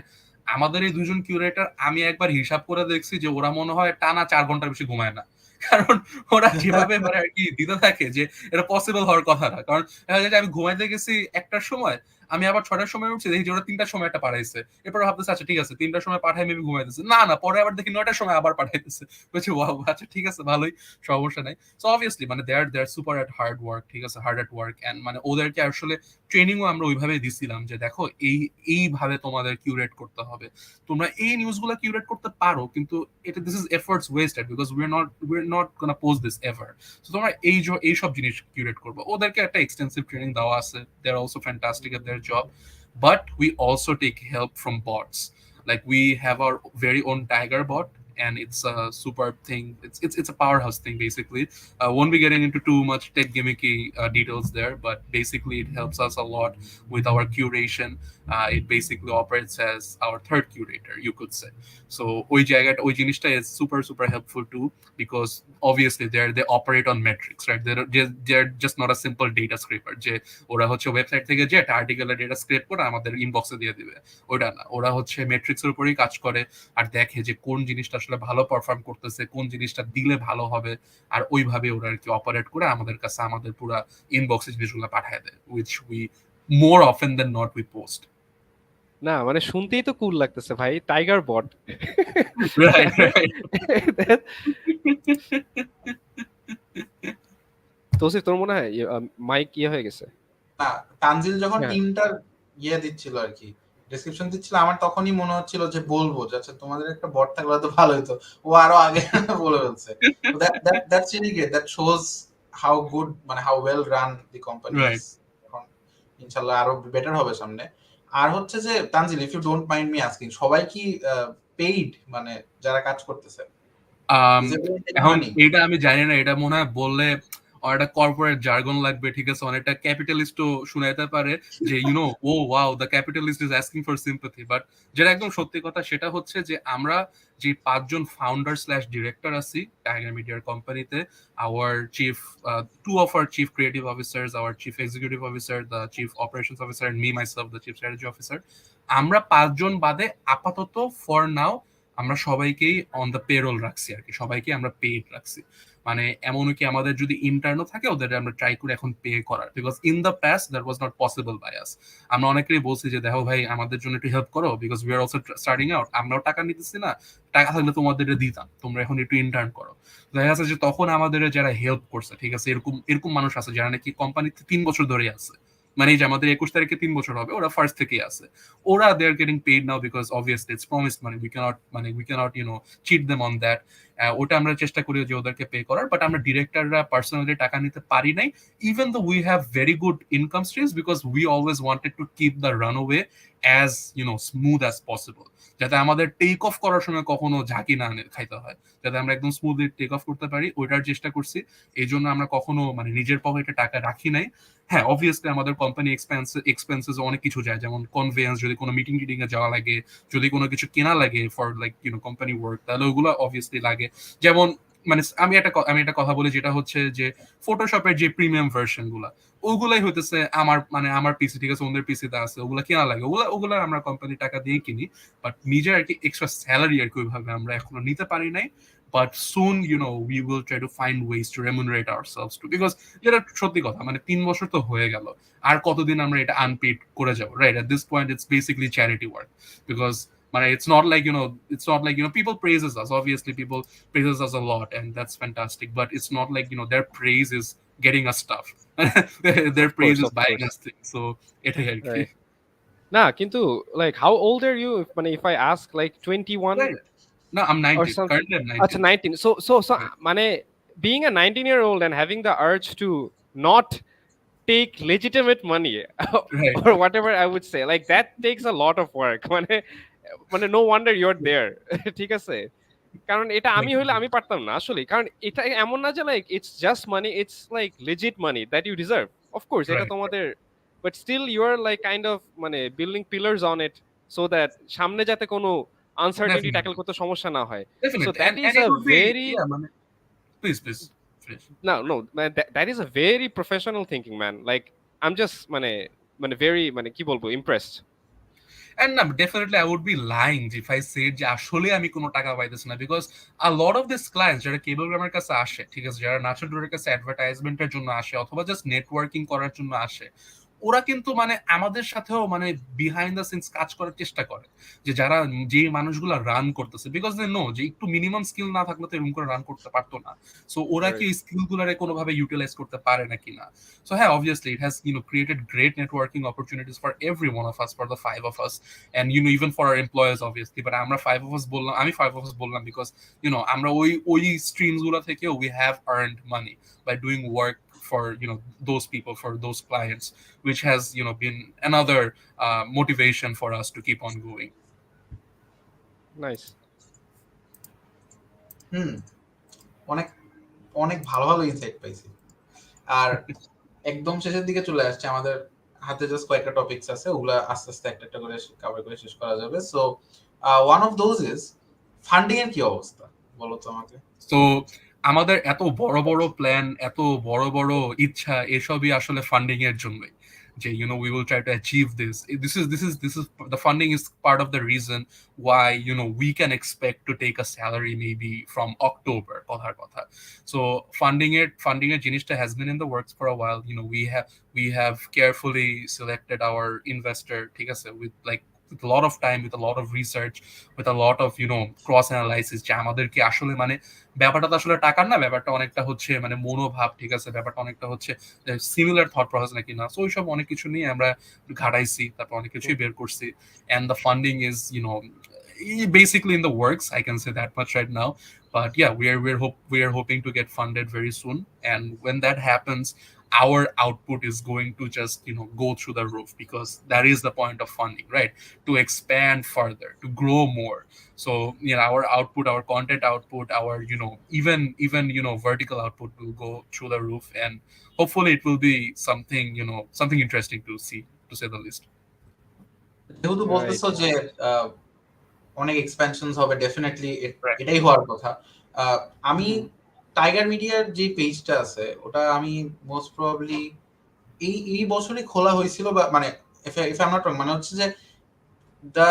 আমাদের এই 2 জন কিউরেটর, আমি একবার হিসাব করে দেখছি যে ওরা মনে হয় টানা 4 ঘন্টার বেশি ঘুমায় না, কারণ ওরা যেভাবে মানে আর কি দিতে থাকে যে এটা পসিবল হওয়ার কথা না। কারণ আমি ঘুমাইতে গেছি 1টার সময়, আমি আবার 6টার সময় উঠছি, দেখি যে ওরা 3টার সময় একটা পাঠাইছে। এরপর ভাবতেছে আচ্ছা ঠিক আছে 3টার সময় পাঠাই, মেবি ঘুমাইতেছে, না না, পরে আবার দেখি 9টার সময় আবার পাঠাইতেছে। বলছি ওয়াও, আচ্ছা ঠিক আছে, ভালোই, সমস্যা নাই। সো অবভিয়াসলি মানে দে আর সুপার এট হার্ড ওয়ার্ক, ঠিক আছে, হার্ড এট ওয়ার্ক। এন্ড মানে ওদেরকে আসলে ট্রেনিংও আমরা ওইভাবে দিছিলাম যে দেখো এইভাবে তোমাদের কিউরেট করতে হবে, তোমরা এই নিউজগুলো কিউরেট করতে পারো, কিন্তু এটা this is efforts wasted because we are not gonna post this ever. তো তোমরা এইসব জিনিস কিউরেট করবো। ওদেরকে একটা এক্সটেন্সিভ ট্রেনিং দেওয়া আছে, they are also fantastic at their job, but we also take help from bots. Like we have our very own Tiger bot, and it's a superb thing. It's a powerhouse thing basically. Won't be getting into too much tech gimmicky details there, but basically it helps us a lot with our curation. It basically operates as our third curator, you could say. So ওই জিনিসটা is super helpful too, because obviously they operate on metrics, right? They're just not a simple data scraper যে ওরা হচ্ছে website থেকে যে একটা আর্টিকেলের data scrap করে আমাদের ইনবক্সে দিয়ে দিবে, ওটা না। ওরা হচ্ছে মেট্রিক্সের উপরেই কাজ করে আর দেখে যে কোন জিনিসটা আসলে ভালো পারফর্ম করতেছে, কোন জিনিসটা দিলে ভালো হবে, আর ওইভাবে ওরা আর কি অপারেট করে আমাদের কাছে আমাদের পুরো ইনবক্সে জিনিসগুলো পাঠিয়ে দেয়, which we more often than not we post. না মানে শুনতেই তো কুল লাগতেছে ভাই, টাইগার বট। Right, right. তোসিফ তোর মনে হয় মাইক হয়ে গেছে? না, তানজিল যখন হ্যাঁ। টিমটার দিচ্ছিল আর কি, ডেসক্রিপশন দিচ্ছিল, আমার তখনই মনে হচ্ছিল যে বলবো যে আচ্ছা তোমাদের একটা বট থাকলে তো ভালো হতো। ও আরো আগে বলে ফেলছে। That's really great, that shows how good, মানে how well run the company Right. ইজ। এখন ইনশাআল্লাহ আরো বেটার হবে সামনে। আর হচ্ছে যে Tanzil, if you don't mind me asking, সবাই কি পেইড, মানে যারা কাজ করতেছে? Is everyone taking এখন money? এটা আমি জানি না, এটা মনে হয় বললে একটা কর্পোরেট জার্গন লাগবে, ঠিক আছে, অনেকটা ক্যাপিটালিস্টও শুনাইতে পারে যে oh wow the capitalist is asking for sympathy. But যেটা একদম সত্যি কথা সেটা হচ্ছে যে আমরা যে 5জন ফাউন্ডার স্ল্যাশ ডিরেক্টর আছি টাইগার মিডিয়ার কোম্পানিতে, our chief, two of our chief creative officers, our chief executive officer, the chief operations officer, and me myself the chief strategy officer, আমরা 5জন বাদে আপাতত ফর নাও আমরা সবাইকেই অন দ্য পেরোল রাখছি আর কি, সবাইকে আমরা পেইড রাখছি। মানে এমনকি আমাদের যদি ইন্টার্নও থাকে ওদের আমরা ট্রাই করি এখন পে করার, because in the past that was not possible by us. আমরা অনেকেরই বলছি যে দেখো ভাই আমাদের জন্য একটু হেল্প করো, because we are also starting out, আমরাও টাকা নিতেছি না, টাকা থাকলে তোমাদের দিতাম, তোমরা এখন একটু ইন্টার্ন করো। দেখা যাচ্ছে যে তখন আমাদের যারা হেল্প করছে, ঠিক আছে, এরকম এরকম মানুষ আছে যারা নাকি কোম্পানিতে 3 বছর ধরে আছে, মানে এই যে আমাদের 21 তারিখে 3 বছর হবে, ওরা ফার্স্ট থেকেই আছে, ওরা they are getting paid now because obviously it's promised money, we can't cheat them on that. ওটা আমরা চেষ্টা করি যে ওদেরকে পে করার, বাট আমরা ডিরেক্টররা পার্সোনালি টাকা নিতে পারি নাই, even though we have very good income streams, because we always wanted to keep the runway as smooth as possible, যাতে আমাদের টেক অফ করার সময় কখনো ঝাঁকি না খাইতে হয়, যাতে আমরা একদম স্মুথলি টেক অফ করতে পারি, ওইটার চেষ্টা করছি। এই জন্য আমরা কখনো মানে নিজের পকেটে টাকা রাখি নাই। হ্যাঁ অবভিয়াসলি আমাদের কোম্পানি এক্সপেন্সেস অনেক কিছু যায়, যেমন কনভেন্স, যদি কোনো মিটিং টিটিং এ যাওয়া লাগে, যদি কোনো কিছু কেনা লাগে ফর লাইক কোম্পানি ওয়ার্ক, তাহলে ওগুলো অবভিয়াসলি লাগে। যেমন মানে আমি একটা কথা বলি, যেটা হচ্ছে যে ফটোশপের যে প্রিমিয়াম ভার্সন গুলা, ওগুলাই হইতেছে আমার পিসি, ঠিক আছে, ওদের পিসিতে আছে, ওগুলা কেনা লাগে, ওগুলা আমরা কোম্পানি টাকা দিয়ে কিনি, বাট নিজের আর কি এক্সট্রা স্যালারি আর কি ওইভাবে আমরা এখনো নিতে পারি নাই। But soon, we will try to find ways to remunerate ourselves too. Because যেটা সত্যি কথা, মানে 3 বছর তো হয়ে গেল, আর কতদিন আমরা এটা আনপেড করে যাবো, right? At this point, it's basically charity work. Because মানে it's not like people praises us. Obviously, people praises us a lot, and that's fantastic. But it's not like their praise is getting us stuff. Their praise is buying us things. So এটাই আর কি। না কিন্তু like how old are you, মানে if I ask like 21? No, I'm 19. Currently, I'm 19. Acha, 19. So, mane, being a 19-year-old and having the urge to not take legitimate money Right. or whatever I would say, like that takes a lot of work. মানে no wonder you're there. ঠিক আছে? কারণ এটা আমি হইলে আমি পারতাম না আসলে, কারণ এটা এমন না যে like it's just money, it's like legit money that you deserve. Of course এটা Right. তোমাদের, but still you are like kind of মানে building pillars on it so that সামনে যাতে কোনো আনসার্টেনিটি ট্যাকল করতে সমস্যা না হয়। So Definitely. that is it a would be, very please finish. no man, that is a very professional thinking, man. Like I'm just মানে very মানে কি বলবো impressed. And definitely I would be lying if I said যে আসলে আমি কোনো টাকা পাইতেছি না, because a lot of these clients যারা কেবলগ্রামের কাছে আসে, ঠিক আছে, যারা নাচুর ডোরের কাছে অ্যাডভার্টাইজমেন্টের জন্য আসে অথবা জাস্ট নেটওয়ার্কিং করার জন্য আসে, ওরা কিন্তু মানে আমাদের সাথেও মানে বিহাইন্ড দ্য সিনস কাজ করার চেষ্টা করে, যে যারা যে মানুষগুলো রান করতেছে, বিকজ দে নো যে একটু মিনিমাম স্কিল না থাকলে তো এরকম করে রান করতে পারতো না। সো ওরা কি Right. স্কিল গুলারে কোনোভাবে ইউটিলাইজ করতে পারে নাকি না। সো হ্যাঁ, obviously it has created great networking opportunities for every one of us, for the five of us, and even for our employers obviously. But আমরা five of us বললাম, আমি five of us বললাম because আমরা ওই streams গুলো থেকেও we have earned money by doing work for those people, for those clients, which has been another motivation for us to keep on going. Nice. অনেক অনেক ভালো ভালো ইনসাইট পাইছি। আর একদম শেষের দিকে চলে আসছে, আমাদের হাতে জাস্ট কয়েকটা টপিকস আছে, ওগুলা আস্তে আস্তে একটা একটা করে কভার করে শেষ করা যাবে। So one of those is funding এর কি অবস্থা বলো তো আমাকে। তো আমাদের এত বড় বড় প্ল্যান, এত বড় বড় ইচ্ছা, এসবই আসলে ফান্ডিং এর জন্যই, যে we will try to achieve this is the funding is part of the reason why we can expect to take a salary maybe from October, কথার কথা। So funding এর জিনিসটা has been in the works for a while. We have carefully selected our investor, ঠিক আছে, with a lot of time, with a lot of research, with a lot of cross analysis, যে আমাদেরকে আসলে মানে ব্যাপারটা তো আসলে টাকার না, ব্যাপারটা অনেকটা হচ্ছে মানে মনোভাব, ঠিক আছে, ব্যাপারটা অনেকটা হচ্ছে সিমিলার থট প্রসেস নাকি না। সো ওইসব অনেক কিছু নিয়ে আমরা ঘাটাইছি, তারপর অনেক কিছুই বের করছি, and the funding is basically in the works, I can say that much right now. But yeah, we are hoping to get funded very soon, and when that happens, our output is going to just go through the roof, because that is the point of funding, right? To expand further, to grow more. So our output, our content output, our even vertical output will go through the roof, and hopefully it will be something interesting to see, to say the least. যেহেতু Right. বলতেছো যে অনেক এক্সপেনশনস হবে, definitely Right. এটাই হওয়ার কথা। আমি tiger মিডিয়ার যে পেজটা আছে ওটা আমি মোস্ট প্রবাবলি এই বছরই খোলা হয়েছিল, বা মানে if I am not wrong, মানে হচ্ছে যে দ্য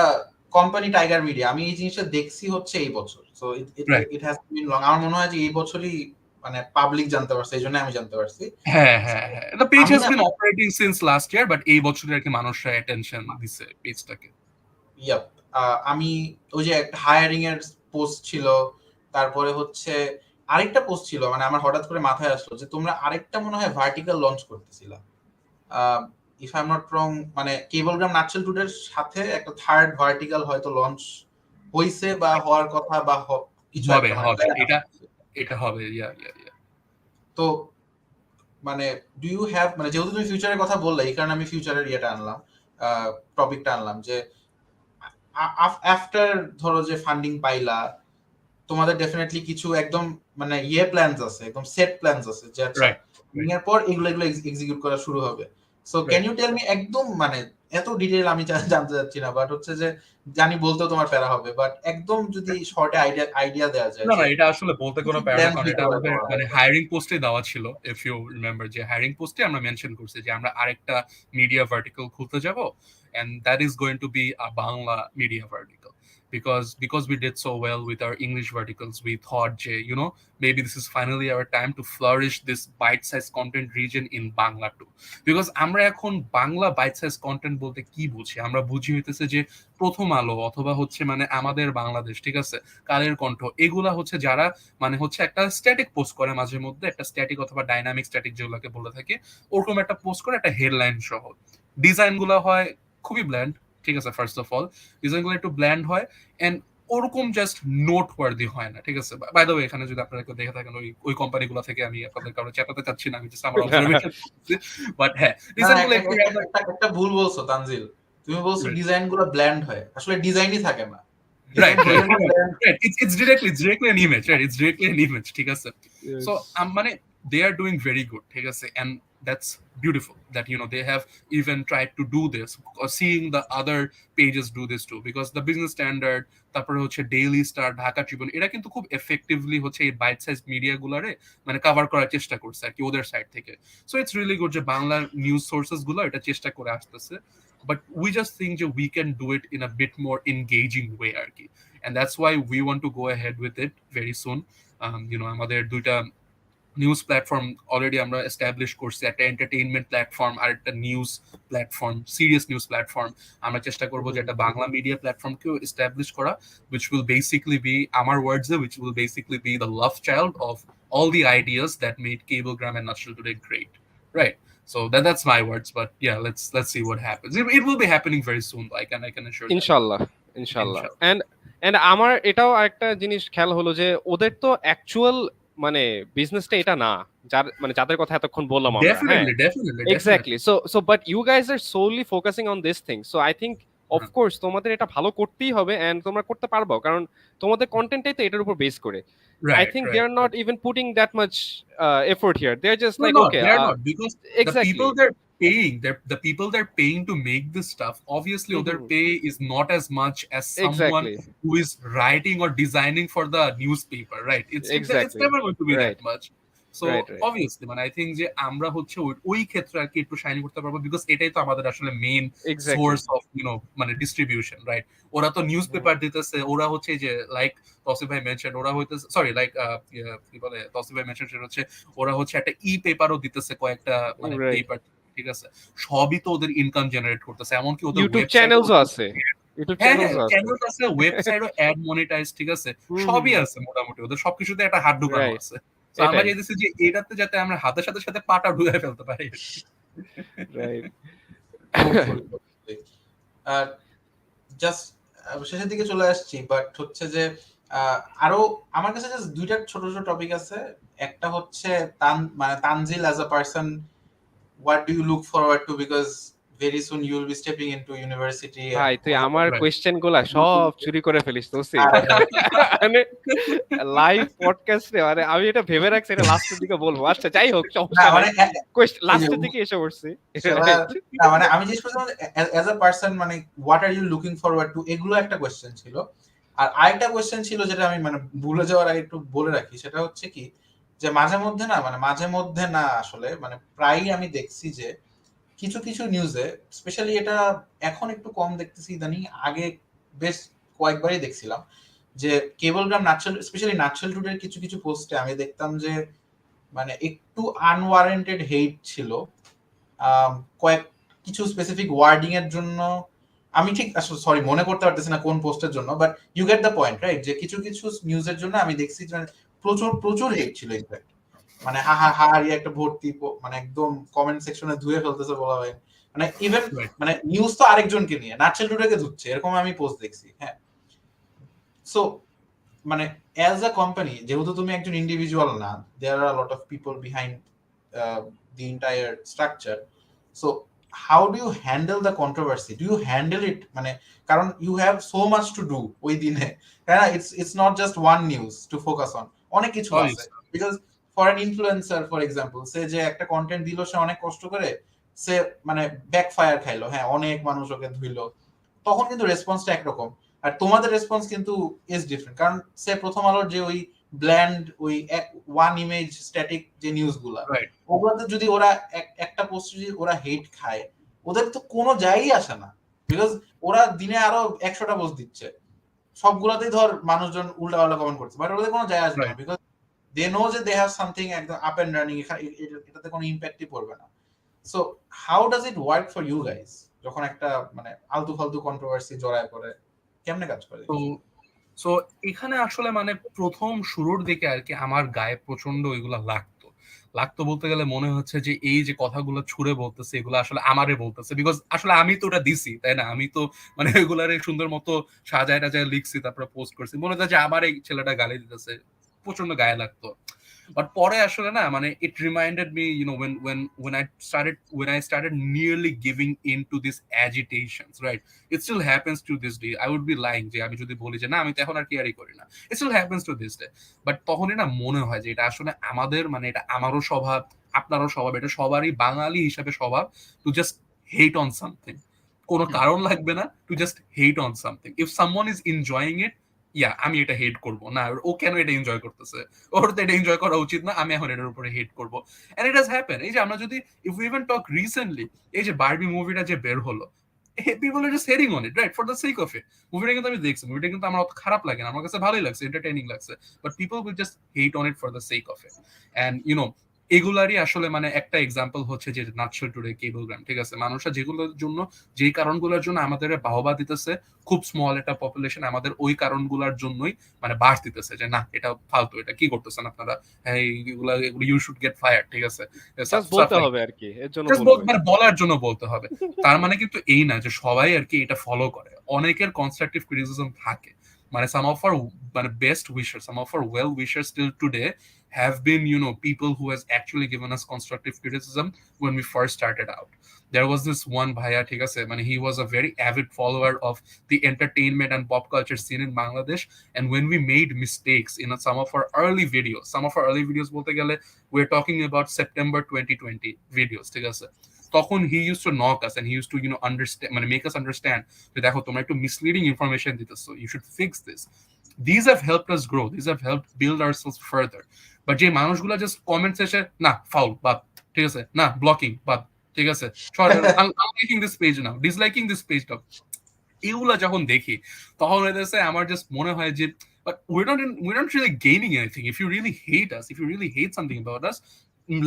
কোম্পানি টাইগার মিডিয়া, আমি এই জিনিসটা দেখছি হচ্ছে এই বছর। So Right. It has been long. আমার মনে হয় যে এই বছরই মানে পাবলিক জানতে পারছে, এই জন্য আমি জানতে পারছি। হ্যাঁ, হ্যাঁ, হ্যাঁ, the page আমি has না been operating since last year, but এই বছরে আর কি মানুষরা attention দিছে পেজটাকে। ইয়াপ আমি ওই যে একটা হায়ারিং এর পোস্ট ছিল, তারপরে হচ্ছে আরেকটা পোস্ট ছিল, মানে আমার হঠাৎ করে মাথায় আসলো যে তোমরা আরেকটা মনে হয় ভার্টিক্যাল লঞ্চ করতেছিলা, if I am not wrong, মানে কেবলগ্রাম নাচেল টুডের সাথে একটা থার্ড ভার্টিক্যাল হয়তো লঞ্চ হইছে বা হওয়ার কথা, বা কিছু হবে একটা মানে হবে plan আছে। এটা হবে, ইয়া। তো মানে ডু ইউ হ্যাভ, মানে যেহেতু তুমি ফিউচারের কথা বললে, এই কারণে আমি ফিউচারের ইয়েটা আনলাম, টপিকটা আনলাম যে আফটার ধরো যে ফান্ডিং পাইলা, তোমাদের ডেফিনেটলি কিছু একদম মানে প্ল্যানস আছে, একদম সেট প্ল্যানস আছে যে আচ্ছা রাইট এর পর এগুলো এক্সিকিউট করা শুরু হবে। So can you tell me, একদম মানে এত ডিটেইল আমি জানতে যাচ্ছি না, বাট হচ্ছে যে জানি বলতেও তোমার প্যারা হবে, বাট একদম যদি শর্টে আইডিয়া দেওয়া যায় না যে এটা আসলে বলতে কি কোনো কি প্যারা না, প্ল্যান কারণ দিতে এটা পারে আমাদের তোমার মানে হাতে? হায়ারিং পোস্টে দেওয়া ছিল। ইফ ইউ রিমেম্বার, যে হায়ারিং পোস্টে আমরা মেনশন করছি যে আমরা আরেকটা মিডিয়া ভার্টিক্যাল খুলতে যাব, and that is going to be a Bangla media vertical, because we did so well with our English verticals, we thought যে maybe this is finally our time to flourish this bite size content region in Bangla too, because আমরা এখন Bangla bite size content বলতে কি বুঝি, আমরা বুঝি হইতেছে যে প্রথম আলো অথবা হচ্ছে মানে আমাদের বাংলাদেশ, ঠিক আছে, কালের কণ্ঠ, এগুলা হচ্ছে যারা মানে হচ্ছে একটা স্ট্যাটিক পোস্ট করে, মাঝে মধ্যে একটা স্ট্যাটিক অথবা ডাইনামিক স্ট্যাটিক যেগুলোকে বলে থাকে, ওরকম একটা পোস্ট করে একটা হেডলাইন সহ, ডিজাইন গুলো হয় খুবই ব্ল্যান্ড, ঠিক আছে, ফার্স্ট অফ অল ডিজাইন গুলো একটু ব্ল্যান্ড হয়, এন্ড ওরকম জাস্ট নোট ওয়ার্দি হয় না, ঠিক আছে। বাই দ্য ওয়ে, এখানে যদি আপনারা কেউ দেখে থাকেন ওই কোম্পানিগুলো থেকে, আমি আপনাদের কারো চেতাতে চাচ্ছি না, আমি জাস্ট আমার অবজারভেশন করছি, বাট হ্যাঁ, না ডিজাইন গুলো একটু একটা ভুল বলছো তানজিল, তুমি বলছো ডিজাইন গুলো ব্ল্যান্ড হয়, আসলে ডিজাইনই থাকে না। right it's directly an image, right, it's directly an image, ঠিক আছে। So Yes. মানে they are doing very good, ঠিক আছে, and that's beautiful that they have even tried to do this, or seeing the other pages do this too, because the Business Standard, তারপরে হচ্ছে daily star, Dhaka Tribune, এরা কিন্তু খুব effectively হচ্ছে এই bite size media গুলারে মানে কভার করার চেষ্টা করছে আর কি ওদের সাইড থেকে। সো ইটস রিয়েলি গুড যে বাংলা নিউজ সোর্সেস গুলো এটা চেষ্টা করে আসতেছে, but we just think that we can do it in a bit more engaging way আর কি, and that's why we want to go ahead with it very soon. আমাদের দুইটা news platform already আমরা establish করছি, একটা entertainment platform আর একটা news platform, serious news platform. আমরা চেষ্টা করবো যে একটা বাংলা মিডিয়া প্ল্যাটফর্মকেও এস্টাবলিশ করা, which will basically be আমার words, which will basically be the love child of all the ideas that made Cablegram and Nutshell Today great, right? So that's my words, but yeah, let's see what happens. It will be happening very soon, I can assure that. ইনশাল্লাহ, ইনশাল্লাহ। Inshallah. And আমার এটাও একটা জিনিস খেয়াল হলো যে ওদের তো অ্যাকচুয়াল মানে বিজনেসটা এটা না, যাদের কথা এতক্ষণ বললাম আমরা। হ্যাঁ, Definitely. Exactly. So but you guys are solely focusing on this thing, so I think of course তোমাদের এটা ভালো করতেই হবে এন্ড তোমরা করতে পারবো, কারণ তোমাদের কন্টেন্টটাই তো এটার উপর বেস করে। I Right, think right, they are not even putting that much effort here. They're just like, okay, they're not, because the exactly. people they're paying, the people they're paying to make this stuff, obviously their pay is not as much as someone Exactly. who is writing or designing for the newspaper, right? It's Exactly. never going to be Right. that much. So Right. obviously I think যে আমরা হচ্ছে ওই ক্ষেত্রে আর কি একটু shiny করতে পারবো, because এটাই তো আমাদের আসলে main Exactly. Source of distribution, right? ওরা তো নিউজ পেপার দিতেছে, ওরা হচ্ছে যে লাইক তসিফ ভাই মেনশন, ওরা হইতেছে সরি লাইক কি বলে তসিফ ভাই মেনশন, সেটা হচ্ছে ওরা হচ্ছে একটা পেপারও দিতেছে, কয়েকটা Right. পেপার, ঠিক আছে? সবই তো ওদের ইনকাম জেনারেট করতেছে, এমনকি ওদের ইউটিউব চ্যানেলসও আছে, ইউটিউব চ্যানেলসও আছে, চ্যানেল আছে, ওয়েবসাইটও অ্যাড মনিটাইজ, ঠিক আছে? সবই আছে মোটামুটি, ওদের সবকিছুতে একটা হাত ঢুকানো Right. আছে। তো আমরা চাইতেছি যে এটাতে যাতে আমরা হাতের সাথে সাথে পাটা ঢুকাই ফেলতে পারি। রাইট। জাস্ট শেষের দিকে চলে আসছি, বাট হচ্ছে যে আরো আমার কাছে জাস্ট দুইটা ছোট ছোট টপিক আছে। একটা হচ্ছে Tanzil as a person, what do you look forward to, because very soon you will be stepping into university. ভাই তুই আমার কোয়েশ্চেন গুলা সব চুরি করে ফেলিস তো, মানে লাইভ পডকাস্টে, মানে আমি এটা ভেবে রাখছি এটা লাস্টের দিকে বলবো। আচ্ছা যাই হোক, সমস্যা নাই, লাস্টের দিকে এসে পড়ছি। মানে আমি জিজ্ঞেস করছিলাম অ্যাজ আ পারসন, মানে what are you looking forward to, এগুলো একটা কোয়েশ্চেন ছিল। আর আরেকটা কোয়েশ্চেন ছিল যেটা আমি মানে ভুলে যাওয়ার আগে একটু বলে রাখি, সেটা হচ্ছে কি যে মাঝে মধ্যে না আসলে মানে প্রায়ই আমি দেখছি যে কিছু কিছু নিউজে, স্পেশালি এটা এখন একটু কম দেখতেছি ইদানিং, আগে বেশ কয়েকবারই দেখছিলাম যে কেবলগ্রাম স্পেশালি নাটশেল টুডের কিছু কিছু পোস্টে আমি দেখতাম যে মানে একটু আনওয়ারেন্টেড হেট ছিল কয়েক কিছু স্পেসিফিক ওয়ার্ডিং এর জন্য। আমি ঠিক আসলে সরি মনে করতে পারতেছি না কোন পোস্টের জন্য, but you get the point, right? যে কিছু কিছু নিউজের জন্য আমি দেখছি প্রচুর হেট ছিল, ইনফ্যাক্ট মানে একটা ভর্তি, মানে একদম কমেন্ট সেকশনে ধুয়ে ফেলতেছে বলা হয়, মানে ইভেন মানে নিউজ তো আরেকজনকে নিয়ে নাটশেল টুডেকে ধুচ্ছে, এরকম আমি পোস্ট দেখছি। হ্যাঁ, সো মানে অ্যাজ আ কোম্পানি, যেহেতু তুমি একজন ইন্ডিভিজুয়াল না, there are lot of people behind the entire structure. So how do you handle the controversy? Do you handle it? মানে কারণ you have so much to do ওই দিনে, তাই না? It's not just one news to focus on, অনেক কিছু আছে। Because for an influencer for example, সে যে একটা কন্টেন্ট দিল, সে অনেক কষ্ট করে, সে মানে ব্যাকফায়ার খাইলো, হ্যাঁ অনেক মানুষ ওকে ধুইলো, তখন কিন্তু রেসপন্সটা একরকম। আর তোমাদের রেসপন্স কিন্তু ইজ ডিফারেন্ট, কারণ সে প্রথম আলোর যে ওই ব্ল্যান্ড ওই ওয়ান ইমেজ স্ট্যাটিক যে নিউজগুলা, ওগুলোতে যদি ওরা একটা পোস্ট যদি ওরা হেট খায়, ওদের তো কোনো জায়গায় আসে না, বিকজ ওরা দিনে আরো 100টা পোস্ট দিচ্ছে, সবগুলাতেই ধর মানুষজন উল্টা পাল্টা কমেন্ট করছে, বাট ওদের কোনো জায়গা আসবে না, বিকজ দে নো যে দে হ্যাভ সামথিং একদম আপ এন্ড রানিং, এটাতে কোনো ইম্প্যাক্টই পড়বে না। So how does it work for you guys যখন একটা মানে আলতু ফালতু কন্ট্রোভার্সি জড়ায় পড়ে, কেমনে কাজ করে? সো এখানে আসলে মানে প্রথম শুরুর দিকে আর কি আমার গায়ে প্রচন্ড ওইগুলা লাগতো বলতে গেলে মনে হচ্ছে যে এই যে কথাগুলো ছুড়ে বলতেছে, এগুলো আসলে আমারে বলতেছে, বিকজ আসলে আমি তো ওটা দিছি, তাই না? আমি তো মানে ওইগুলারে সুন্দর মতো সাজায় টাজায় লিখছি, তারপরে পোস্ট করছি, মনে হচ্ছে যে আমার এই ছেলেটা গালি দিতেছে, প্রচন্ড গায়ে লাগতো। বাট পরে আসলে না মানে it reminded me when I started nearly giving in to these agitations, right? It still happens to this day. I would be lying যে আমি যদি বলি যে না আমি তো এখন আর কেয়ারই করি না, it still happens to this day. But তখনই না মনে হয় যে এটা আসলে আমাদের মানে এটা আমারও স্বভাব, আপনারও স্বভাব, এটা সবারই বাঙালি হিসাবে স্বভাব, to just hate on something. কোনো কারণ লাগবে না, to just hate on something. If someone is enjoying it, আমি এটা হেট করবো না, ও কেন এটা এনজয় করতেছে, ওর তো এটা এনজয় করা উচিত না, আমি এখন এটার উপরে হেট করবো। And it has happen. এই যে আমরা যদি if we even talk recently, এই যে বারবি মুভিটা যে বের হলো, people are just hating on it, right, for the sake of it. মুভিটা কিন্তু আমি দেখছি, মুভিটা কিন্তু আমার অত খারাপ লাগে না, আমার কাছে ভালোই লাগছে, এন্টারটেইনিং লাগছে, but people will just hate on it for the sake of it. And এগুলারই আসলে মানে একটা এক্সাম্পল হচ্ছে যে নাটশেল টুডে কেবলগ্রাম, ঠিক আছে, মানুষরা যেগুলোর জন্য, যেই কারণগুলোর জন্য আমাদের বাহবা দিতেছে, খুব স্মল একটা পপুলেশন আমাদের ওই কারণগুলোর জন্যই মানে বাস দিতেছে যে না এটা ফালতু, এটা কি করতেছেন আপনারা, এগুলা ইউ শুড গেট ফায়ার, ঠিক আছে, জাস্ট বলতে হবে আর কি, এর জন্য মানে বলার জন্য বলতে হবে। তার মানে কিন্তু এই না যে সবাই আর কি এটা ফলো করে, অনেকের কনস্ট্রাকটিভ ক্রিটিসিজম থাকে, মানে some of our মানে best wishers, some of our well wishers till today have been people who has actually given us constructive criticism when we first started out. There was this one bhaiya, ঠিক আছে, মানে he was a very avid follower of the entertainment and pop culture scene in Bangladesh, and when we made mistakes in some of our early videos বলতে গেলে we're talking about September 2020 videos, ঠিক আছে, তখন he used to knock us and he used to understand, মানে make us understand যে দেখো তোমরা একটু মিসলিডিং ইনফরমেশন দিতেছো, you should fix this. These have helped us grow, these have helped build ourselves further. But যে মানুষগুলো just comments এসে না ফাউল বাদ, ঠিক আছে, না ব্লকিং বাদ, ঠিক আছে, unliking this page now, disliking this page now, এগুলা যখন দেখি তখন হইতেছে আমার জাস্ট মনে হয় যে but we're not really gaining anything. If you really hate us, if you really hate something about us,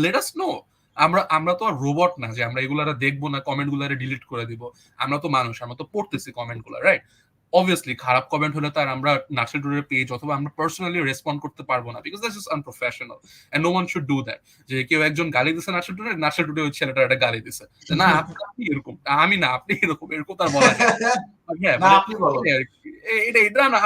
let us know. আমরা তো আর রোবট না যে আমরা এগুলারা দেখবো না, কমেন্ট গুলারে ডিলিট করে দিব। আমরা তো মানুষ, আমরা তো পড়তেছি কমেন্ট গুলা, রাইট? অবভিয়াসলি খারাপ কমেন্ট হলে তো আর আমরা নাটশেল টুডের পেজ অথবা আমরা পার্সোনালি রেসপন্ড করতে পারবো না, because that's just unprofessional and no one should do that. যে কেউ একজন গালি দিছে নাটশেল টুডে ওই ছেলেটা একটা গালি দিছে, না আপনি এরকম, আমি না আপনি এরকম তার বলা যায় এটা না,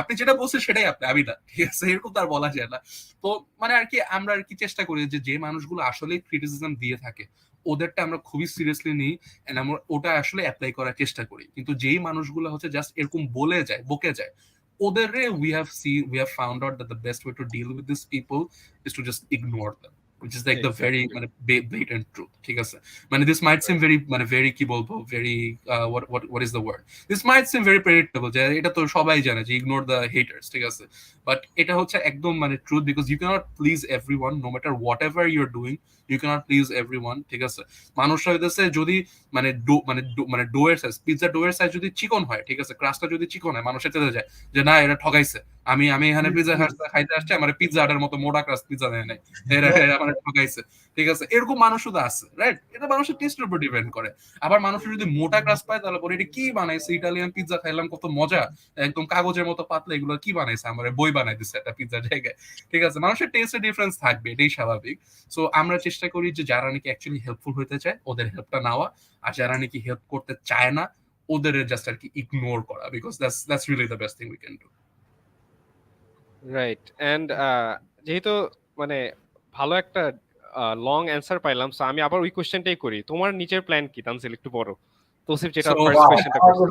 আপনি যেটা বলছেন সেটাই আমি না, ঠিক আছে, এরকম তার বলা যায় না। তো মানে আর কি আমরা আর কি চেষ্টা করি যে মানুষগুলো আসলে ক্রিটিসিজম দিয়ে থাকে ওদেরটা আমরা খুবই সিরিয়াসলি নিই এন্ড আমরা ওটা আসলে অ্যাপ্লাই করার চেষ্টা করি। কিন্তু যেই মানুষগুলো হচ্ছে জাস্ট এরকম বলে যায়, বকে যায়, ওদের we have found out that the best way to deal with these people is to just ignore them, which is like the very মানে blatant truth, ঠিক আছে, মানে this might seem very কি বলবো, very what is the word, this might seem very predictable যে এটা তো সবাই জানে যে ignore the haters, ঠিক আছে, বাট এটা হচ্ছে একদম মানে truth, because you cannot please everyone, no matter whatever you're doing, you cannot please everyone, ঠিক আছে। মানুষরা হইতেছে যদি মানে ডোয়ের সাইজ, পিৎজা ডোয়ের সাইজ যদি চিকন হয়, ঠিক আছে, ক্রাস্টটা যদি চিকন হয়, মানুষের চেতে যায় যে না এটা ঠকাইছে, আমি এখানে পিৎজা খাইতে আসছি, আমার পিৎজা আটার মতো মোটা ক্রাস্ট পিৎজা দেয় নাই, আমার ঠকাইছে, ঠিক আছে, এরকম মানুষও তো আছে, রাইট? এটা মানুষের টেস্টের উপর ডিপেন্ড করে। আবার মানুষের যদি মোটা ক্রাস্ট পায় তাহলে পরে এটা কি বানাইছে, ইটালিয়ান পিৎজা খাইলাম কত মজা, একদম কাগজের মতো পাতলা, এগুলো কি বানাইছে, আমার বই বানাই দিচ্ছে একটা পিৎজার জায়গায়, ঠিক আছে, মানুষের টেস্টের ডিফারেন্স থাকবে, এটাই স্বাভাবিক। সো আমরা চেষ্টা করি যে যারা নাকি অ্যাকচুয়ালি হেল্পফুল হতে চায় ওদের হেল্পটা নেওয়া, আর যারা নাকি হেল্প করতে চায় না ওদের জাস্ট আর কি ইগনোর করা, because that's really the best thing we can do. Right. And যেহেতু মানে ভালো একটা লং অ্যানসার পাইলাম, সো আমি আবার ওই কোশ্চেনটাই করি, তোমার নিজের প্ল্যান কি তানজিল, একটু বড় তোসিফ যেটা ফার্স্ট কোশ্চেনটা করছো।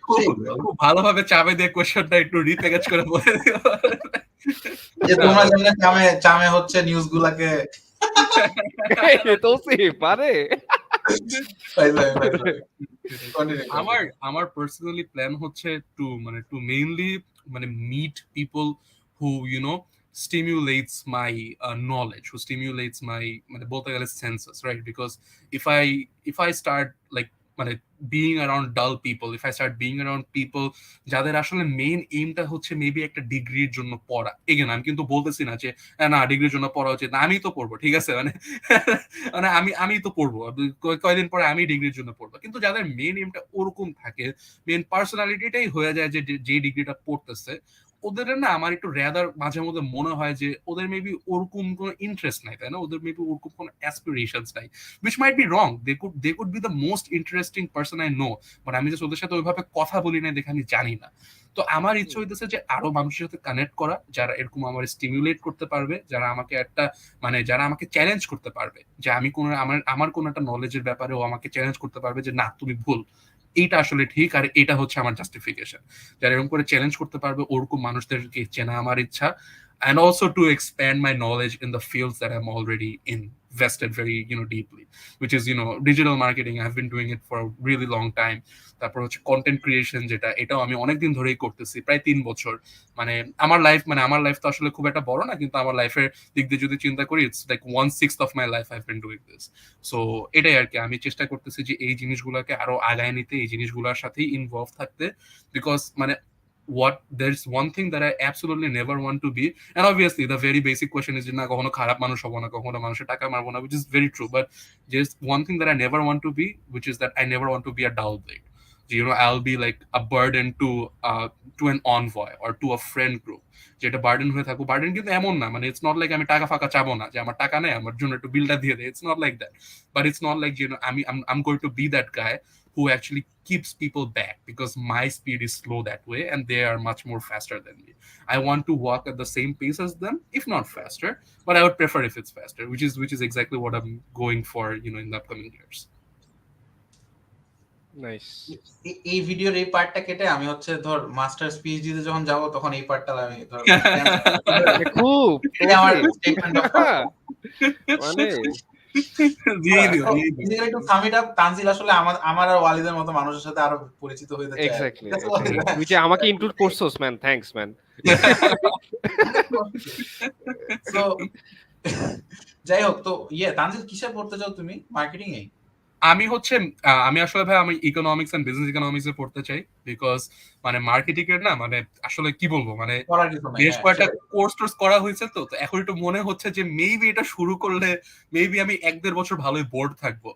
খুব ভালোভাবে চাবে দিয়ে কোশ্চেনটা একটু রিপ্যাকেজ করে বলে দিও যে তোমরা যেমন চামে হচ্ছে নিউজগুলোকে তোসিফ পারে। আমার পার্সোনালি প্ল্যান হচ্ছে to mainly meet people who stimulates my knowledge, who stimulates my বলতে গেলে senses, right? Because if I start like being around dull people, if I start being around people যাদের আসলে মেইন এইমটা হচ্ছে maybe একটা ডিগ্রির জন্য পড়া, এগেন আমি কিন্তু বলতেছি না যে না ডিগ্রির জন্য পড়া উচিত না, আমি তো পড়বো, ঠিক আছে, মানে আমি তো পড়বো, কয়েকদিন পরে আমি ডিগ্রির জন্য পড়বো, কিন্তু যাদের মেইন এইমটা ওরকম থাকে, মেইন পার্সোনালিটিটাই হয়ে যায় যে ডিগ্রিটা পড়তেছে, ওদের না আমার একটু রেদার মাঝে মধ্যে মনে হয় যে ওদের মেবি ওরকম কোনো ইন্টারেস্ট নাই, তাই না, ওদের মেবি ওরকম কোনো অ্যাসপিরেশনস নাই, which might be wrong, they could be the most interesting person I know, but আমি জাস্ট ওদের সাথে ওইভাবে কথা বলি না দেখে আমি জানি না। তো আমার ইচ্ছা হইতেছে যে আরো মানুষের সাথে কানেক্ট করা, যারা এরকম আমার স্টিমুলেট করতে পারবে, যারা আমাকে একটা যারা আমাকে চ্যালেঞ্জ করতে পারবে, যে আমি কোনো আমার কোনো একটা নলেজের ব্যাপারে ও আমাকে চ্যালেঞ্জ করতে পারবে যে না তুমি ভুল, এইটা আসলে ঠিক, আর এটা হচ্ছে আমার জাস্টিফিকেশন, যারা এরকম করে চ্যালেঞ্জ করতে পারবে ওরকম মানুষদেরকে চেনা আমার ইচ্ছা। and also to expand my knowledge in the fields that I'm already invested very deeply, which is digital marketing. I've been doing it for a really long time. তারপর হচ্ছে কন্টেন্ট ক্রিয়েশন, এটাও আমি অনেকদিন ধরেই করতেছি, প্রায় 3 বছর। মানে আমার লাইফ তো আসলে খুব একটা বড় না, কিন্তু আমার লাইফের দিক দিয়ে যদি চিন্তা করি, it's like 1/6 of my life I've been doing this. So এটাই আর কি, আমি চেষ্টা করতেছি যে এই জিনিসগুলোকে আরো আগায় নিতে, এই জিনিসগুলোর সাথেই ইনভলভ থাকতে, বিকজ মানে there's one thing that I absolutely never want to be, and obviously the very basic question is na kohono kharap manush hobo na, kohono manusher taka marbo na, which is very true, but there's one thing that I never want to be, which is that I never want to be a dull blade. I'll be like a burden to an envoy or to a friend group, যেটা burden হয়ে থাকবো। Burden কিন্তু এমন না, মানে it's not like আমি টাকা ফাঁকা চাবো না, যে আমার টাকা নেই আমার জন্য একটু বিলটা দিয়ে দেয়, it's not like that, but it's not like I'm going to be that guy who actually keeps people back because my speed is slow that way and they are much more faster than me. I want to walk at the same pace as them, if not faster, but I would prefer if it's faster, which is exactly what I'm going for, in the upcoming years. Nice. এই ভিডিওর এই পার্টটা কেটে আমি হচ্ছে ধর masters PhD তে যখন যাব তখন এই পার্টটা আমি ধর খুব এটা আমার স্টেটমেন্ট অফ মানে basically to sum it up, Tanzil আসলে আমার আর ওয়ালিদের মতো মানুষের সাথে আরো পরিচিত হইতে চায়। এক্স্যাক্টলি, তুই যে আমাকে ইনক্লুড করছস ম্যান, থ্যাঙ্কস ম্যান। সো যাই হোক, তো তানজিল কিসে পড়তে চাও তুমি? মার্কেটিং এ? আমি আসলে ভাই আমি ইকোনমিক্স এন্ড বিজনেস ইকোনমিক্স এ পড়তে চাই, বিকজ মানে মার্কেটিং এর না, মানে আসলে কি বলবো, মানে বেশ কয়েকটা কোর্স করা হয়েছে, তো এখন একটু মনে হচ্ছে যে মেবি এটা শুরু করলে মেবি আমি 1-1.5 বছর ভালোই বোর্ড থাকবো,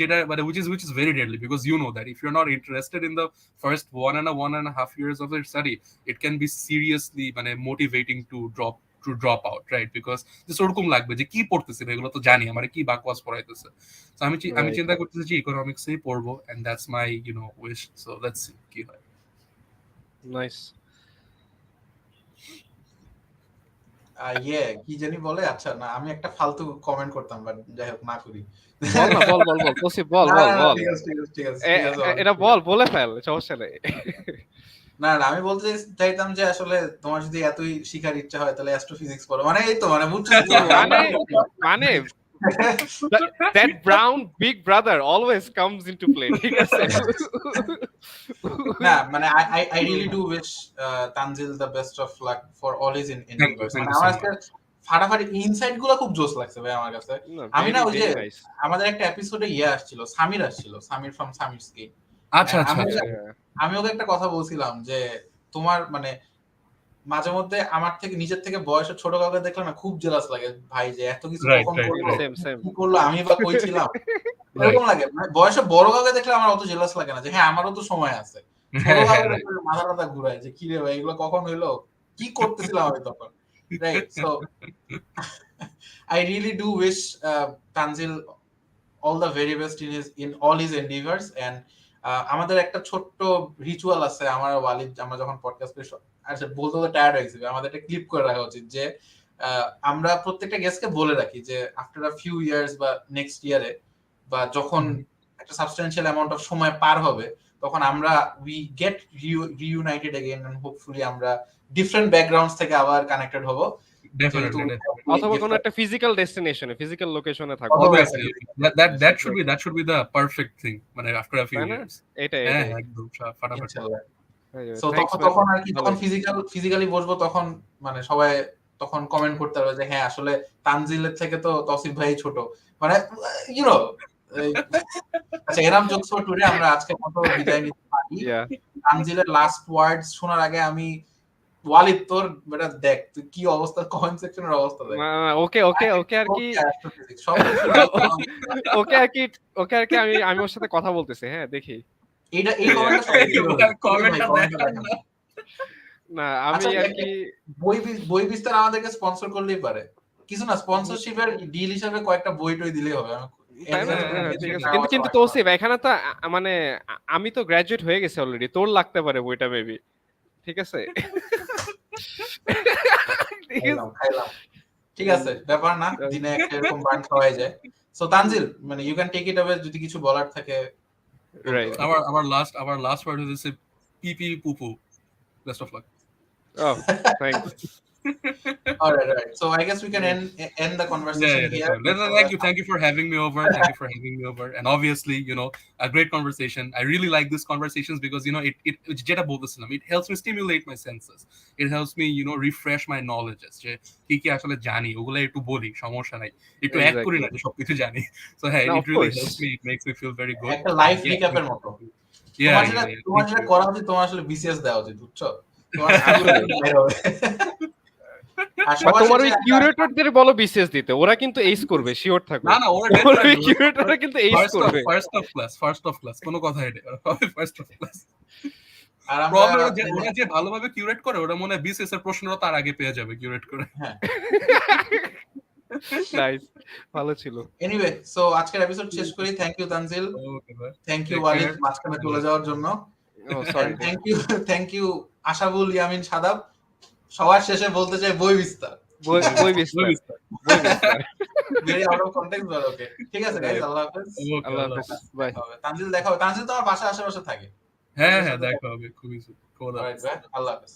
যেটা মানে which is very deadly, because you know that if you're not interested in the first 1.5 years of your study, it can be seriously মানে motivating to drop out, right? Because just ওরকম লাগবে যে কি পড়তেছি এগুলো তো জানি, আমার কি বাকওয়াস পড়াইতেছে। তো আমি চিন্তা করতেছি যে ইকোনমিক্স এই পড়বো, and that's my wish, so let's see কি হয়। নাইস। কি জানি বলে, আচ্ছা না আমি একটা ফালতু কমেন্ট করতাম, বাট যাই হোক না করি। বল তোসি বল। এটা বলে ফেল, সমস্যা নেই। না আমি বলতে চাইতাম যে আসলে তোমার যদি এতই শিখার ইচ্ছা হয় তাহলে অ্যাস্ট্রোফিজিক্স পড়ো, মানে এই তো মানে বুঝছো মানে that brown big brother always comes into play, ঠিক আছে? না মানে I really do wish Tanzil the best of luck for all his endeavors. মানে আমার আজকে ফাটাফাটি ইনসাইট গুলো খুব জোস লাগছে ভাই আমার কাছে। আমি না ওই যে আমাদের একটা এপিসোডে আসছিল, সামির ফ্রম সামির স্কেট। আচ্ছা, আমি ওকে একটা কথা বলছিলাম যে তোমার মানে মাঝে মধ্যে আমার থেকে নিজের থেকে বয়সে ছোট কাউকে দেখলে না খুব জেলাস লাগে ভাই, যে এত কিছু কখন করলো, কি করলো, আমি বা কই ছিলাম, এরকম লাগে। মানে বয়সে বড় কাউকে দেখলে আমার অত জেলাস লাগে না, যে হ্যাঁ আমারও তো সময় আছে। ছোট কাউকে দেখলে মাথা টাথা ঘুরায় যে কি রে ভাই এগুলো কখন হইলো, কি করতেছিলাম আমি তখন, right? So I really do wish Tanzil all the very best in all his endeavors, and আমাদের একটা ছোট্ট রিচুয়াল আছে আমার ওয়ালিদ, আমরা যখন পডকাস্ট করি, আচ্ছা বলতে তো টায়ার্ড হয়ে গেছে, আমাদের একটা ক্লিপ করে রাখা উচিত, যে আমরা প্রত্যেকটা গেস্টকে বলে রাখি যে আফটার আ ফিউ ইয়ার্স বা নেক্সট ইয়ারে বা যখন একটা সাবস্টেন্সিয়াল অ্যামাউন্ট অফ সময় পার হবে, তখন আমরা we get reunited again, and hopefully আমরা ডিফারেন্ট ব্যাকগ্রাউন্ডস থেকে আবার কানেক্টেড হব, অথবা কোনো একটা ফিজিক্যাল ডেস্টিনেশনে, ফিজিক্যাল লোকেশনে থাকবো। that should be the perfect thing, মানে after a few years। এটা একদম ফাটাফাটি। সো তখন আর কি, তখন ফিজিক্যালি বসবো, তখন মানে সবাই তখন কমেন্ট করতে পারবে যে হ্যাঁ আসলে তানজিলের থেকে তো তৌসিফ ভাই ছোট, মানে আচ্ছা এরকম জোকস ফর টুডে, আমরা আজকে মতো বিদায় নিতে পারি। তানজিলের লাস্ট ওয়ার্ডস শোনার আগে আমি ওয়ালিদ তোর বেটা দেখ তুই কি অবস্থা, কমেন্ট সেকশনের অবস্থা দেখ। ওকে আর কি ওকে আর কি আমি ওর সাথে কথা বলতেছি, হ্যাঁ দেখি এই কমেন্টটা না আমি আর কি বই বিস্তার আমাদেরকে স্পন্সর করলেই পারে, কিছু না স্পন্সরশিপের ডিল হিসেবে কয়েকটা বই টই দিলেই হবে। কিন্তু তৌসিফ এখানে তো মানে আমি তো গ্রাজুয়েট হয়ে গেছি অলরেডি, তোর লাগতে পারে বইটা মেবি, ঠিক আছে? ঠিক আছে, ব্যাপার না, দিনে একটা এরকম বান খাওয়াই যায়। সো তানজিল মানে you can take it away, যদি কিছু বলার থাকে। Right, our last word is PP poo poo, best of luck। Oh, thanks. All right. So I guess we can end the conversation here. Definitely. Thank you for having me over. And obviously, a great conversation. I really like these conversations because যেটা বলতেছিলাম, it helps me stimulate my senses. It helps me, refresh my knowledges. যে কি আসলে জানি ওগুলো একটু বলি, সমস্যা নাই। একটু এক করি না যে সবকিছু জানি। So hey, it really helps me. It makes me feel very good. একটা লাইফ রিক্যাপের মতো। তোমার যেটা করা উচিত, তোমার আসলে বিসিএস দেওয়া উচিত, বুঝছো? তোমার তোমার ওই কিউরেটরদের বলো বিসিএস দিতে, ওরা কিন্তু এইস করবে, শিওর থাকো। না ওরা কিউরেটররা কিন্তু এইস করবে। ফার্স্ট অফ ক্লাস কোনো কথা এটা, ফার্স্ট অফ ক্লাস। ওরা যে ভালোভাবে কিউরেট করে, ওরা মনে হয় বিসিএস এর প্রশ্নটা তার আগে পেয়ে যাবে কিউরেট করে। হ্যাঁ, নাইস, ভালো ছিল। এনিওয়ে, সো আজকের এপিসোড শেষ করি। Thank you Tanzil, thank you Walid মাঝখানে চলে যাওয়ার জন্য, থ্যাংক ইউ আশাবুল, ইয়ামিন, সাদাব। সবার শেষে বলতে চাই বই বিস্তার। Very out of context, but okay, ঠিক আছে গাইস, আল্লাহ হাফেজ, বাই। তানজিল দেখা হবে, তানজিল তো আমার বাসার আশেপাশে থাকে। হ্যাঁ দেখা হবে, খুবই আল্লাহ হাফেজ।